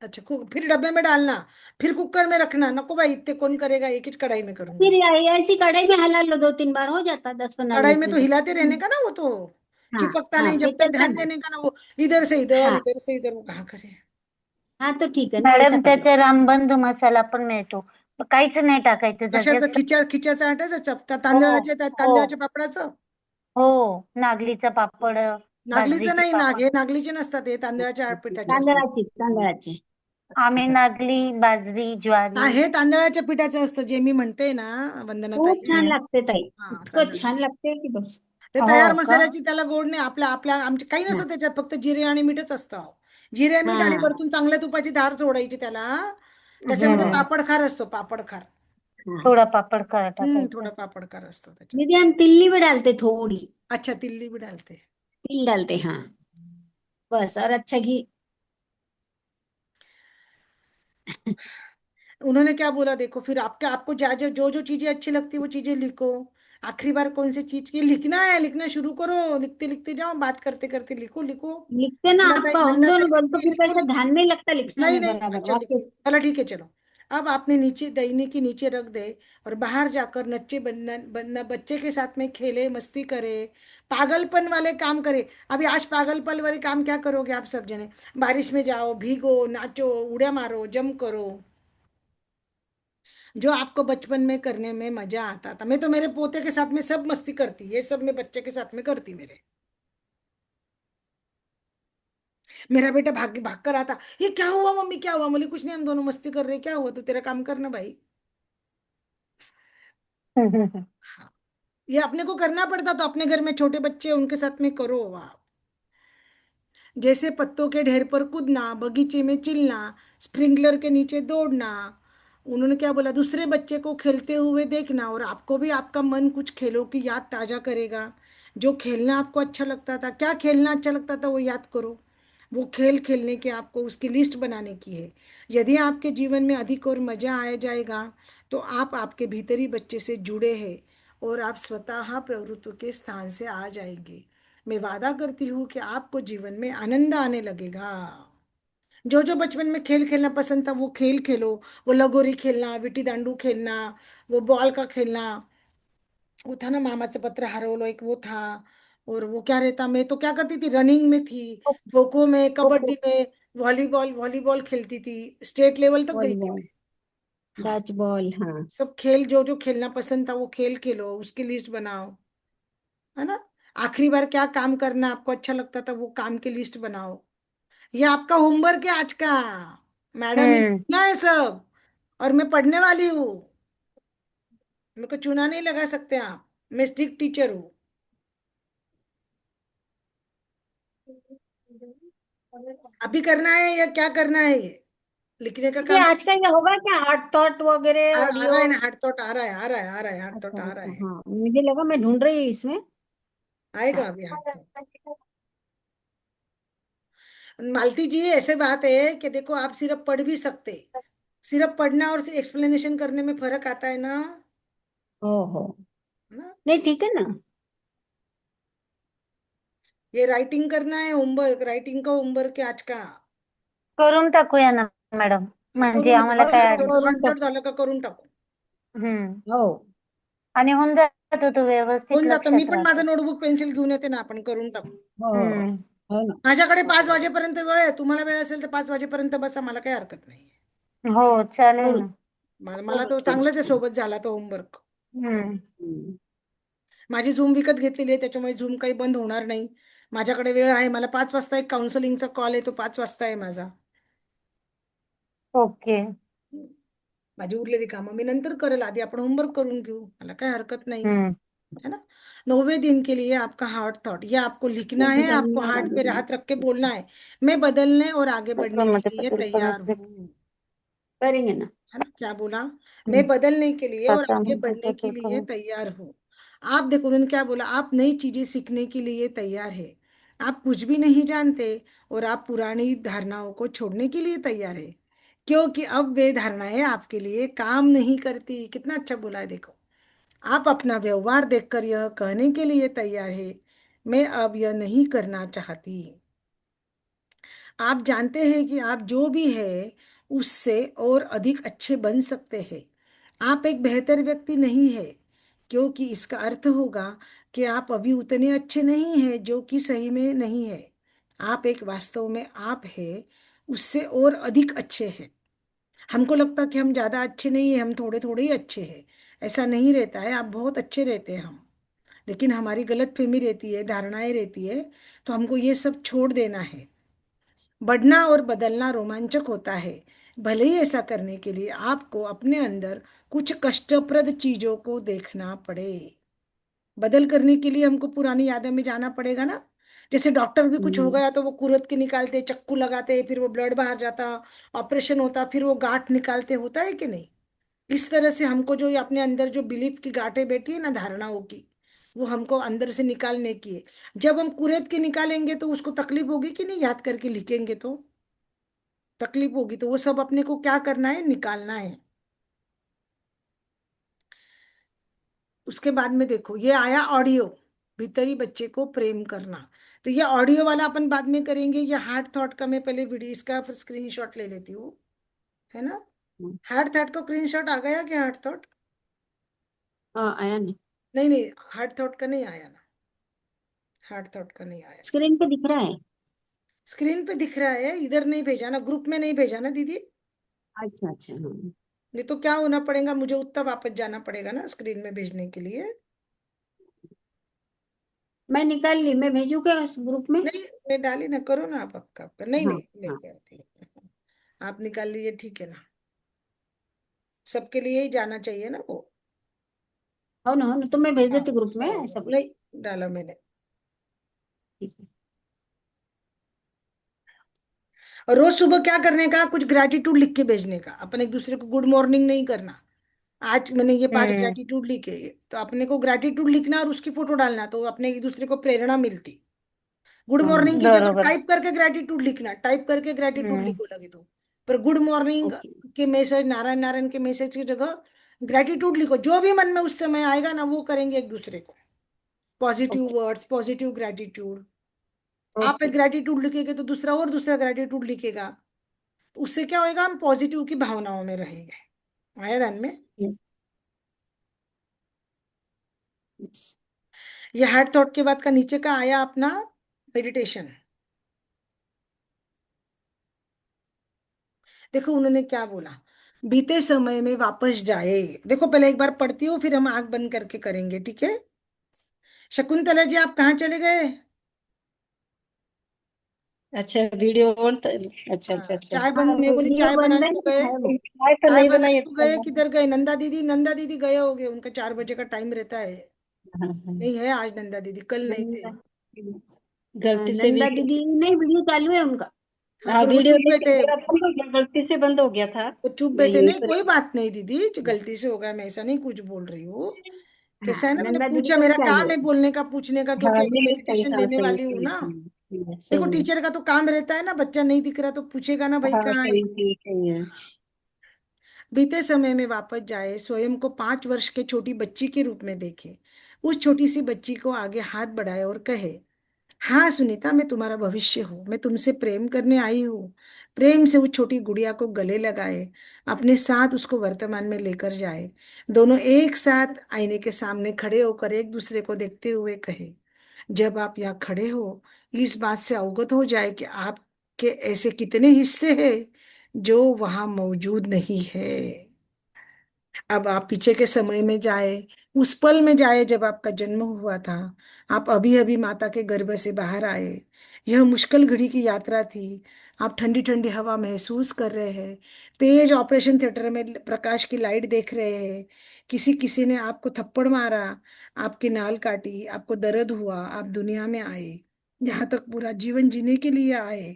[SPEAKER 1] अच्छा, फिर डब्बे में डालना, फिर कुकर में रखना, नको भाई इतने कौन करेगा, एक ही कढ़ाई में
[SPEAKER 4] फिर
[SPEAKER 1] करूंगी।
[SPEAKER 4] ऐसी कढ़ाई में हला लो, 2-3 बार हो जाता, 10-15
[SPEAKER 1] कढ़ाई
[SPEAKER 4] मिनट
[SPEAKER 1] में
[SPEAKER 4] में
[SPEAKER 1] तो
[SPEAKER 4] तो।
[SPEAKER 1] हिलाते रहने का ना वो तो,
[SPEAKER 4] हाँ
[SPEAKER 1] चिपकता
[SPEAKER 4] हाँ,
[SPEAKER 1] नहीं
[SPEAKER 4] फिर
[SPEAKER 1] जब तक,
[SPEAKER 4] चलता
[SPEAKER 1] ध्यान
[SPEAKER 4] ना।
[SPEAKER 1] देने का ना वो,
[SPEAKER 4] हाँ
[SPEAKER 1] इधर से इधर, वो कहाँ करे।
[SPEAKER 4] हाँ, तो ठीक है ना, वैसा
[SPEAKER 2] मॅडम
[SPEAKER 4] कर लो।
[SPEAKER 2] त्याचा रामबंधू मसाला पण मिळतो, काहीच नाही टाकायचं
[SPEAKER 1] कशाचं?
[SPEAKER 2] त्याच्यात.
[SPEAKER 1] खिच्याचं आटायचं,
[SPEAKER 2] हो हो
[SPEAKER 1] तांदळाच्या पापडाचं?
[SPEAKER 2] हो, नागलीचं पापड,
[SPEAKER 1] नागलीचं
[SPEAKER 2] बाजरीचे
[SPEAKER 1] नाही,
[SPEAKER 2] पापड.
[SPEAKER 1] हे नागलीचे नसतात, हे तांदळाच्या पिठाचे असतात.
[SPEAKER 4] तांदळाची.
[SPEAKER 2] आम्ही नागली, बाजरी, ज्वारी.
[SPEAKER 1] हे तांदळाच्या पिठाचं असतं जे मी म्हणते ना, वंदना
[SPEAKER 4] खूप
[SPEAKER 1] ताई.
[SPEAKER 4] छान
[SPEAKER 2] हम्म.
[SPEAKER 4] लागते ताई,
[SPEAKER 1] हा,
[SPEAKER 4] इतकं
[SPEAKER 1] तांदळाच्या.
[SPEAKER 4] छान लागते की बस.
[SPEAKER 1] ते तयार
[SPEAKER 2] हो का?
[SPEAKER 1] मसाल्याची त्याला गोड नाही, आपल्या आपल्या आमच्या काही
[SPEAKER 4] हा
[SPEAKER 1] नसतं त्याच्यात, फक्त जिरे आणि मीठच असतं अहो. जिरे मीठ आणि
[SPEAKER 4] हा
[SPEAKER 1] वरतून चांगल्या तुपाची धार जोडायची त्याला. त्याच्यामध्ये
[SPEAKER 2] हम्म.
[SPEAKER 1] पापड खार असतो, पापड खार.
[SPEAKER 4] हाँ।
[SPEAKER 2] थोडा पापड खार टाकायचा.
[SPEAKER 1] थोडा पापड खार असतो त्याच्यात.
[SPEAKER 4] दीदी हम तिल्ली भी डालते थोड़ी।
[SPEAKER 1] अच्छा, तिल्ली भी डालते?
[SPEAKER 4] तिल डालते हाँ, बस, और अच्छा घी।
[SPEAKER 1] उन्होंने क्या बोला देखो, फिर आपके आपको जो जो चीजें अच्छी लगती वो चीजें लिखो। आखिरी बार कौन सी चीज की लिखना है, लिखना शुरू करो, लिखते लिखते जाओ, बात करते करते लिखो लिखो।
[SPEAKER 4] लिखते ना आपका हम
[SPEAKER 1] नंदा ताई
[SPEAKER 4] दोनों बोल तो
[SPEAKER 1] लिखती है,
[SPEAKER 4] फिर
[SPEAKER 1] लिखो
[SPEAKER 4] कैसा
[SPEAKER 1] लिखो।
[SPEAKER 4] ध्यान नहीं लगता लिखने
[SPEAKER 1] नहीं
[SPEAKER 4] में
[SPEAKER 1] नहीं,
[SPEAKER 4] बराबर
[SPEAKER 1] अच्छा लिखो,
[SPEAKER 4] वाक्य।
[SPEAKER 1] चलो ठीक है, चलो। अब आपने नीचे दैनी की नीचे रख दे, और बाहर जाकर नच्चे बनना बनना, बच्चे के साथ में खेले, मस्ती करे, पागलपन वाले काम करे। अभी आज पागलपन वाले काम क्या करोगे आप सब जने? बारिश में जाओ, भीगो, नाचो, उड़े मारो, जंप करो, जो आपको बचपन में करने में मजा आता था। मैं तो मेरे पोते के साथ में सब मस्ती करती, ये सब मैं बच्चे के साथ में करती मेरे। मेरा बेटा भाग भाग कर आता, ये क्या हुआ मम्मी, क्या हुआ? बोले कुछ नहीं, हम दोनों मस्ती कर रहे, क्या हुआ? तो तेरा काम करना भाई। हाँ, ये अपने को करना पड़ता, तो अपने घर में छोटे बच्चे हैं, उनके साथ में करो आप। जैसे पत्तों के ढेर पर कूदना, बगीचे में चिल्लना, स्प्रिंकलर के नीचे दौड़ना। उन्होंने क्या बोला, दूसरे बच्चे को खेलते हुए देखना, और आपको भी आपका मन कुछ खेलों की याद ताजा करेगा। जो खेलना आपको अच्छा लगता था, क्या खेलना अच्छा लगता था वो याद करो। वो खेल खेलने के आपको उसकी लिस्ट बनाने की है। यदि आपके जीवन में अधिक और मजा आ जाएगा, तो आप आपके भीतरी बच्चे से जुड़े हैं, और आप स्वतः प्रवृत्ति के स्थान से आ जाएंगे। मैं वादा करती हूँ कि आपको जीवन में आनंद आने लगेगा। जो जो बचपन में खेल खेलना पसंद था वो खेल खेलो। वो लगोरी खेलना, विटी दांडू खेलना, वो बॉल का खेलना, वो था ना मामाचं पत्र हरवलं एक वो था। और वो क्या रहता, मैं तो क्या करती थी, रनिंग में थी, खो खो में,
[SPEAKER 4] खो-खो,
[SPEAKER 1] कबड्डी में, वॉलीबॉल वॉलीबॉल खेलती थी। स्टेट लेवल तक गई थी
[SPEAKER 4] वॉलीबॉल,
[SPEAKER 1] मैं। हाँ,
[SPEAKER 4] डच बॉल, हाँ।
[SPEAKER 1] सब खेल जो जो खेलना पसंद था वो खेल खेलो, उसकी लिस्ट बनाओ, है ना। आखिरी बार क्या काम करना आपको अच्छा लगता था वो काम की लिस्ट बनाओ। ये आपका होमवर्क है आज का। मैडम ने
[SPEAKER 2] हम्म।
[SPEAKER 1] लिखना है सब, और मैं पढ़ने वाली हूँ। मेरे को चूना नहीं लगा सकते आप, मैं स्ट्रिक्ट टीचर हूँ। अभी करना है या क्या करना है ये लिखने का
[SPEAKER 4] ये
[SPEAKER 1] काम?
[SPEAKER 4] आज का ये होगा क्या, हार्ट थॉट वगैरह
[SPEAKER 1] आ रहा
[SPEAKER 4] ऑडियो?
[SPEAKER 1] है ना, हार्ट थॉट आ रहा है, आ रहा है, आ रहा है, हार्ट थॉट
[SPEAKER 4] अच्छा
[SPEAKER 1] आ रहा
[SPEAKER 4] अच्छा,
[SPEAKER 1] है।
[SPEAKER 4] हाँ मुझे लगा मैं ढूंढ रही हूँ इसमें।
[SPEAKER 1] आएगा
[SPEAKER 4] हाँ।
[SPEAKER 1] अभी हार्ट थॉट। मालती जी ऐसे बात है कि देखो, आप सिर्फ पढ़ भी सकते, सिर्फ पढ़ना और एक्सप्लेनेशन करने में फर्क आता है ना।
[SPEAKER 4] ओहो,
[SPEAKER 1] है ना।
[SPEAKER 4] नहीं ठीक है ना।
[SPEAKER 1] ये राइटिंग करना है, होमवर्क, राइटिंग का होमवर्क है आज का।
[SPEAKER 2] करून टाकूया ना मॅडम,
[SPEAKER 1] हा,
[SPEAKER 2] म्हणजे
[SPEAKER 1] करून
[SPEAKER 2] आम्हाला
[SPEAKER 1] टाकू,
[SPEAKER 2] काय
[SPEAKER 4] करून
[SPEAKER 1] हार्ट थॉट
[SPEAKER 4] टाकू.
[SPEAKER 1] झालं का करून टाकू।
[SPEAKER 2] हम्म.
[SPEAKER 4] हो.
[SPEAKER 2] आणि होऊन जातो तो व्यवस्थित
[SPEAKER 1] होऊन जातं, मी
[SPEAKER 2] लक्षात
[SPEAKER 1] पण माझं
[SPEAKER 2] राहतो.
[SPEAKER 1] नोटबुक पेन्सिल घेऊन येते ना, आपण करून टाकू।
[SPEAKER 4] हो हो
[SPEAKER 2] हम्म.
[SPEAKER 4] हो ना.
[SPEAKER 1] माझ्याकडे 5 वाजेपर्यंत वेळ आहे, तुम्हाला वेळ असेल तर 5 वाजेपर्यंत बसा, मला काही हरकत नाही।
[SPEAKER 2] हो चालेल
[SPEAKER 4] करू.
[SPEAKER 2] ना.
[SPEAKER 1] मला तो चांगलाच आहे, सोबत झाला तो होमवर्क।
[SPEAKER 2] हम्म.
[SPEAKER 4] हम्म.
[SPEAKER 1] माझी झूम विकत घेतलेली आहे, त्याच्यामुळे झूम काही बंद होणार नाही। माझ्याकडे वेळ आहे, मला 5 वाजता एक काउन्सिलिंगचा कॉल आहे, तो 5 वाजता आहे माझा।
[SPEAKER 2] ओके.
[SPEAKER 1] माझी उरलेली कामं मी नंतर करेल, आधी आपण होमवर्क करून घेऊ, मला काही हरकत नाही,
[SPEAKER 2] हम्म.
[SPEAKER 1] है ना। 9वें दिन के लिए आपका हार्ट थॉट, ये आपको लिखना
[SPEAKER 4] एक
[SPEAKER 1] है,
[SPEAKER 4] डिजाइन
[SPEAKER 1] आपको
[SPEAKER 4] में
[SPEAKER 1] हार्ट पे
[SPEAKER 4] डालूंगी.
[SPEAKER 1] हाथ रख के बोलना है, मैं बदलने और आगे बढ़ने के
[SPEAKER 2] मध्ये
[SPEAKER 1] लिए
[SPEAKER 2] पटेल
[SPEAKER 1] तैयार
[SPEAKER 2] परत
[SPEAKER 1] हूँ।
[SPEAKER 4] करेंगे ना.
[SPEAKER 1] है ना, क्या बोला? मैं
[SPEAKER 2] हम्म.
[SPEAKER 1] बदलने के लिए और आगे
[SPEAKER 2] त्याच्यामध्ये
[SPEAKER 1] बढ़ने के
[SPEAKER 2] पटेल
[SPEAKER 1] लिए
[SPEAKER 2] परत
[SPEAKER 1] तैयार हूँ। आप देखो उन्होंने क्या बोला, आप नई चीजें सीखने के लिए तैयार है। आप कुछ भी नहीं जानते और आप पुरानी धारणाओं को छोड़ने के लिए तैयार है, क्योंकि अब वे धारणाएं आपके लिए काम नहीं करती। कितना अच्छा बोला है देखो। आप अपना व्यवहार देखकर यह कहने के लिए तैयार है, मैं अब यह नहीं करना चाहती। आप जानते हैं कि आप जो भी है उससे और अधिक अच्छे बन सकते हैं। आप एक बेहतर व्यक्ति नहीं है, क्योंकि इसका अर्थ होगा कि आप अभी उतने अच्छे नहीं हैं, जो कि सही में नहीं है। आप एक वास्तव में आप है उससे और अधिक अच्छे हैं। हमको लगता कि हम ज्यादा अच्छे नहीं हैं, हम थोड़े थोड़े ही अच्छे हैं। ऐसा नहीं रहता है, आप बहुत अच्छे रहते हैं हम। लेकिन हमारी गलत फहमी रहती है, धारणाएं रहती है, तो हमको ये सब छोड़ देना है। बढ़ना और बदलना रोमांचक होता है, भले ही ऐसा करने के लिए आपको अपने अंदर कुछ कष्टप्रद चीजों को देखना पड़े। बदल करने के लिए हमको पुरानी यादें में जाना पड़ेगा ना। जैसे डॉक्टर भी कुछ हो
[SPEAKER 4] हम्म.
[SPEAKER 1] गया तो वो कुरत के निकालते, चक्कू लगाते, फिर वो ब्लड बाहर जाता, ऑपरेशन होता, फिर वो गांठ निकालते, होता है कि नहीं। इस तरह से हमको जो ये अपने अंदर जो बिलीफ की गांठें बैठी है ना धारणाओं की, वो हमको अंदर से निकालने की है। जब हम कुरेद के निकालेंगे तो उसको तकलीफ होगी कि नहीं, याद करके लिखेंगे तो तकलीफ होगी, तो वो सब अपने को क्या करना है, निकालना है। उसके बाद में देखो ये आया ऑडियो, भीतरी बच्चे को प्रेम करना। तो ये ऑडियो वाला अपन बाद में करेंगे, ये हार्ट थॉट का मैं पहले वीडियो इसका स्क्रीनशॉट ले लेती हूँ, है ना। हार्ट थॉट का स्क्रीनशॉट आ गया क्या, हार्ट थॉट?
[SPEAKER 4] हाँ आया नहीं.
[SPEAKER 1] नहीं नहीं, हार्ट थॉट का नहीं आया ना, हार्ट थॉट का नहीं आया।
[SPEAKER 4] स्क्रीन पे दिख रहा है.
[SPEAKER 1] स्क्रीन पे दिख रहा है, इधर नहीं भेजा ना, ग्रुप में नहीं भेजा ना दीदी।
[SPEAKER 4] अच्छा अच्छा, हाँ.
[SPEAKER 1] नहीं तो क्या होना पड़ेगा, मुझे उत्तर वापस जाना पड़ेगा ना स्क्रीन में भेजने के लिए।
[SPEAKER 4] मैं निकाल ली, मैं भेजू क्या उस ग्रुप में?
[SPEAKER 1] नहीं, मैं डाली ना, करो ना आप आपका आपका, नहीं
[SPEAKER 4] हाँ
[SPEAKER 1] नहीं मैं
[SPEAKER 4] हाँ.
[SPEAKER 1] करती हूँ। आप निकाल लीजिए, ठीक है ना। सबके लिए ही जाना चाहिए ना वो।
[SPEAKER 4] हो ना, तो मैं भेज
[SPEAKER 1] हाँ
[SPEAKER 4] देती ग्रुप में,
[SPEAKER 1] हाँ,
[SPEAKER 4] ऐसा बोल.
[SPEAKER 1] नहीं डाला मैंने।
[SPEAKER 4] ठीक है.
[SPEAKER 1] और रोज सुबह क्या करने का, कुछ ग्रेटिट्यूड लिख के भेजने का। अपन एक दूसरे को गुड मॉर्निंग नहीं करना। आज मैंने ये 5
[SPEAKER 2] हम्म.
[SPEAKER 1] ग्रेटिट्यूड लिखे, तो अपने को ग्रेटिट्यूड लिखना और उसकी फोटो डालना, तो अपने एक दूसरे को प्रेरणा मिलती। गुड
[SPEAKER 4] हाँ.
[SPEAKER 1] मॉर्निंग की जगह
[SPEAKER 2] बरोबर.
[SPEAKER 1] टाइप करके ग्रेटिट्यूड लिखना, टाइप करके ग्रेटिट्यूड
[SPEAKER 2] हम्म.
[SPEAKER 1] लिखो लगे तो। पर गुड मॉर्निंग
[SPEAKER 4] ओके.
[SPEAKER 1] के मैसेज, नारायण नारायण के मैसेज की जगह ग्रेटिट्यूड लिखो। जो भी मन में उस समय आएगा ना वो करेंगे एक दूसरे को। Positive
[SPEAKER 3] okay
[SPEAKER 1] words, positive gratitude. आप एक
[SPEAKER 3] ओके।
[SPEAKER 1] ग्रेटिट्यूड लिखेंगे तो दूसरा और दूसरा ग्रेटिट्यूड लिखेगा, तो उससे क्या होएगा, हम पॉजिटिव की भावनाओं में रहेंगे। आया ध्यान में?
[SPEAKER 3] Yes yes.
[SPEAKER 1] ये हार्ट थॉट के बाद का नीचे का आया अपना मेडिटेशन। देखो उन्होंने क्या बोला, बीते समय में वापस जाए। देखो पहले एक बार पढ़ती हूँ, फिर हम आंख बंद करके करेंगे, ठीक है? शकुंतला जी, आप कहाँ चले गए?
[SPEAKER 3] अच्छा वीडियो ऑन अच्छा अच्छा
[SPEAKER 1] हाँ,
[SPEAKER 3] अच्छा।
[SPEAKER 1] चाय
[SPEAKER 4] हाँ
[SPEAKER 1] बन, मैं बोली
[SPEAKER 4] वीडियो
[SPEAKER 1] चाय
[SPEAKER 4] बंद
[SPEAKER 1] बनाने
[SPEAKER 4] है,
[SPEAKER 1] को गए?
[SPEAKER 4] है वो।
[SPEAKER 3] चाय तो
[SPEAKER 1] चाय
[SPEAKER 3] नहीं
[SPEAKER 1] बनाने
[SPEAKER 3] बनाई
[SPEAKER 1] को गए,
[SPEAKER 3] हाँ
[SPEAKER 1] किधर गए? नंदा दीदी, नंदा दीदी गए होगे, उनका 4 बजे का टाइम रहता है।
[SPEAKER 3] हाँ।
[SPEAKER 1] नहीं है आज नंदा दीदी, कल नहीं थे।
[SPEAKER 4] नंदा
[SPEAKER 3] गलती से
[SPEAKER 4] नंदा
[SPEAKER 3] वीडियो।
[SPEAKER 4] दीदी नहीं, वीडियो चालू है उनका।
[SPEAKER 1] हाँ,
[SPEAKER 3] हाँ
[SPEAKER 1] पर वो
[SPEAKER 3] वीडियो
[SPEAKER 1] चुप
[SPEAKER 3] लेकिन
[SPEAKER 1] बैठे।
[SPEAKER 3] मेरा बंद हो गया, गलती से बंद हो गया था।
[SPEAKER 1] वो चुप
[SPEAKER 3] मैं
[SPEAKER 1] बैठे,
[SPEAKER 3] यही
[SPEAKER 1] नहीं
[SPEAKER 3] पर।
[SPEAKER 1] कोई बात नहीं दीदी, जो गलती से हो गया, मैं ऐसा नहीं कुछ बोल रही हूँ।
[SPEAKER 4] हाँ
[SPEAKER 1] कैसा है ना, मैंने
[SPEAKER 4] नंदा दीदी
[SPEAKER 1] पूछा,
[SPEAKER 4] का भी
[SPEAKER 1] मेरा
[SPEAKER 4] चालू
[SPEAKER 1] काम
[SPEAKER 4] है।
[SPEAKER 1] है बोलने का, पूछने का,
[SPEAKER 3] हाँ
[SPEAKER 1] क्योंकि अभी
[SPEAKER 3] नहीं सही
[SPEAKER 1] मेडिटेशन
[SPEAKER 3] था
[SPEAKER 1] देने
[SPEAKER 3] सही
[SPEAKER 1] वाली हूँ
[SPEAKER 3] सही
[SPEAKER 1] ना।
[SPEAKER 3] सही है
[SPEAKER 1] देखो
[SPEAKER 3] सही है।
[SPEAKER 1] टीचर का तो काम रहता है ना, बच्चा नहीं दिख रहा तो पूछेगा ना, भाई
[SPEAKER 3] हाँ
[SPEAKER 1] कहाँ है?
[SPEAKER 3] सही सही सही है।
[SPEAKER 1] बीते समय में वापस जाए, स्वयं को 5 वर्ष के छोटी बच्ची के रूप में देखे। उस छोटी सी बच्ची को आगे हाथ बढ़ाए और कहे, हाँ सुनीता, मैं तुम्हारा भविष्य हूँ, मैं तुमसे प्रेम करने आई हूँ। प्रेम से उस छोटी गुड़िया को गले लगाए, अपने साथ उसको वर्तमान में लेकर जाए। दोनों एक साथ आईने के सामने खड़े होकर एक दूसरे को देखते हुए कहे, जब आप यहाँ खड़े हो, इस बात से अवगत हो जाए कि आपके ऐसे कितने हिस्से हैं जो वहां मौजूद नहीं है। अब आप पीछे के समय में जाए, उस पल में जाए जब आपका जन्म हुआ था। आप अभी अभी माता के गर्भ से बाहर आए। यह मुश्किल घड़ी की यात्रा थी। आप ठंडी ठंडी हवा महसूस कर रहे हैं, तेज ऑपरेशन थिएटर में प्रकाश की लाइट देख रहे हैं। किसी किसी ने आपको थप्पड़ मारा, आपकी नाल काटी, आपको दर्द हुआ, आप दुनिया में आए, यहाँ तक पूरा जीवन जीने के लिए आए।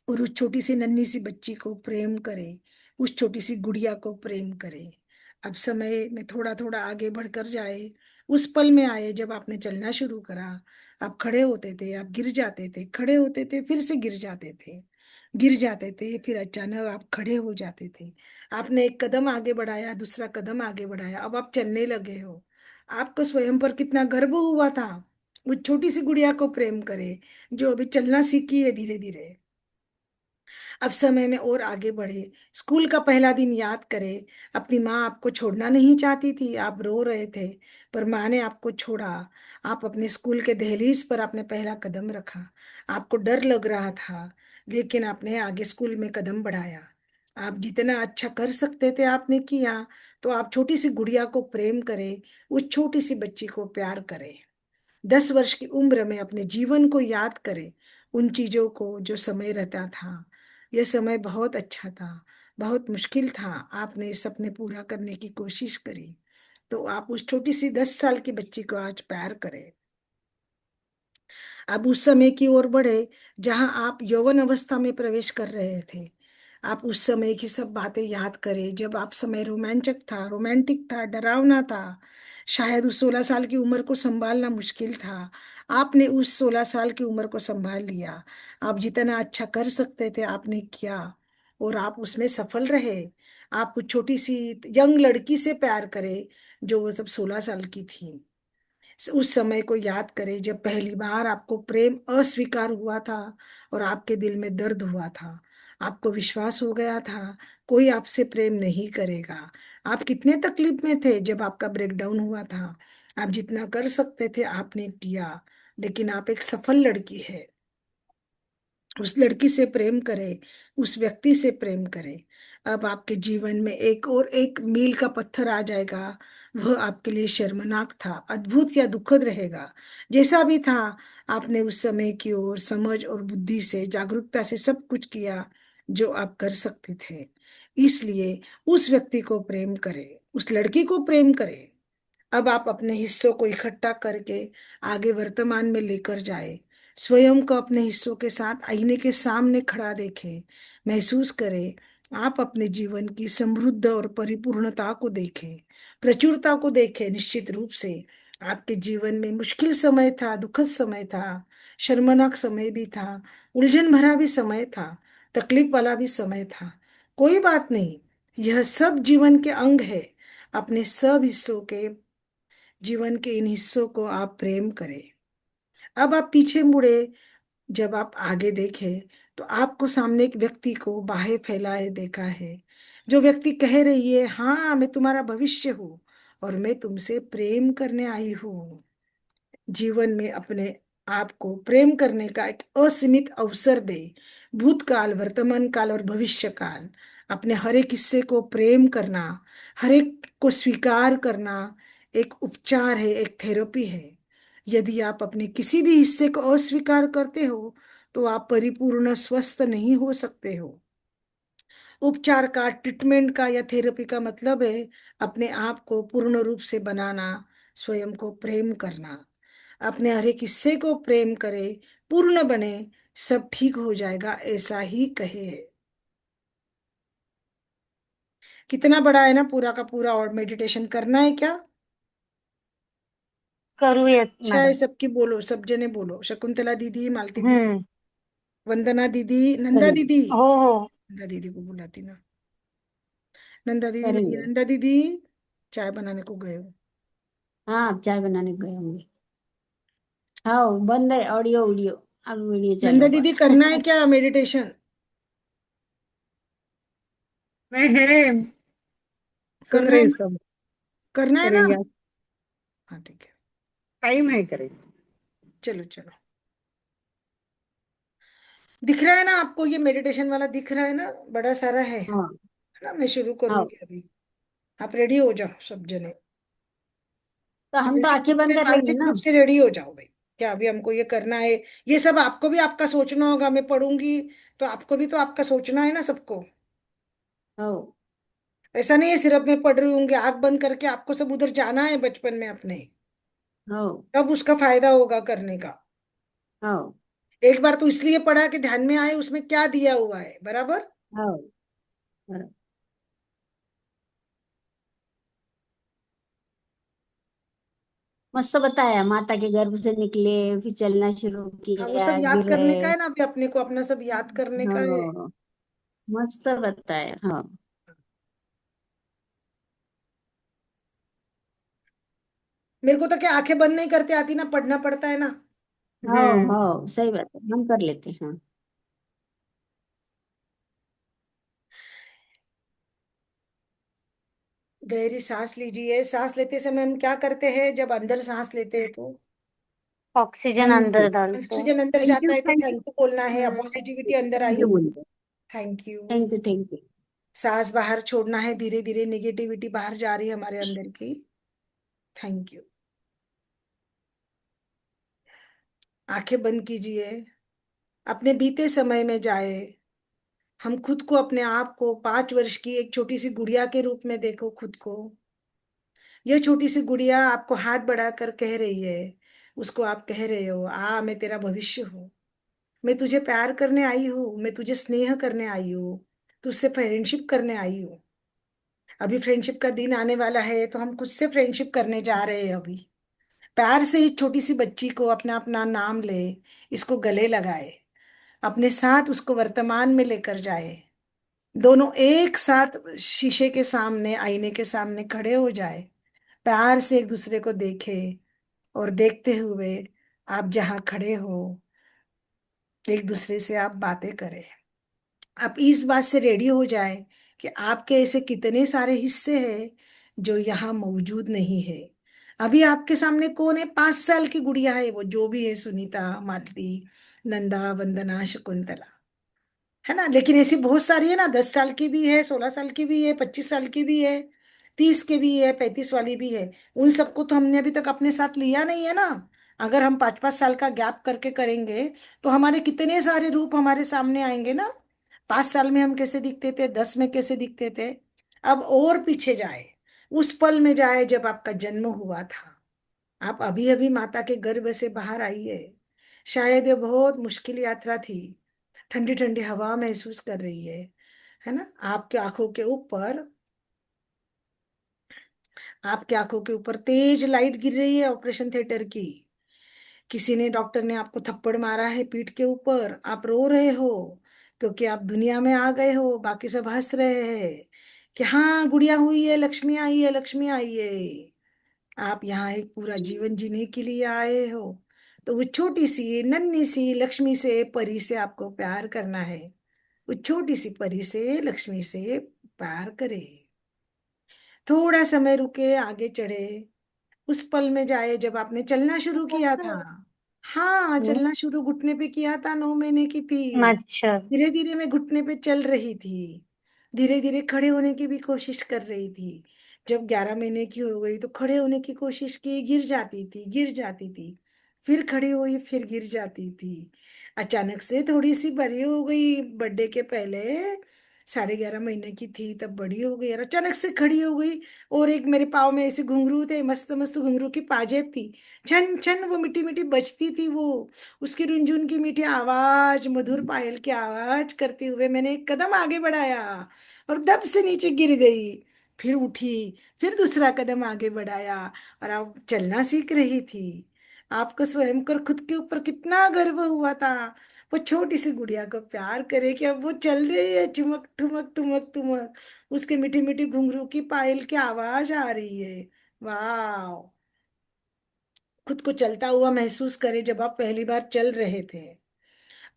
[SPEAKER 1] और उस छोटी सी नन्ही सी बच्ची को प्रेम करे, उस छोटी सी गुड़िया को प्रेम करे। अब समय में थोड़ा थोड़ा आगे बढ़कर जाए, उस पल में आए जब आपने चलना शुरू करा। आप खड़े होते थे, आप गिर जाते थे, खड़े होते थे, फिर से गिर जाते थे, गिर जाते थे, फिर अचानक आप खड़े हो जाते थे। आपने एक कदम आगे बढ़ाया, दूसरा कदम आगे बढ़ाया, अब आप चलने लगे हो। आपको स्वयं पर कितना गर्व हुआ था। वो छोटी सी गुड़िया को प्रेम करे, जो अभी चलना सीखी है धीरे धीरे। अब समय में और आगे बढ़े, स्कूल का पहला दिन याद करें। अपनी माँ आपको छोड़ना नहीं चाहती थी, आप रो रहे थे, पर माँ ने आपको छोड़ा। आप अपने स्कूल के दहलीज पर आपने पहला कदम रखा। आपको डर लग रहा था, लेकिन आपने आगे स्कूल में कदम बढ़ाया। आप जितना अच्छा कर सकते थे आपने किया। तो आप छोटी सी गुड़िया को प्रेम करें, उस छोटी सी बच्ची को प्यार करें। 10 वर्ष की उम्र में अपने जीवन को याद करें, उन चीजों को जो समय रहता था। यह समय बहुत अच्छा था, बहुत मुश्किल था, आपने इस सपने पूरा करने की कोशिश करी। तो आप उस छोटी सी 10 साल की बच्ची को आज प्यार करें। अब उस समय की ओर बढ़े जहां आप यौवन अवस्था में प्रवेश कर रहे थे। आप उस समय की सब बातें याद करें, जब आप समय रोमांचक था, रोमांटिक था, डरावना था। शायद उस 16 साल की उम्र को संभालना मुश्किल था। आपने उस 16 साल की उम्र को संभाल लिया। आप जितना अच्छा कर सकते थे आपने किया, और आप उसमें सफल रहे। आप कुछ छोटी सी यंग लड़की से प्यार करें, जो वो सब 16 साल की थी। उस समय को याद करें जब पहली बार आपको प्रेम अस्वीकार हुआ था, और आपके दिल में दर्द हुआ था। आपको विश्वास हो गया था कोई आपसे प्रेम नहीं करेगा। आप कितने तकलीफ में थे जब आपका ब्रेकडाउन हुआ था। आप जितना कर सकते थे आपने किया, लेकिन आप एक सफल लड़की है। उस लड़की से प्रेम करें, उस व्यक्ति से प्रेम करें। अब आपके जीवन में एक और एक मील का पत्थर आ जाएगा। वह आपके लिए शर्मनाक था, अद्भुत या दुखद रहेगा, जैसा भी था। आपने उस समय की ओर समझ और बुद्धि से, जागरूकता से सब कुछ किया जो आप कर सकते थे। इसलिए उस व्यक्ति को प्रेम करें, उस लड़की को प्रेम करें। अब आप अपने हिस्सों को इकट्ठा करके आगे वर्तमान में लेकर जाए। स्वयं को अपने हिस्सों के साथ आईने के सामने खड़ा देखें। महसूस करें, आप अपने जीवन की समृद्ध और परिपूर्णता को देखें, प्रचुरता को देखें। निश्चित रूप से आपके जीवन में मुश्किल समय था, दुखद समय था, शर्मनाक समय भी था, उलझन भरा भी समय था, तकलीफ वाला भी समय था। कोई बात नहीं, यह सब जीवन के अंग है। अपने सब हिस्सों के जीवन के इन हिस्सों को आप प्रेम करें। अब आप पीछे मुड़े, जब आप आगे देखें तो आपको सामने एक व्यक्ति को बाहें फैलाए देखा है। जो व्यक्ति कह रही है, हाँ मैं तुम्हारा भविष्य हूँ और मैं तुमसे प्रेम करने आई हूँ। जीवन में अपने आप को प्रेम करने का एक असीमित अवसर दे। भूतकाल, वर्तमान काल और भविष्य काल, अपने हर एक हिस्से को प्रेम करना, हर एक को स्वीकार करना एक उपचार है, एक थेरेपी है। यदि आप अपने किसी भी हिस्से को अस्वीकार करते हो तो आप परिपूर्ण स्वस्थ नहीं हो सकते हो। उपचार का, ट्रीटमेंट का या थेरेपी का मतलब है अपने आप को पूर्ण रूप से बनाना, स्वयं को प्रेम करना। अपने हर एक हिस्से को प्रेम करे, पूर्ण बने, सब ठीक हो जाएगा, ऐसा ही कहे। कितना बड़ा है ना पूरा का पूरा। और मेडिटेशन करना है क्या?
[SPEAKER 2] करूयात
[SPEAKER 1] अच्छा है,
[SPEAKER 2] मॅडम.
[SPEAKER 1] सबकी बोलो, सब जने बोलो। शकुंतला दीदी, मालती दीदी,
[SPEAKER 2] हम्म.
[SPEAKER 1] वंदना दीदी, नंदा
[SPEAKER 4] करेंगे
[SPEAKER 1] दीदी।
[SPEAKER 2] हो हो.
[SPEAKER 1] नंदा दीदी को बुलाती ना। नंदा दीदी नहीं,
[SPEAKER 4] करेंगे।
[SPEAKER 1] नंदा दीदी चाय बनाने को गए हो।
[SPEAKER 4] हाँ, आप चाय बनाने गए होंगे। हाँ, बंद है ऑडियो वीडियो। अब वीडियो चालू
[SPEAKER 1] नंदा
[SPEAKER 4] होगा।
[SPEAKER 1] दीदी करना है क्या मेडिटेशन?
[SPEAKER 5] मैं है सुन
[SPEAKER 1] करना है
[SPEAKER 5] रही
[SPEAKER 1] ना?
[SPEAKER 5] सब।
[SPEAKER 1] करना है ना?
[SPEAKER 5] करेंगे।
[SPEAKER 1] हाँ ठीक है।
[SPEAKER 5] टाइम है, करेंगे।
[SPEAKER 1] चलो चलो। दिख रहा है ना आपको? ये मेडिटेशन वाला दिख रहा है ना, बड़ा सारा है
[SPEAKER 4] हाँ।
[SPEAKER 1] ना? मैं शुरू
[SPEAKER 4] हाँ,
[SPEAKER 1] करूंगी अभी। आप रेडी हो जाओ सब जने।
[SPEAKER 4] तो हम तो
[SPEAKER 1] मानसिक
[SPEAKER 4] आंखें
[SPEAKER 1] रूप
[SPEAKER 4] बंद
[SPEAKER 1] से,
[SPEAKER 4] कर लेंगे
[SPEAKER 1] मानसिक
[SPEAKER 4] ना।
[SPEAKER 1] रूप से रेडी हो जाओ भाई। क्या अभी हमको ये करना है? ये सब आपको भी आपका सोचना होगा। मैं पढ़ूंगी तो आपको भी तो आपका सोचना है ना सबको।
[SPEAKER 4] हाँ।
[SPEAKER 1] ऐसा नहीं है सिर्फ मैं पढ़ रही हूँ आंख बंद करके, आपको सब उधर जाना है बचपन में अपने।
[SPEAKER 4] हाँ।
[SPEAKER 1] तब उसका फायदा होगा करने का।
[SPEAKER 4] हाँ।
[SPEAKER 1] एक बार तो इसलिए पढ़ा कि ध्यान में आए उसमें क्या दिया हुआ है, बराबर।
[SPEAKER 4] हाँ। हाँ। मस्त बताया, माता के गर्भ से निकले, फिर चलना शुरू
[SPEAKER 1] हाँ वो सब
[SPEAKER 4] किया,
[SPEAKER 1] याद
[SPEAKER 4] गिरे।
[SPEAKER 1] करने का है ना अभी, अपने को अपना सब याद करने का है।
[SPEAKER 4] हाँ, मस्त बताया। हाँ।
[SPEAKER 1] मेरे को तो क्या आंखें बंद नहीं करते आती ना, पढ़ना पड़ता है ना।
[SPEAKER 4] हाँ।
[SPEAKER 2] हम्म.
[SPEAKER 4] हाँ, सही बात है, हम कर लेते हैं। हाँ।
[SPEAKER 1] गहरी सांस लीजिए। सांस लेते समय हम क्या करते हैं? जब अंदर सांस लेते हैं तो
[SPEAKER 2] ऑक्सीजन
[SPEAKER 4] थैंक यू।
[SPEAKER 2] अंदर डालते हैं.
[SPEAKER 1] ऑक्सीजन अंदर
[SPEAKER 4] थैंक
[SPEAKER 1] जाता
[SPEAKER 4] यू।
[SPEAKER 1] है तो
[SPEAKER 4] थैंक यू।
[SPEAKER 1] थैंक यू बोलना है।
[SPEAKER 2] हम्म.
[SPEAKER 1] पॉजिटिविटी अंदर
[SPEAKER 4] थैंक
[SPEAKER 1] आई।
[SPEAKER 4] यू बोलिए।
[SPEAKER 1] Thank you.
[SPEAKER 4] Thank you. Thank you.
[SPEAKER 1] सांस बाहर छोड़ना है, धीरे धीरे निगेटिविटी बाहर जा रही है हमारे अंदर की। Thank you. आंखें बंद कीजिए। अपने बीते समय में जाए। हम खुद को, अपने आप को 5 वर्ष की एक छोटी सी गुड़िया के रूप में देखो खुद को। यह छोटी सी गुड़िया आपको हाथ बढ़ाकर कह रही है, उसको आप कह रहे हो, आ मैं तेरा भविष्य हूँ। मैं तुझे प्यार करने आई हूँ, मैं तुझे स्नेह करने आई हूँ, तुझसे फ्रेंडशिप करने आई हूँ। अभी फ्रेंडशिप का दिन आने वाला है तो हम खुद से फ्रेंडशिप करने जा रहे हैं अभी। प्यार से इस छोटी सी बच्ची को अपना अपना नाम ले, इसको गले लगाए, अपने साथ उसको वर्तमान में लेकर जाए। दोनों एक साथ शीशे के सामने, आईने के सामने खड़े हो जाए। प्यार से एक दूसरे को देखे और देखते हुए आप जहां खड़े हो एक दूसरे से आप बातें करें। आप इस बात से रेडी हो जाए कि आपके ऐसे कितने सारे हिस्से हैं जो यहाँ मौजूद नहीं है। अभी आपके सामने कौन है? 5 साल की गुड़िया है, वो जो भी है, सुनीता, मालती, नंदा, वंदना, शकुंतला, है ना। लेकिन ऐसी बहुत सारी है ना, 10 साल की भी है, 16 साल की भी है, 25 साल की भी है, 30 के भी है, 35 वाली भी है। उन सबको तो हमने अभी तक अपने साथ लिया नहीं है ना। अगर हम 5-5 साल का गैप करके करेंगे तो हमारे कितने सारे रूप हमारे सामने आएंगे ना। 5 साल में हम कैसे दिखते थे, 10 में कैसे दिखते थे। अब और पीछे जाए, उस पल में जाए जब आपका जन्म हुआ था। आप अभी अभी माता के गर्भ से बाहर आई है। शायद ये बहुत मुश्किल यात्रा थी। ठंडी ठंडी हवा महसूस कर रही है ना। आपके आंखों के ऊपर तेज लाइट गिर रही है ऑपरेशन थिएटर की। किसी ने, डॉक्टर ने आपको थप्पड़ मारा है पीठ के ऊपर, आप रो रहे हो क्योंकि आप दुनिया में आ गए हो। बाकी सब हंस रहे हैं कि हाँ गुड़िया हुई है, लक्ष्मी आई है, लक्ष्मी आई है। आप यहाँ एक पूरा जीवन जीने के लिए आए हो, तो वो छोटी सी नन्ही सी लक्ष्मी से, परी से आपको प्यार करना है। वो छोटी सी परी से, लक्ष्मी से प्यार करे। थोड़ा समय रुके, आगे चढ़े, उस पल में जाए जब आपने चलना शुरू किया था। हाँ,
[SPEAKER 2] हम्म,
[SPEAKER 1] चलना शुरू घुटने पे किया था, 9 महीने की थी।
[SPEAKER 2] अच्छा।
[SPEAKER 1] धीरे धीरे मैं घुटने पे चल रही थी, धीरे धीरे खड़े होने की भी कोशिश कर रही थी। जब 11 महीने की हो गई तो खड़े होने की कोशिश की, गिर जाती थी, गिर जाती थी। फिर खड़ी हुई, फिर गिर जाती थी। अचानक से थोड़ी सी बड़ी हो गई, बर्थडे के पहले 11.5 महीने की थी, तब बड़ी हो गई और अचानक से खड़ी हो गई। और एक मेरे पाँव में ऐसे घुंघरू थे, मस्त मस्त घुंघरू की पाजेब थी। छन छन वो मिट्टी मिट्टी बजती थी वो, उसकी रुनझुन की मीठी आवाज, मधुर पायल की आवाज करते हुए मैंने एक कदम आगे बढ़ाया और दब से नीचे गिर गई। फिर उठी, फिर दूसरा कदम आगे बढ़ाया और अब चलना सीख रही थी। आपको स्वयं कर खुद के ऊपर कितना गर्व हुआ था। वो छोटी सी गुड़िया को प्यार करे कि अब वो चल रही है, ठुमक ठुमक ठुमक ठुमक, उसके मीठी मीठी घुंघरू की पायल की आवाज आ रही है। वाह, खुद को चलता हुआ महसूस करे जब आप पहली बार चल रहे थे।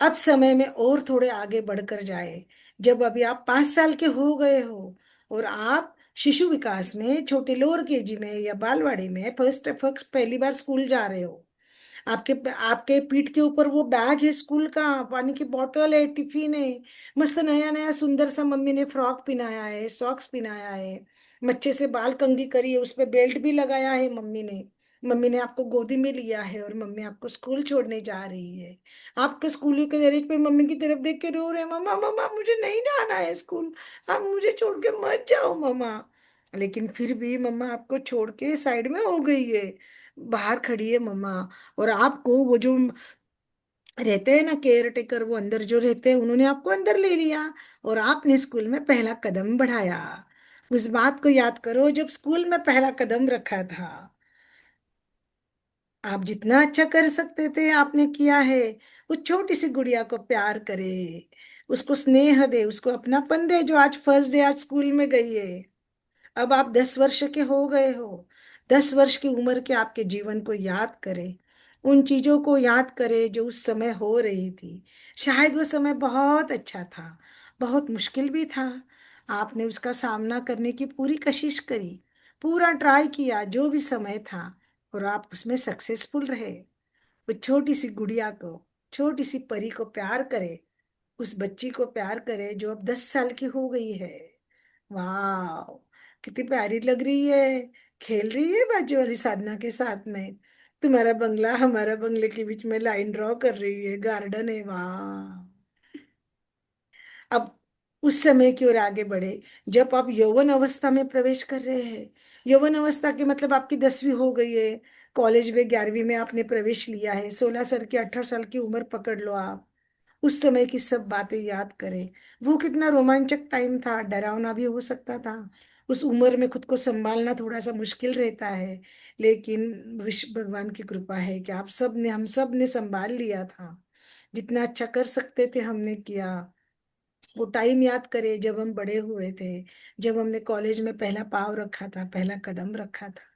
[SPEAKER 1] अब समय में और थोड़े आगे बढ़कर जाए, जब अभी आप 5 साल के हो गए हो और आप शिशु विकास में, छोटे लोअर केजी में या बालवाड़ी में फर्स्ट फर्स्ट पहली बार स्कूल जा रहे हो। आपके आपके पीठ के ऊपर वो बैग है स्कूल का, पानी की बोतल है, टिफिन है, मस्त नया नया सुंदर सा मम्मी ने फ्रॉक पहनाया है, सॉक्स पहनाया है, अच्छे से बाल कंघी करी है, उस पे बेल्ट भी लगाया है मम्मी ने। मम्मी ने आपको गोदी में लिया है और मम्मी आपको स्कूल छोड़ने जा रही है। आपके स्कूल के दरिज पे मम्मी की तरफ देख के रो रहे हैं, मम्मा मम्मा मुझे नहीं जाना है स्कूल, आप मुझे छोड़ के मत जाओ मम्मा। लेकिन फिर भी मम्मा आपको छोड़ के साइड में हो गई है, बाहर खड़ी है मम्मा। और आपको वो जो रहते हैं ना केयर टेकर, वो अंदर जो रहते हैं, उन्होंने आपको अंदर ले लिया और आपने स्कूल में पहला कदम बढ़ाया। उस बात को याद करो जब स्कूल में पहला कदम रखा था। आप जितना अच्छा कर सकते थे आपने किया है। उस छोटी सी गुड़िया को प्यार करे, उसको स्नेह दे, उसको अपनापन दे, जो आज फर्स्ट डे आज स्कूल में गई है। अब आप 10 वर्ष के हो गए हो। 10 वर्ष की उम्र के आपके जीवन को याद करें, उन चीजों को याद करें जो उस समय हो रही थी। शायद वो समय बहुत अच्छा था, बहुत मुश्किल भी था। आपने उसका सामना करने की पूरी कोशिश करी, पूरा ट्राई किया जो भी समय था, और आप उसमें सक्सेसफुल रहे। वो छोटी सी गुड़िया को, छोटी सी परी को प्यार करे, उस बच्ची को प्यार करे जो अब 10 साल की हो गई है। वाह, कितनी प्यारी लग रही है, खेल रही है बाजू वाली साधना के साथ में। तुम्हारा बंगला हमारा बंगले के बीच में लाइन ड्रॉ कर रही है, गार्डन है, वाह। अब उस समय की ओर आगे बढ़े, जब आप यौवन अवस्था में प्रवेश कर रहे हैं। यौवन अवस्था के मतलब आपकी 10वीं हो गई है, कॉलेज में 11वीं में आपने प्रवेश लिया है, 16 साल की 18 साल की उम्र पकड़ लो आप। उस समय की सब बातें याद करें। वो कितना रोमांचक टाइम था, डरावना भी हो सकता था। उस उम्र में खुद को संभालना थोड़ा सा मुश्किल रहता है, लेकिन विश्व भगवान की कृपा है कि आप सब ने, हम सब ने संभाल लिया था। जितना अच्छा कर सकते थे हमने किया। वो टाइम याद करें जब हम बड़े हुए थे, जब हमने कॉलेज में पहला पाँव रखा था, पहला कदम रखा था।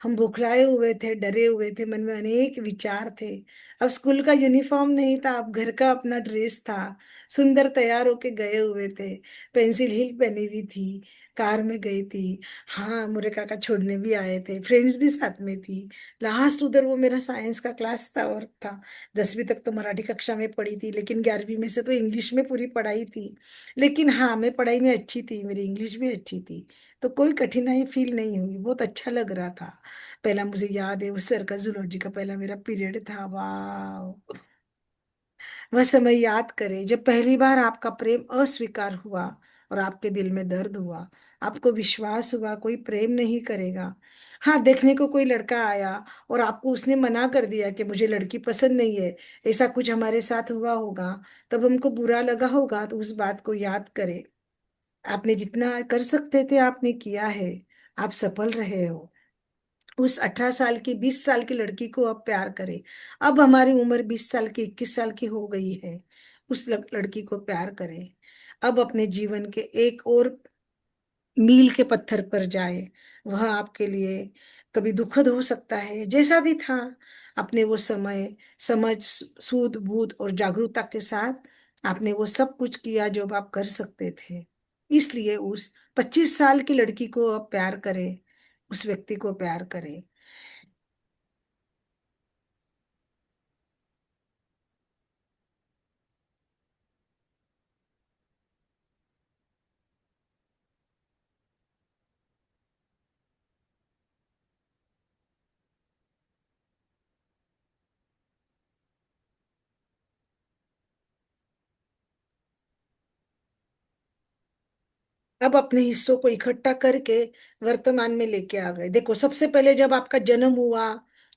[SPEAKER 1] हम बौखलाए हुए थे, डरे हुए थे, मन में अनेक विचार थे। अब स्कूल का यूनिफॉर्म नहीं था, अब घर का अपना ड्रेस था। सुंदर तैयार होके गए हुए थे, पेंसिल हिल पहनी हुई थी, कार में गई थी। हाँ, मुझे काका छोड़ने भी आए थे, फ्रेंड्स भी साथ में थी। लास्ट उधर वो मेरा साइंस का क्लास था और था। 10वीं तक तो मराठी कक्षा में पढ़ी थी, लेकिन 11वीं में से तो इंग्लिश में पूरी पढ़ाई थी। लेकिन हाँ, मैं पढ़ाई में अच्छी थी, मेरी इंग्लिश भी अच्छी थी, तो कोई कठिनाई फील नहीं हुई, बहुत अच्छा लग रहा था। पहला मुझे याद है उस सर का, जूलॉजी का पहला मेरा पीरियड था, वाह। वह समय याद करें जब पहली बार आपका प्रेम अस्वीकार हुआ और आपके दिल में दर्द हुआ। आपको विश्वास हुआ कोई प्रेम नहीं करेगा। हाँ, देखने को कोई लड़का आया और आपको उसने मना कर दिया कि मुझे लड़की पसंद नहीं है, ऐसा कुछ हमारे साथ हुआ होगा, तब हमको बुरा लगा होगा। तो उस बात को याद करें, आपने जितना कर सकते थे आपने किया है, आप सफल रहे हो। उस 18 साल की, 20 साल की लड़की को अब प्यार करें। अब हमारी उम्र 20 साल की, 21 साल की हो गई है। उस लड़की को प्यार करें। अब अपने जीवन के एक और मील के पत्थर पर जाए, वह आपके लिए कभी दुखद हो सकता है, जैसा भी था। आपने वो समय समझ, सूझ बूझ और जागरूकता के साथ आपने वो सब कुछ किया जो आप कर सकते थे। इसलिए उस 25 साल की लड़की को आप प्यार करें, उस व्यक्ति को प्यार करें। अब अपने हिस्सों को इकट्ठा करके वर्तमान में लेके आ गए। देखो, सबसे पहले जब आपका जन्म हुआ,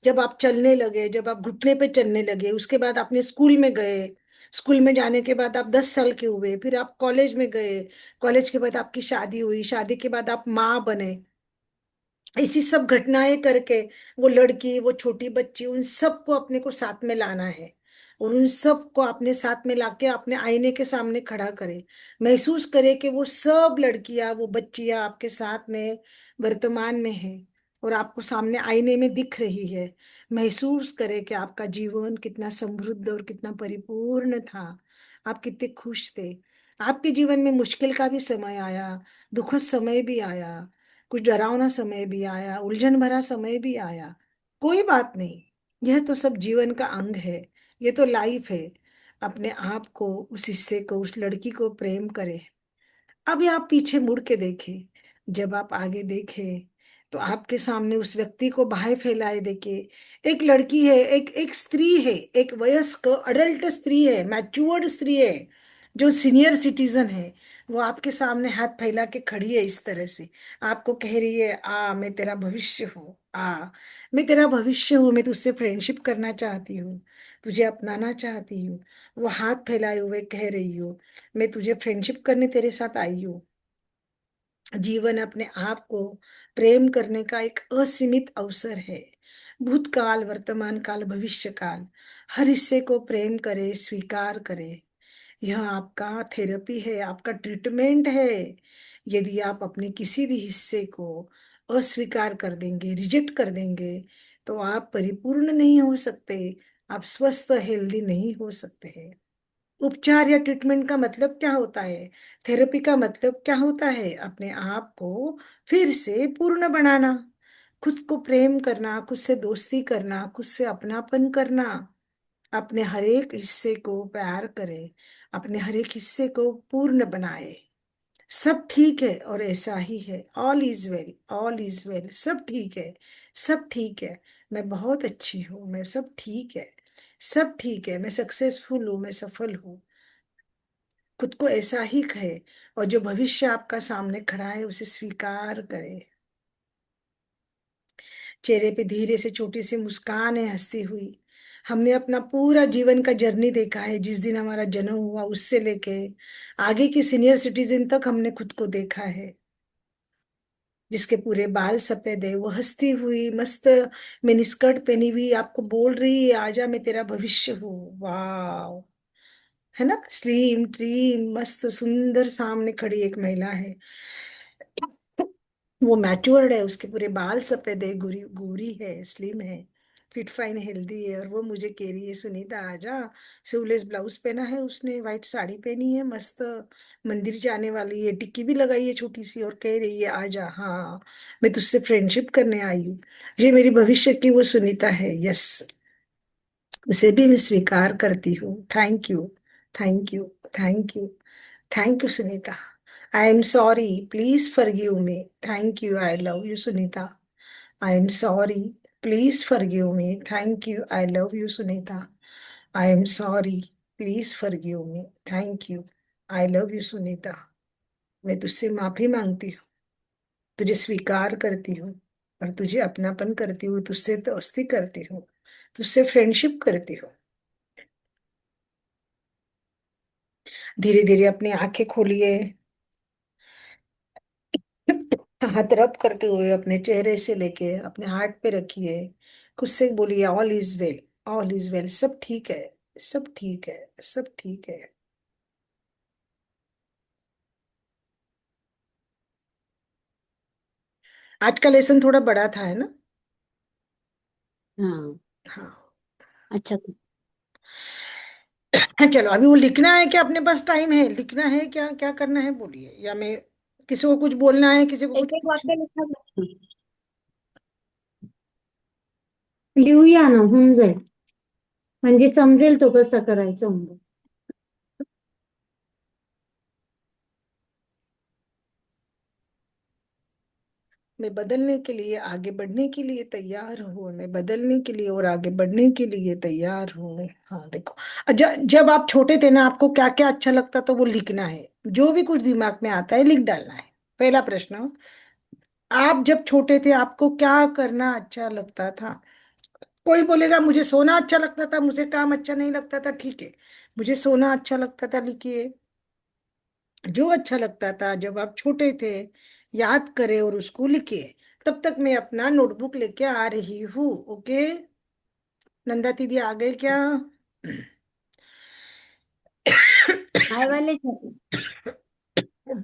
[SPEAKER 1] जब आप चलने लगे, जब आप घुटने पे चलने लगे, उसके बाद आपने स्कूल में गए। स्कूल में जाने के बाद आप 10 साल के हुए, फिर आप कॉलेज में गए। कॉलेज के बाद आपकी शादी हुई, शादी के बाद आप माँ बने। ऐसी सब घटनाएं करके वो लड़की, वो छोटी बच्ची, उन सबको अपने को साथ में लाना है। और उन सबको अपने साथ में लाके अपने आईने के सामने खड़ा करे। महसूस करे कि वो सब लड़कियां, वो बच्चियां आपके साथ में वर्तमान में है और आपको सामने आईने में दिख रही है। महसूस करे कि आपका जीवन कितना समृद्ध और कितना परिपूर्ण था। आप कितने खुश थे। आपके जीवन में मुश्किल का भी समय आया, दुखद समय भी आया, कुछ डरावना समय भी आया, उलझन भरा समय भी आया। कोई बात नहीं, यह तो सब जीवन का अंग है। ये तो लाइफ है। अपने आप को, उस हिस्से को, उस लड़की को प्रेम करें। अभी आप पीछे मुड़ के देखें, जब आप आगे देखें तो आपके सामने उस व्यक्ति को बाहें फैलाए देखे। एक लड़की है, एक स्त्री है, एक वयस्क अडल्ट स्त्री है, मैच्योर्ड स्त्री है, जो सीनियर सिटीजन है। वो आपके सामने हाथ फैला के खड़ी है इस तरह से। आपको कह रही है, आ मैं तेरा भविष्य हूँ, आ मैं तेरा भविष्य हूँ, मैं तुझसे फ्रेंडशिप करना चाहती हूँ, तुझे अपनाना चाहती हूँ। वो हाथ फैलाए हुए कह रही हो, मैं तुझे फ्रेंडशिप करने तेरे साथ आई हूँ। जीवन अपने आप को प्रेम करने का एक असीमित अवसर है। भूतकाल, वर्तमान काल, भविष्य काल, हर हिस्से को प्रेम करे, स्वीकार करे। यह आपका थेरेपी है, आपका ट्रीटमेंट है। यदि आप अपने किसी भी हिस्से को अस्वीकार कर देंगे, रिजेक्ट कर देंगे, तो आप परिपूर्ण नहीं हो सकते। आप स्वस्थ, हेल्दी नहीं हो सकते हैं। उपचार या ट्रीटमेंट का मतलब क्या होता है? थेरेपी का मतलब क्या होता है? अपने आप को फिर से पूर्ण बनाना, खुद को प्रेम करना, खुद से दोस्ती करना, खुद से अपनापन करना। अपने हर एक हिस्से को प्यार करें, अपने हर एक हिस्से को पूर्ण बनाए। सब ठीक है और ऐसा ही है। All is well, all is well, सब ठीक है, सब ठीक है। मैं बहुत अच्छी हूँ, मैं सब ठीक है, सब ठीक है, मैं सक्सेसफुल हूँ, मैं सफल हूँ। खुद को ऐसा ही कहे। और जो भविष्य आपका सामने खड़ा है उसे स्वीकार करे। चेहरे पे धीरे से छोटी सी मुस्कान है हंसती हुई। हमने अपना पूरा जीवन का जर्नी देखा है, जिस दिन हमारा जन्म हुआ उससे लेके आगे की सीनियर सिटीजन तक हमने खुद को देखा है। जिसके पूरे बाल सफेद है, वो हंसती हुई मस्त मिनीस्कर्ट पहनी हुई आपको बोल रही है, आजा मैं तेरा भविष्य हूँ। वाह, है ना? स्लिम ट्रिम मस्त सुंदर सामने खड़ी एक महिला है। वो मैच्योर्ड है, उसके पूरे बाल सफेद है, गोरी गोरी है, स्लिम है, फिट फाइन हेल्दी है। और वो मुझे कह रही है, सुनीता आजा। स्लीवलेस ब्लाउज पहना है उसने, व्हाइट साड़ी पहनी है, मस्त मंदिर जाने वाली है, टिक्की भी लगाई है छोटी सी, और कह रही है आजा, हाँ मैं तुझसे फ्रेंडशिप करने आई हूँ। ये मेरी भविष्य की वो सुनीता है। यस, उसे भी मैं स्वीकार करती हूँ। Thank you, thank you, thank you, thank you Sunita. I am sorry, please forgive me. Thank you, I love you Sunita. I am sorry, please forgive me. Thank you, I love you Sunita. I am sorry, please forgive me. Thank you, I love you Sunita. मैं तुझसे माफी मांगती हूँ, तुझे स्वीकार करती हूँ, और तुझे अपनापन करती हूँ, तुझसे दोस्ती करती हूँ, तुझसे फ्रेंडशिप करती हूँ। धीरे धीरे अपनी आंखें खोलिए। हाथ रब करते हुए अपने चेहरे से लेके अपने हार्ट पे रखिए। खुद से बोलिए, all is well, all is well, सब ठीक है, सब ठीक है, सब ठीक है। आज का लेसन थोड़ा बड़ा था, है ना?
[SPEAKER 4] हाँ
[SPEAKER 1] हाँ।
[SPEAKER 4] अच्छा।
[SPEAKER 1] चलो अभी वो लिखना है क्या, अपने पास टाइम है, लिखना है क्या, क्या करना है बोलिए, या मैं किसी को कुछ बोलना है, किसी को कुछ
[SPEAKER 4] एक एक
[SPEAKER 1] पूछना।
[SPEAKER 4] वाक्य लिखा जाता है।
[SPEAKER 6] लिहूया ना, होऊन जाईल. म्हणजे समजेल तो कसं करायचं म्हणून.
[SPEAKER 1] मैं बदलने के लिए, आगे बढ़ने के लिए तैयार हूँ, मैं बदलने के लिए और आगे बढ़ने के लिए तैयार हूँ। हाँ देखो, जब आप छोटे थे ना, आपको क्या क्या अच्छा लगता था वो लिखना है, जो भी कुछ दिमाग में आता है लिख डालना है। पहला प्रश्न, आप जब छोटे थे आपको क्या करना अच्छा लगता था। कोई बोलेगा मुझे सोना अच्छा लगता था, मुझे काम अच्छा नहीं लगता था, ठीक है, मुझे सोना अच्छा लगता था लिखिए, जो अच्छा लगता था जब आप छोटे थे, याद करें और उसको लिखिए। तब तक मैं अपना नोटबुक लेके आ रही हूँ। ओके, नंदा दीदी आ गए क्या?
[SPEAKER 4] आए वाले छात्र।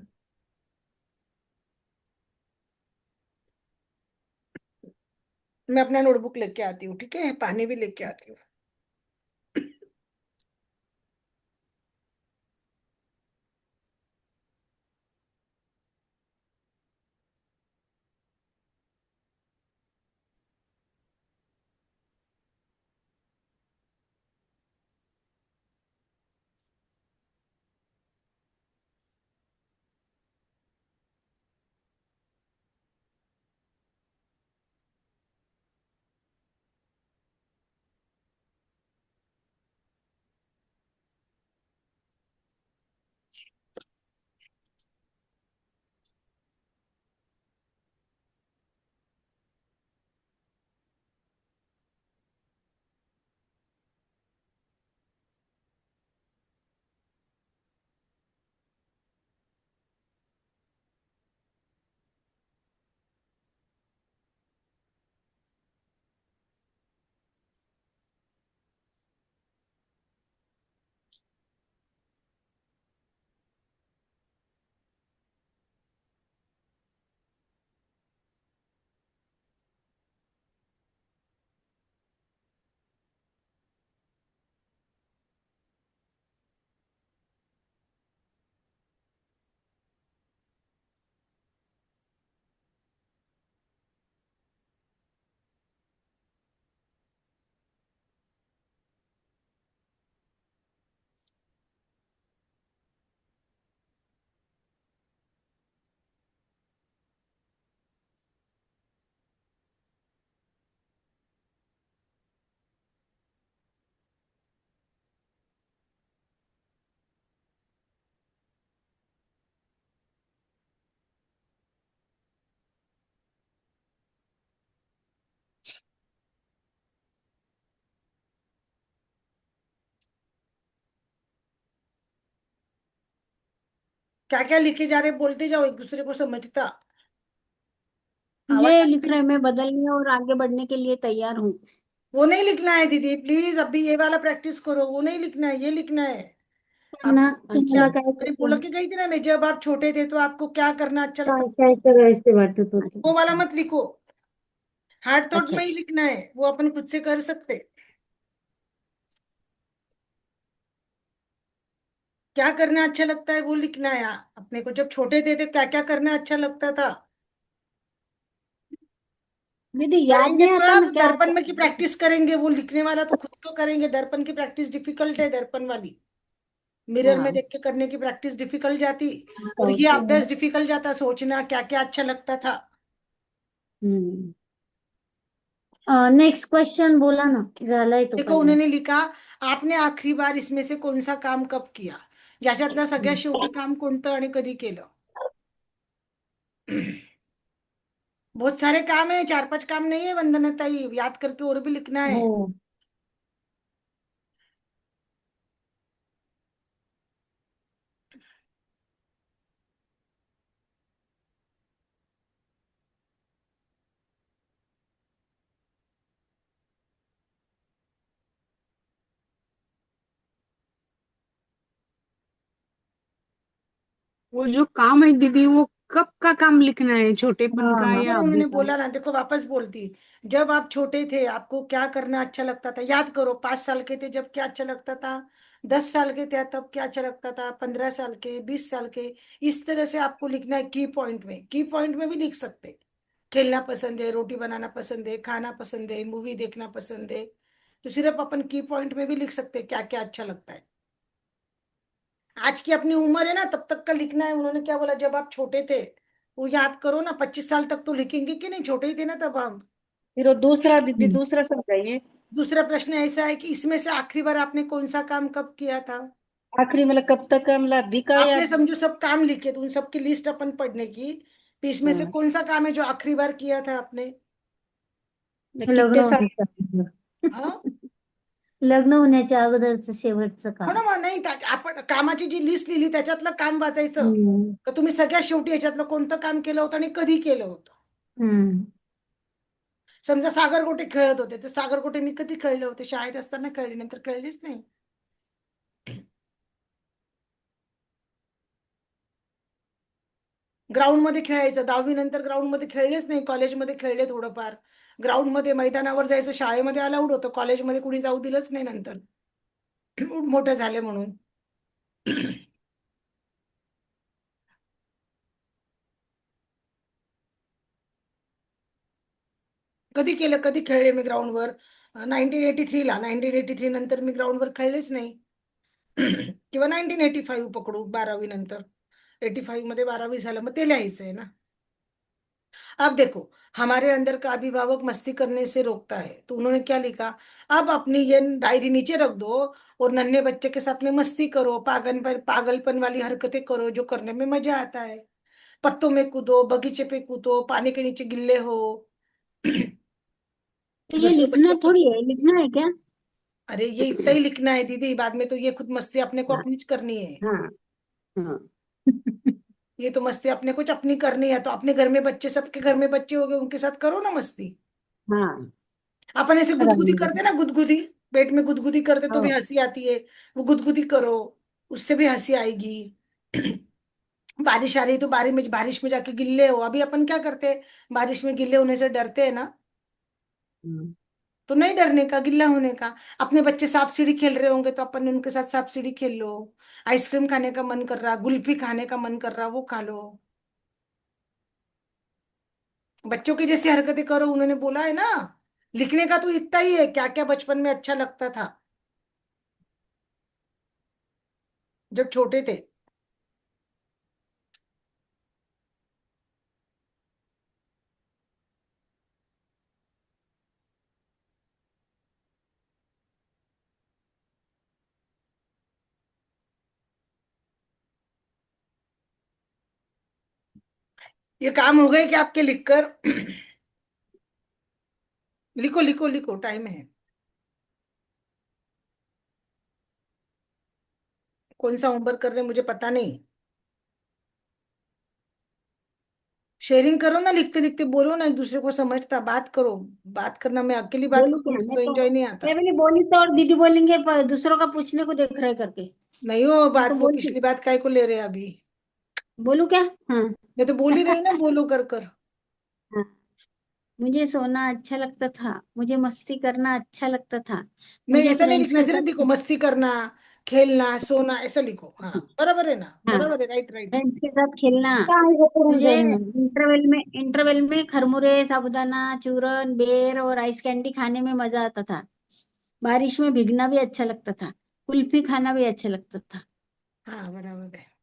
[SPEAKER 1] मैं अपना नोटबुक लेके आती हूँ, ठीक है, पानी भी लेके आती हूँ। क्या क्या लिखे जा रहे बोलते जाओ, एक दूसरे को समझता। आवाज
[SPEAKER 4] ये
[SPEAKER 1] आ
[SPEAKER 4] लिख
[SPEAKER 1] रही?
[SPEAKER 4] रहे हैं, मैं बदलने और आगे बढ़ने के लिए तैयार हूँ।
[SPEAKER 1] वो नहीं लिखना है दीदी, प्लीज अभी ये वाला प्रैक्टिस करो, वो नहीं लिखना है, ये लिखना है। आप
[SPEAKER 6] ना
[SPEAKER 4] अच्छा।
[SPEAKER 6] तुम्हाला काय
[SPEAKER 1] मैं बोल
[SPEAKER 6] करायचं,
[SPEAKER 1] के गई थी ना, मैं जब आप छोटे थे तो आपको क्या करना अच्छा लगता
[SPEAKER 6] काय
[SPEAKER 1] था,
[SPEAKER 6] काय करायचे वाटत होते.
[SPEAKER 1] वो वाला मत लिखो। हार्ड थॉट
[SPEAKER 4] अच्छा
[SPEAKER 1] में ही
[SPEAKER 4] अच्छा।
[SPEAKER 1] लिखना है, वो अपन खुद से कर सकते। क्या करना अच्छा लगता है वो लिखना है। अपने को जब छोटे थे तो क्या क्या करना अच्छा लगता था,
[SPEAKER 4] मुझे याद
[SPEAKER 1] करेंगे
[SPEAKER 4] नहीं आता
[SPEAKER 1] थोड़ा
[SPEAKER 4] मैं
[SPEAKER 1] तो
[SPEAKER 4] क्या
[SPEAKER 1] दर्पण में की प्रैक्टिस करेंगे, वो लिखने वाला तो खुद को करेंगे, दर्पण की प्रैक्टिस डिफिकल्ट है, दर्पण वाली मिरर में
[SPEAKER 4] हाँ
[SPEAKER 1] देख के करने की प्रैक्टिस डिफिकल्ट जाती, और ये
[SPEAKER 4] करते हैं।
[SPEAKER 1] अभ्यास डिफिकल्ट जाता, सोचना क्या क्या अच्छा लगता था।
[SPEAKER 4] हम्म।
[SPEAKER 6] नेक्स्ट क्वेश्चन बोला ना, झालाय तो
[SPEAKER 1] देखो
[SPEAKER 6] पहिला.
[SPEAKER 1] उन्होंने लिखा, आपने आखरी बार इसमें से कोण सा काम कब किया, याच्यातलं सगळ्यात शेवटी काम कोणतं आणि कधी केलं. बहुत सारे काम है, चार पांच काम नहीं है वंदना ताई, याद करके और भी लिखना है।
[SPEAKER 6] हो.
[SPEAKER 5] वो जो काम है दीदी वो कब का काम लिखना है, छोटेपन का
[SPEAKER 6] हाँ,
[SPEAKER 5] या
[SPEAKER 1] अगर
[SPEAKER 5] अभी
[SPEAKER 1] उन्होंने
[SPEAKER 5] का?
[SPEAKER 1] बोला ना, देखो वापस बोलती, जब आप छोटे थे आपको क्या करना अच्छा लगता था, याद करो। 5 साल के थे जब क्या अच्छा लगता था, 10 साल के थे तब क्या अच्छा लगता था, 15 साल के, 20 साल के। इस तरह से आपको लिखना है की पॉइंट में। की पॉइंट में भी लिख सकते, खेलना पसंद है, रोटी बनाना पसंद है, खाना पसंद है, मूवी देखना पसंद है। तो सिर्फ अपन की पॉइंट में भी लिख सकते हैं क्या क्या अच्छा लगता है। आज की अपनी उम्र है ना, तब तक का लिखना है। उन्होंने क्या बोला, जब आप छोटे थे, वो याद करो ना। 25 साल तक तो लिखेंगे कि नहीं, छोटे ही थे ना तब हम।
[SPEAKER 3] फिर वो दूसरा दीदी,
[SPEAKER 6] हम्म।
[SPEAKER 3] दूसरा समझाइए।
[SPEAKER 1] दूसरा प्रश्न ऐसा है कि इसमें से आखिरी बार आपने कौन सा काम कब किया था।
[SPEAKER 3] आखिरी मतलब कब तक का, मतलब अभी का या?
[SPEAKER 1] आपने समझो सब काम लिखे, तो उन सब की लिस्ट अपन पढ़ने की, तो इसमें से
[SPEAKER 3] हाँ,
[SPEAKER 1] कौन सा काम है जो आखिरी बार किया था आपने।
[SPEAKER 6] लग्न
[SPEAKER 3] कितने साल?
[SPEAKER 6] होण्याच्या अगोदर.
[SPEAKER 1] हाँ,
[SPEAKER 6] लग्न होण्याच्या अगोदरचं शेवटचं
[SPEAKER 1] हो
[SPEAKER 6] काम.
[SPEAKER 1] ना मग. नाही आपण कामाची जी लिस्ट लिहिली त्याच्यातलं काम वाचायचं,
[SPEAKER 6] हम्म.
[SPEAKER 1] का तुम्ही सगळ्यात शेवटी याच्यातलं कोणतं काम केलं होतं आणि कधी केलं होतं.
[SPEAKER 6] हम्म.
[SPEAKER 1] समजा सागरगोटे खेळत होते, तर सागरगोटे मी कधी खेळले होते, शाळेत असताना खेळले, नंतर खेळलेच नाही. ग्राउंड मध्ये खेळायचं, 10वी नंतर ग्राउंड मध्ये खेळलेच नाही. कॉलेजमध्ये खेळले थोडंफार. ग्राउंड मध्ये मैदानावर जायचं, शाळेमध्ये अलाउड होतं, कॉलेजमध्ये कुणी जाऊ दिलंच नाही नंतर, मोठे झाले म्हणून. कधी केलं, कधी खेळले मी ग्राउंडवर. 1983ला, 1983 नंतर मी ग्राउंडवर खेळलेच नाही. किंवा 1985 पकडू, 12वी नंतर. 85 मध्ये 12वी झालं, मग ते लिहायचंय ना. अब देखो, हमारे अंदर का अभिभावक मस्ती करने से रोकता है, तो उन्होंने क्या लिखा। अब अपनी ये डायरी नीचे रख दो और नन्हे बच्चे के साथ में मस्ती करो, पागलपन वाली हरकतें करो जो करने में मजा आता है। पत्तों में कूदो, बगीचे पे कूदो, पानी के नीचे गिल्ले हो।
[SPEAKER 4] तो ये
[SPEAKER 1] दूसरे
[SPEAKER 4] लिखना
[SPEAKER 1] बच्चों को,
[SPEAKER 4] थोड़ी है, लिखना है क्या?
[SPEAKER 1] अरे ये इतना ही लिखना है दीदी, बाद में तो ये खुद मस्ती अपने को
[SPEAKER 4] हाँ
[SPEAKER 1] अपनी करनी है।
[SPEAKER 4] हाँ हाँ।
[SPEAKER 1] ये तो मस्ती अपने कुछ अपनी करनी है, तो अपने घर में बच्चे, सबके घर में बच्चे हो गए, उनके साथ करो ना मस्ती।
[SPEAKER 4] हाँ
[SPEAKER 1] अपन ऐसे गुदगुदी
[SPEAKER 4] बराबर
[SPEAKER 1] करते ना, गुदगुदी, पेट में गुदगुदी करते तो भी
[SPEAKER 4] हो।
[SPEAKER 1] हंसी आती है। वो गुदगुदी करो, उससे भी हंसी आएगी। बारिश आ रही तो बारिश में जाके गिल्ले हो। अभी अपन क्या करते हैं, बारिश में गिल्ले होने से डरते हैं ना।
[SPEAKER 4] हम्म।
[SPEAKER 1] तो नहीं डरने का, गिल्ला होने का। अपने बच्चे सांप सीढ़ी खेल रहे होंगे तो अपन उनके साथ सांप सीढ़ी खेल लो। आइसक्रीम खाने का मन कर रहा, गुल्फी खाने का मन कर रहा, वो खा लो। बच्चों की जैसी हरकतें करो। उन्होंने बोला है ना, लिखने का तो इतना ही है, क्या क्या बचपन में अच्छा लगता था जब छोटे थे। ये काम हो गए क्या आपके लिखकर। लिखो लिखो लिखो, टाइम है। कौन सा होमवर्क कर रहे हैं मुझे पता नहीं। शेयरिंग करो ना, लिखते लिखते बोलो ना, एक दूसरे को समझता बात करो। बात करना, मैं अकेली बात
[SPEAKER 4] बोलू क्या?
[SPEAKER 1] करूंगी तो एंजॉय नहीं आता।
[SPEAKER 4] मैं पहले बोली तो, और दीदी बोलेंगे दूसरों का पूछने को देख रहे करके।
[SPEAKER 1] नहीं हो
[SPEAKER 4] मैं तो
[SPEAKER 1] बात, वो
[SPEAKER 4] बोलती,
[SPEAKER 1] पिछली बात काय को ले रहे हैं अभी।
[SPEAKER 4] बोलू क्या? हाँ
[SPEAKER 1] मैं तो बोल ही रही ना, बोलो कर कर।
[SPEAKER 4] हाँ। मुझे सोना अच्छा लगता था, मुझे मस्ती करना अच्छा लगता था,
[SPEAKER 1] नहीं
[SPEAKER 4] मुझे
[SPEAKER 1] ऐसा नहीं
[SPEAKER 4] फ्रेंड्स
[SPEAKER 1] लिखना,
[SPEAKER 4] के
[SPEAKER 1] सिर्फ
[SPEAKER 4] साथ।
[SPEAKER 1] देखो मस्ती करना, खेलना, सोना, ऐसा लिखो। हाँ बराबर है ना,
[SPEAKER 4] हाँ,
[SPEAKER 1] बराबर है, राइट राइट।
[SPEAKER 4] फ्रेंड्स के साथ खेलना।
[SPEAKER 6] काय गं करून
[SPEAKER 4] मुझे
[SPEAKER 6] जाईन मग.
[SPEAKER 4] इंटरवल में खरमुरे, साबूदाना चूरन, बेर और आइस कैंडी खाने में मजा आता था। बारिश में भीगना भी अच्छा लगता था, कुल्फी खाना भी अच्छा लगता था।
[SPEAKER 1] हाँ बराबर है।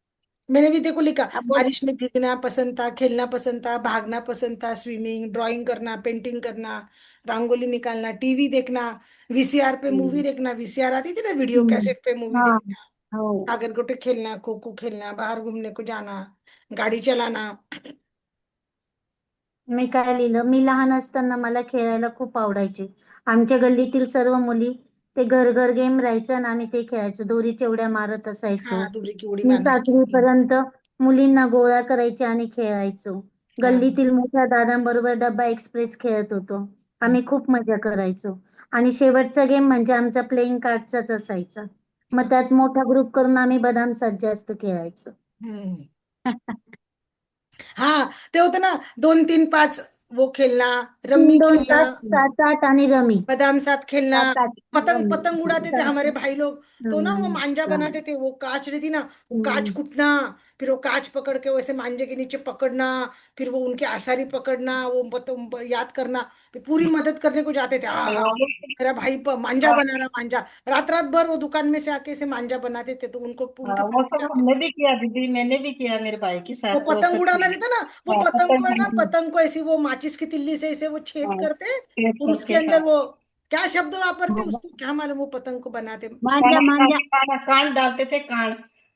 [SPEAKER 1] मैंने भी देखो लिखा,
[SPEAKER 4] अब बोल।
[SPEAKER 1] बारिश में भीगना पसंद था, खेलना पसंद था, भागना पसंद था, स्विमिंग, ड्राइंग करना, पेंटिंग करना, रंगोली निकालना, टीवी देखना, वीसीआर पे मूवी
[SPEAKER 4] हम्म,
[SPEAKER 1] देखना, वीसीआर आती थी ना, वीडियो
[SPEAKER 4] हम्म,
[SPEAKER 1] कैसेट पे मूवी
[SPEAKER 6] हा.
[SPEAKER 1] देखना,
[SPEAKER 4] हो।
[SPEAKER 1] सागर गोटे खेलना, खो खो खेलना, बाहर घूमने को जाना, गाड़ी चलाना।
[SPEAKER 6] मी काय लिहिलं, मी लहान असताना मला खेळायला खूप आवडायचे. आमच्या गल्लीतील सर्व मुली, ते घर घर गेम राहायचं ना, आम्ही ते खेळायचो, दोरीच्या उड्या मारत असायचो.
[SPEAKER 1] हाँ दूरी की उड़ी
[SPEAKER 6] मी
[SPEAKER 1] मारना,
[SPEAKER 6] 7वी
[SPEAKER 1] स्केटिंग।
[SPEAKER 6] पर्यंत मुलींना गोळा करायचे आणि खेळायचो.
[SPEAKER 1] हाँ
[SPEAKER 6] गल्लीतील मोठ्या दादांबरोबर डब्बा एक्सप्रेस खेळत होतो. आम्ही खूप मजा करायचो. आणि शेवटचा गेम म्हणजे आमचा प्लेइंग कार्डचाच असायचा. मग त्यात मोठा ग्रुप करून आम्ही बदाम सात जास्त खेळायचो.
[SPEAKER 1] हम्म। हाँ, ते होतं ना 2 3 5 वो खेलना, रम्मी
[SPEAKER 6] 3 2 7
[SPEAKER 1] खेलना,
[SPEAKER 6] 7 8 आणि रमी.
[SPEAKER 1] बादाम साथ खेलना,
[SPEAKER 4] 7 8
[SPEAKER 1] पतंग पतंग उड़ाते थे हमारे भाई लोग। तो ना वो मांझा बनाते थे, वो कांच रहती ना, वो कांच कुटना, फिर वो कांच पकड़ के वैसे मांझे के नीचे पकड़ना, फिर वो उनके आसारी पकड़ना, वो याद करना, फिर पूरी मदद करने को जाते थे। हाँ हाँ, मेरा भाई मांझा बना रहा, मांझा। रात रात भर वो दुकान में से आके से मांझा बनाते थे, तो उनको उनके
[SPEAKER 3] हाँ,
[SPEAKER 1] साथ
[SPEAKER 3] वो
[SPEAKER 1] में
[SPEAKER 3] सब
[SPEAKER 1] जाते
[SPEAKER 3] हमने
[SPEAKER 1] थे।
[SPEAKER 3] भी किया दीदी, मैंने भी किया मेरे भाई के
[SPEAKER 1] वो
[SPEAKER 3] साथ वो
[SPEAKER 1] पतंग
[SPEAKER 3] सब
[SPEAKER 1] उड़ाना
[SPEAKER 3] किया।
[SPEAKER 1] रहता ना, वो
[SPEAKER 3] हाँ,
[SPEAKER 1] पतंग को है ना,
[SPEAKER 3] पतंग।
[SPEAKER 1] पतंग को ऐसी वो माचिस की तिल्ली से ऐसे वो छेद
[SPEAKER 3] हाँ,
[SPEAKER 1] करते,
[SPEAKER 3] पेट
[SPEAKER 1] और उसके
[SPEAKER 3] करके, हाँ।
[SPEAKER 1] अंदर वो क्या शब्द वापरते उसको क्या मालूम, वो पतंग को बनाते।
[SPEAKER 4] मांझा
[SPEAKER 3] कान
[SPEAKER 4] मांझा।
[SPEAKER 3] डालते, कान डालते थे, कान।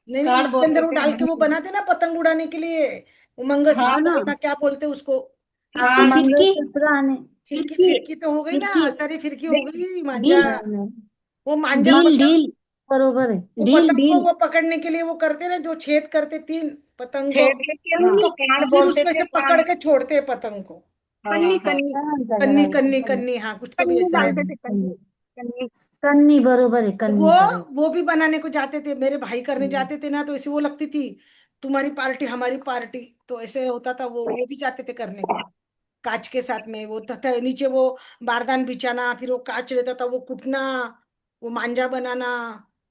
[SPEAKER 1] नहीं नहीं,
[SPEAKER 3] कान
[SPEAKER 1] उसके
[SPEAKER 3] बोलते
[SPEAKER 1] अंदर वो
[SPEAKER 3] थे
[SPEAKER 1] डाल के वो
[SPEAKER 3] हम।
[SPEAKER 1] बनाते ना पतंग उड़ाने के लिए, वो मंगलसूत्र
[SPEAKER 3] हाँ
[SPEAKER 4] ना,
[SPEAKER 1] ना, क्या बोलते उसको।
[SPEAKER 3] हाँ।
[SPEAKER 4] फिरकी
[SPEAKER 6] मंगळसूत्र आणि
[SPEAKER 1] फिरकी,
[SPEAKER 4] फिरकी
[SPEAKER 1] फिरकी तो हो गई ना,
[SPEAKER 4] फिरकी
[SPEAKER 1] सारी फिरकी हो गई मांझा।
[SPEAKER 4] ढील
[SPEAKER 6] नाही नाही
[SPEAKER 1] वो मांझा
[SPEAKER 4] ढील
[SPEAKER 1] पतंग,
[SPEAKER 4] ढील
[SPEAKER 6] बरोबर आहे.
[SPEAKER 1] वो
[SPEAKER 4] ढील
[SPEAKER 1] पतंग को
[SPEAKER 4] ढील।
[SPEAKER 1] वो पकड़ने के लिए वो करते ना, जो छेद करते 3 पतंग को,
[SPEAKER 3] छेद के
[SPEAKER 4] कन्नी
[SPEAKER 3] उसको कान
[SPEAKER 1] और फिर
[SPEAKER 3] बोलते
[SPEAKER 1] उसको
[SPEAKER 3] थे,
[SPEAKER 1] ऐसे
[SPEAKER 3] कान।
[SPEAKER 1] पकड़ के छोड़ते हैं पतंग को।
[SPEAKER 5] कन्नी
[SPEAKER 3] हाँ हाँ।
[SPEAKER 5] कन्नी
[SPEAKER 6] काय म्हणता
[SPEAKER 1] कन्नी
[SPEAKER 6] त्याला?
[SPEAKER 1] कन्नी कन्नी, हाँ कुछ तो भी
[SPEAKER 5] कन्नी
[SPEAKER 1] ऐसे है।
[SPEAKER 5] डालते थे,
[SPEAKER 6] कन्नी
[SPEAKER 5] कन्नी कन्नी।
[SPEAKER 6] कन्नी बरोबर आहे,
[SPEAKER 1] तो
[SPEAKER 6] कन्नी बरोबर.
[SPEAKER 1] वो भी बनाने को जाते थे, मेरे भाई करने
[SPEAKER 6] हम्म.
[SPEAKER 1] जाते थे ना, तो ऐसे वो लगती थी, तुम्हारी पार्टी हमारी पार्टी, तो ऐसे होता था। वो भी जाते थे करने को, कांच के साथ में वो तथा नीचे वो बारदान बिछाना, फिर वो कांच रहता था, वो कुटना, वो मांझा बनाना।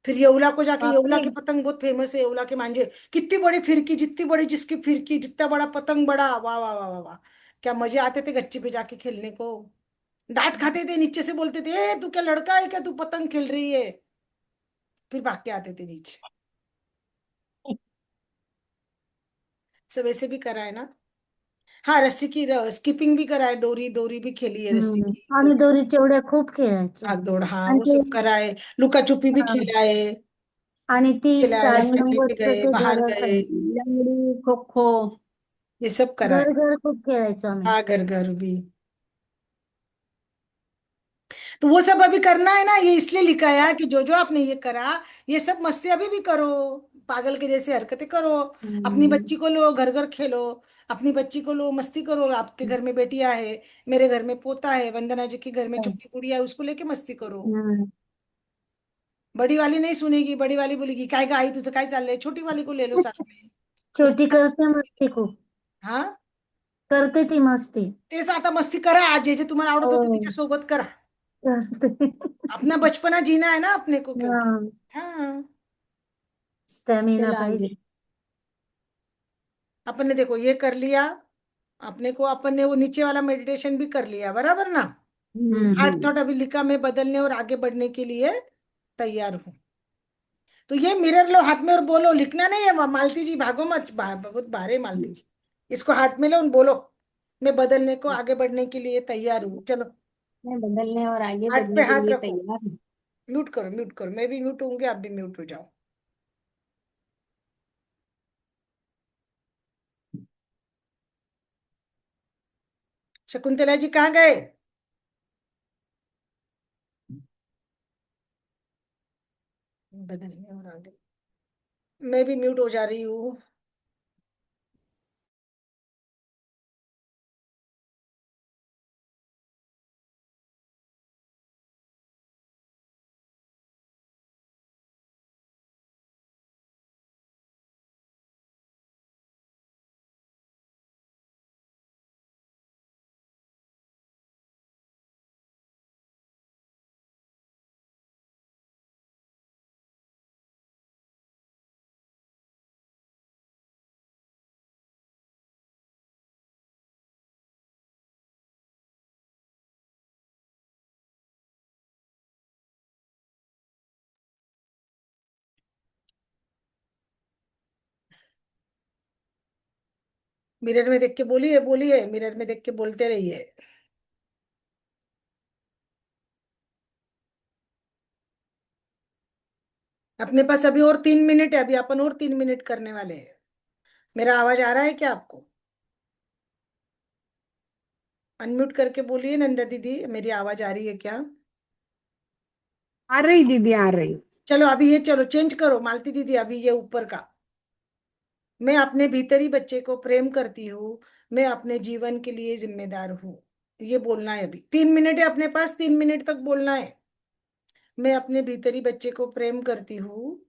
[SPEAKER 1] फिर येवला को जाके, येवला
[SPEAKER 6] बापरे.
[SPEAKER 1] की पतंग बहुत फेमस है, येवला के मांझे, कितनी बड़ी फिरकी, जितनी बड़ी जिसकी फिरकी, जितना बड़ा पतंग बड़ा, वाह वाह वाह वाह वाह। क्या मजे आते थे गच्ची पे जाके खेलने को। डांट खाते थे, नीचे से बोलते थे, ए तू क्या लड़का है क्या, तू पतंग खेल रही है, फिर भाग के आते थे नीचे। सब ऐसे भी करा है ना। हाँ, रस्सी की स्किपिंग भी करा है, डोरी डोरी भी खेली है, रस्सी की
[SPEAKER 6] आम्ही
[SPEAKER 1] डोरी,
[SPEAKER 6] दोरीच्या उड्या खूप खेळायचो.
[SPEAKER 1] भाग दौड़, हाँ
[SPEAKER 6] आणि
[SPEAKER 1] वो
[SPEAKER 6] ते
[SPEAKER 1] सब करा है, लुका छुपी भी
[SPEAKER 6] हा.
[SPEAKER 1] खेला है,
[SPEAKER 6] आणि ती
[SPEAKER 1] खिलाया,
[SPEAKER 6] आणि मग
[SPEAKER 1] खेलने भी
[SPEAKER 6] वरचं
[SPEAKER 1] गए,
[SPEAKER 6] ते
[SPEAKER 1] बाहर
[SPEAKER 6] घर
[SPEAKER 1] गए,
[SPEAKER 4] लंगड़ी खो खो।
[SPEAKER 1] ये सब करा
[SPEAKER 6] घर
[SPEAKER 1] है।
[SPEAKER 6] घर खूप खेळायचो आम्ही.
[SPEAKER 1] हाँ, घर घर भी। तो वो सब अभी करना है ना, ये इसलिए लिखा है कि जो जो आपने ये करा, ये सब मस्ती अभी भी करो, पागल के जैसे हरकतें करो। अपनी
[SPEAKER 6] हम्म.
[SPEAKER 1] बच्ची को लो, घर घर खेलो, अपनी बच्ची को लो, मस्ती करो। आपके घर में बेटियां है, मेरे घर में पोता है, वंदना जी के घर में छोटी गुड़िया है, उसको लेके मस्ती करो।
[SPEAKER 6] हम्म.
[SPEAKER 1] बड़ी वाली नहीं सुनेगी, बड़ी वाली बोलेगी काय का आई तुझं काय चाललंय, छोटी वाली को ले लो साथ में,
[SPEAKER 6] छोटी
[SPEAKER 1] उसके साथ
[SPEAKER 6] करते
[SPEAKER 1] मस्ती
[SPEAKER 6] मस्ती
[SPEAKER 1] करो।
[SPEAKER 6] खूप.
[SPEAKER 1] हाँ,
[SPEAKER 6] करते ती मस्ती.
[SPEAKER 1] तेच आता मस्ती करा, आज जे जे तुम्हाला आवडत होतं
[SPEAKER 6] हो.
[SPEAKER 1] तिच्या सोबत करा।
[SPEAKER 6] करते.
[SPEAKER 1] अपना बचपना जीना है ना अपने को, क्योंकि
[SPEAKER 6] हा.
[SPEAKER 1] हाँ,
[SPEAKER 6] स्टॅमिना
[SPEAKER 4] चलो
[SPEAKER 6] पाहिजे.
[SPEAKER 4] आगे।
[SPEAKER 1] अपन ने देखो ये कर लिया, अपने को अपन ने वो नीचे वाला मेडिटेशन भी कर लिया, बराबर ना। हार्ट
[SPEAKER 6] हम्म.
[SPEAKER 1] थॉट अभी लिखा, मैं बदलने और आगे बढ़ने के लिए तैयार हूँ। तो ये मिरर लो हाथ में और बोलो, लिखना नहीं है मालती जी, भागो मत, बहुत भारे मालती जी। इसको हाथ में लो और बोलो, मैं बदलने को आगे बढ़ने के लिए तैयार हूँ, चलो।
[SPEAKER 4] मैं बदलने और आगे
[SPEAKER 1] हाथ पे
[SPEAKER 4] बढ़ने के
[SPEAKER 1] हाथ
[SPEAKER 4] लिए
[SPEAKER 1] रखो,
[SPEAKER 4] तैयार हूँ।
[SPEAKER 1] म्यूट करो, म्यूट करो, मैं भी म्यूट होंगे, आप भी म्यूट हो जाओ। शकुंतला जी कहाँ गए? बदलने और आगे, मैं भी म्यूट हो जा रही हूँ। मिरर में देख के बोलिए, बोलिए, मिरर में देख के बोलते रहिए। अपने पास अभी और 3 मिनट है, अभी अपन और 3 मिनट करने वाले हैं। मेरा आवाज आ रहा है क्या आपको? अनम्यूट करके बोलिए नंदा दीदी, मेरी आवाज आ रही है क्या?
[SPEAKER 5] आ रही दीदी, आ रही।
[SPEAKER 1] चलो अभी ये, चलो चेंज करो मालती दीदी, अभी ये ऊपर का, मैं अपने भीतरी बच्चे को प्रेम करती हूँ, मैं अपने जीवन के लिए जिम्मेदार हूँ। ये बोलना है, अभी 3 मिनट है अपने पास, 3 मिनट तक बोलना है। मैं अपने भीतरी बच्चे को प्रेम करती हूँ,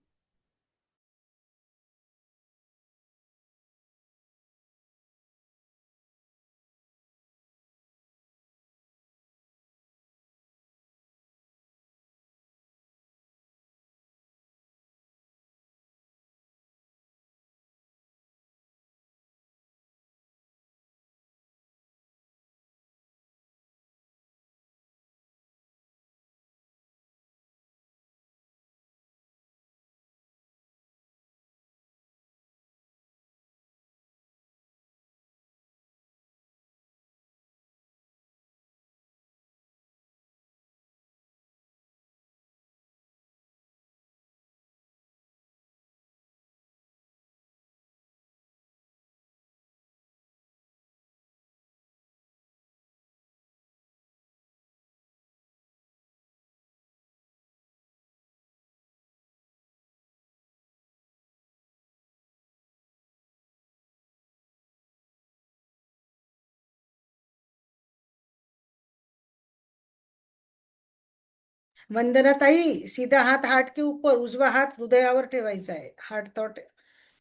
[SPEAKER 1] वंदना ताई, सीधा हात हार्ट के ऊपर, उजवा हात हृदयावर ठेवायचा आहे, हार्ट थॉट,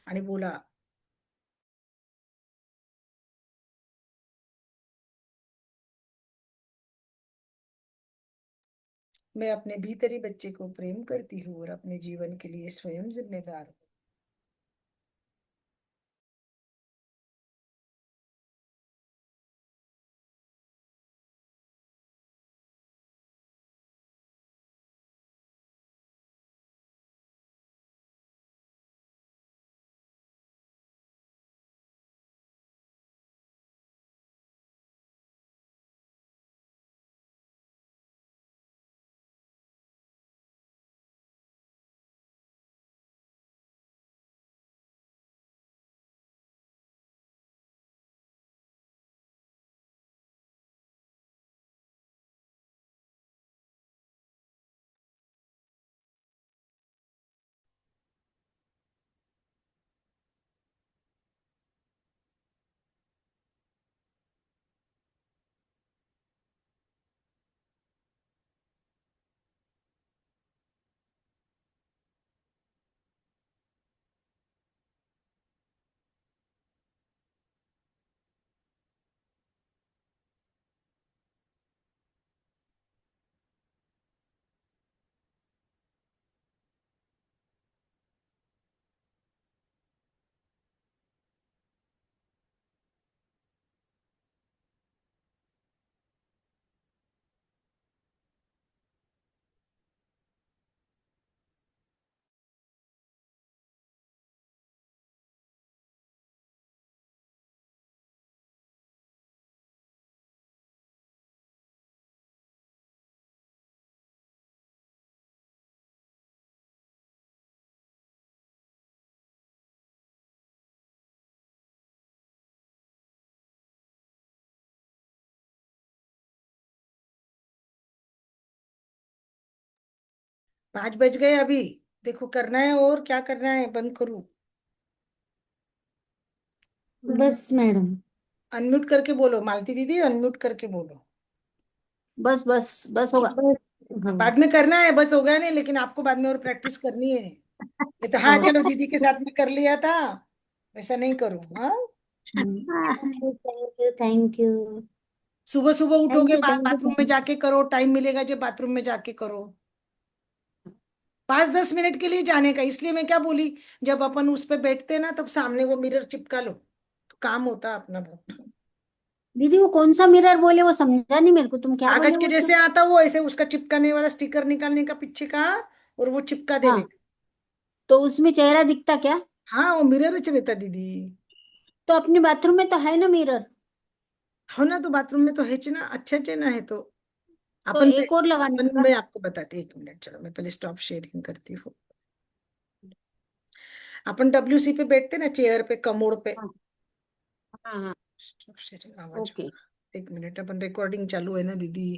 [SPEAKER 1] आणि बोला. मैं अपने भीतरी बच्चे को प्रेम करती हूँ और अपने जीवन के लिए स्वयं जिम्मेदार हूँ. पांच बज गए अभी. देखो करना है और क्या करना है, बंद करूं?
[SPEAKER 6] बस मैडम.
[SPEAKER 1] अनम्यूट करके बोलो, मालती दीदी अनम्यूट करके बोलो.
[SPEAKER 4] बस बस बस होगा.
[SPEAKER 6] बस. हाँ.
[SPEAKER 1] बाद में करना है, बस हो गया नहीं, लेकिन आपको बाद में और प्रैक्टिस करनी है. ये तो हाँ
[SPEAKER 6] हाँ.
[SPEAKER 1] चलो दीदी के साथ में कर लिया था, वैसा नहीं करूं. हाँ,
[SPEAKER 6] थैंक यू थैंक यू
[SPEAKER 1] सुबह सुबह
[SPEAKER 6] थैंक
[SPEAKER 1] उठोगे,
[SPEAKER 6] यू थैंक यू
[SPEAKER 1] बाथरूम में जाके करो, टाइम मिलेगा जब बाथरूम में जाके करो. 5-10 मिनट के लिए जाने का, इसलिए मैं क्या बोली, जब अपन उस पे बैठते हैं ना तब सामने वो मिरर चिपका लो, तो काम होता है अपना बहुत.
[SPEAKER 4] दीदी वो कौन सा मिरर बोले, वो समझा नहीं मेरे को, तुम क्या
[SPEAKER 1] कागज
[SPEAKER 4] बोले
[SPEAKER 1] के
[SPEAKER 4] वो
[SPEAKER 1] जैसे
[SPEAKER 4] तो.
[SPEAKER 1] आता वो, ऐसे उसका चिपकाने वाला स्टिकर निकालने का पीछे का, और वो चिपका देने
[SPEAKER 4] हाँ,
[SPEAKER 1] का.
[SPEAKER 4] तो उसमें चेहरा दिखता क्या?
[SPEAKER 1] हाँ, वो मिरर च रहता दीदी.
[SPEAKER 4] तो अपने बाथरूम में तो है ना मिरर.
[SPEAKER 1] हो ना, तो बाथरूम में तो है च ना, अच्छा च ना है तो.
[SPEAKER 4] तो
[SPEAKER 1] अपन
[SPEAKER 4] एक और लगाने
[SPEAKER 1] अपन
[SPEAKER 4] का.
[SPEAKER 1] मैं आपको बताती, 1 मिनट, चलो मैं पहले स्टॉप शेयरिंग करती हूँ. अपन WC पे बैठते ना, चेयर पे, कमोड पे.
[SPEAKER 4] हाँ हाँ हाँ.
[SPEAKER 1] स्टॉप शेयरिंग आवाज
[SPEAKER 4] ओके.
[SPEAKER 1] होगा. 1 मिनट, अपन रिकॉर्डिंग चालू है ना दीदी.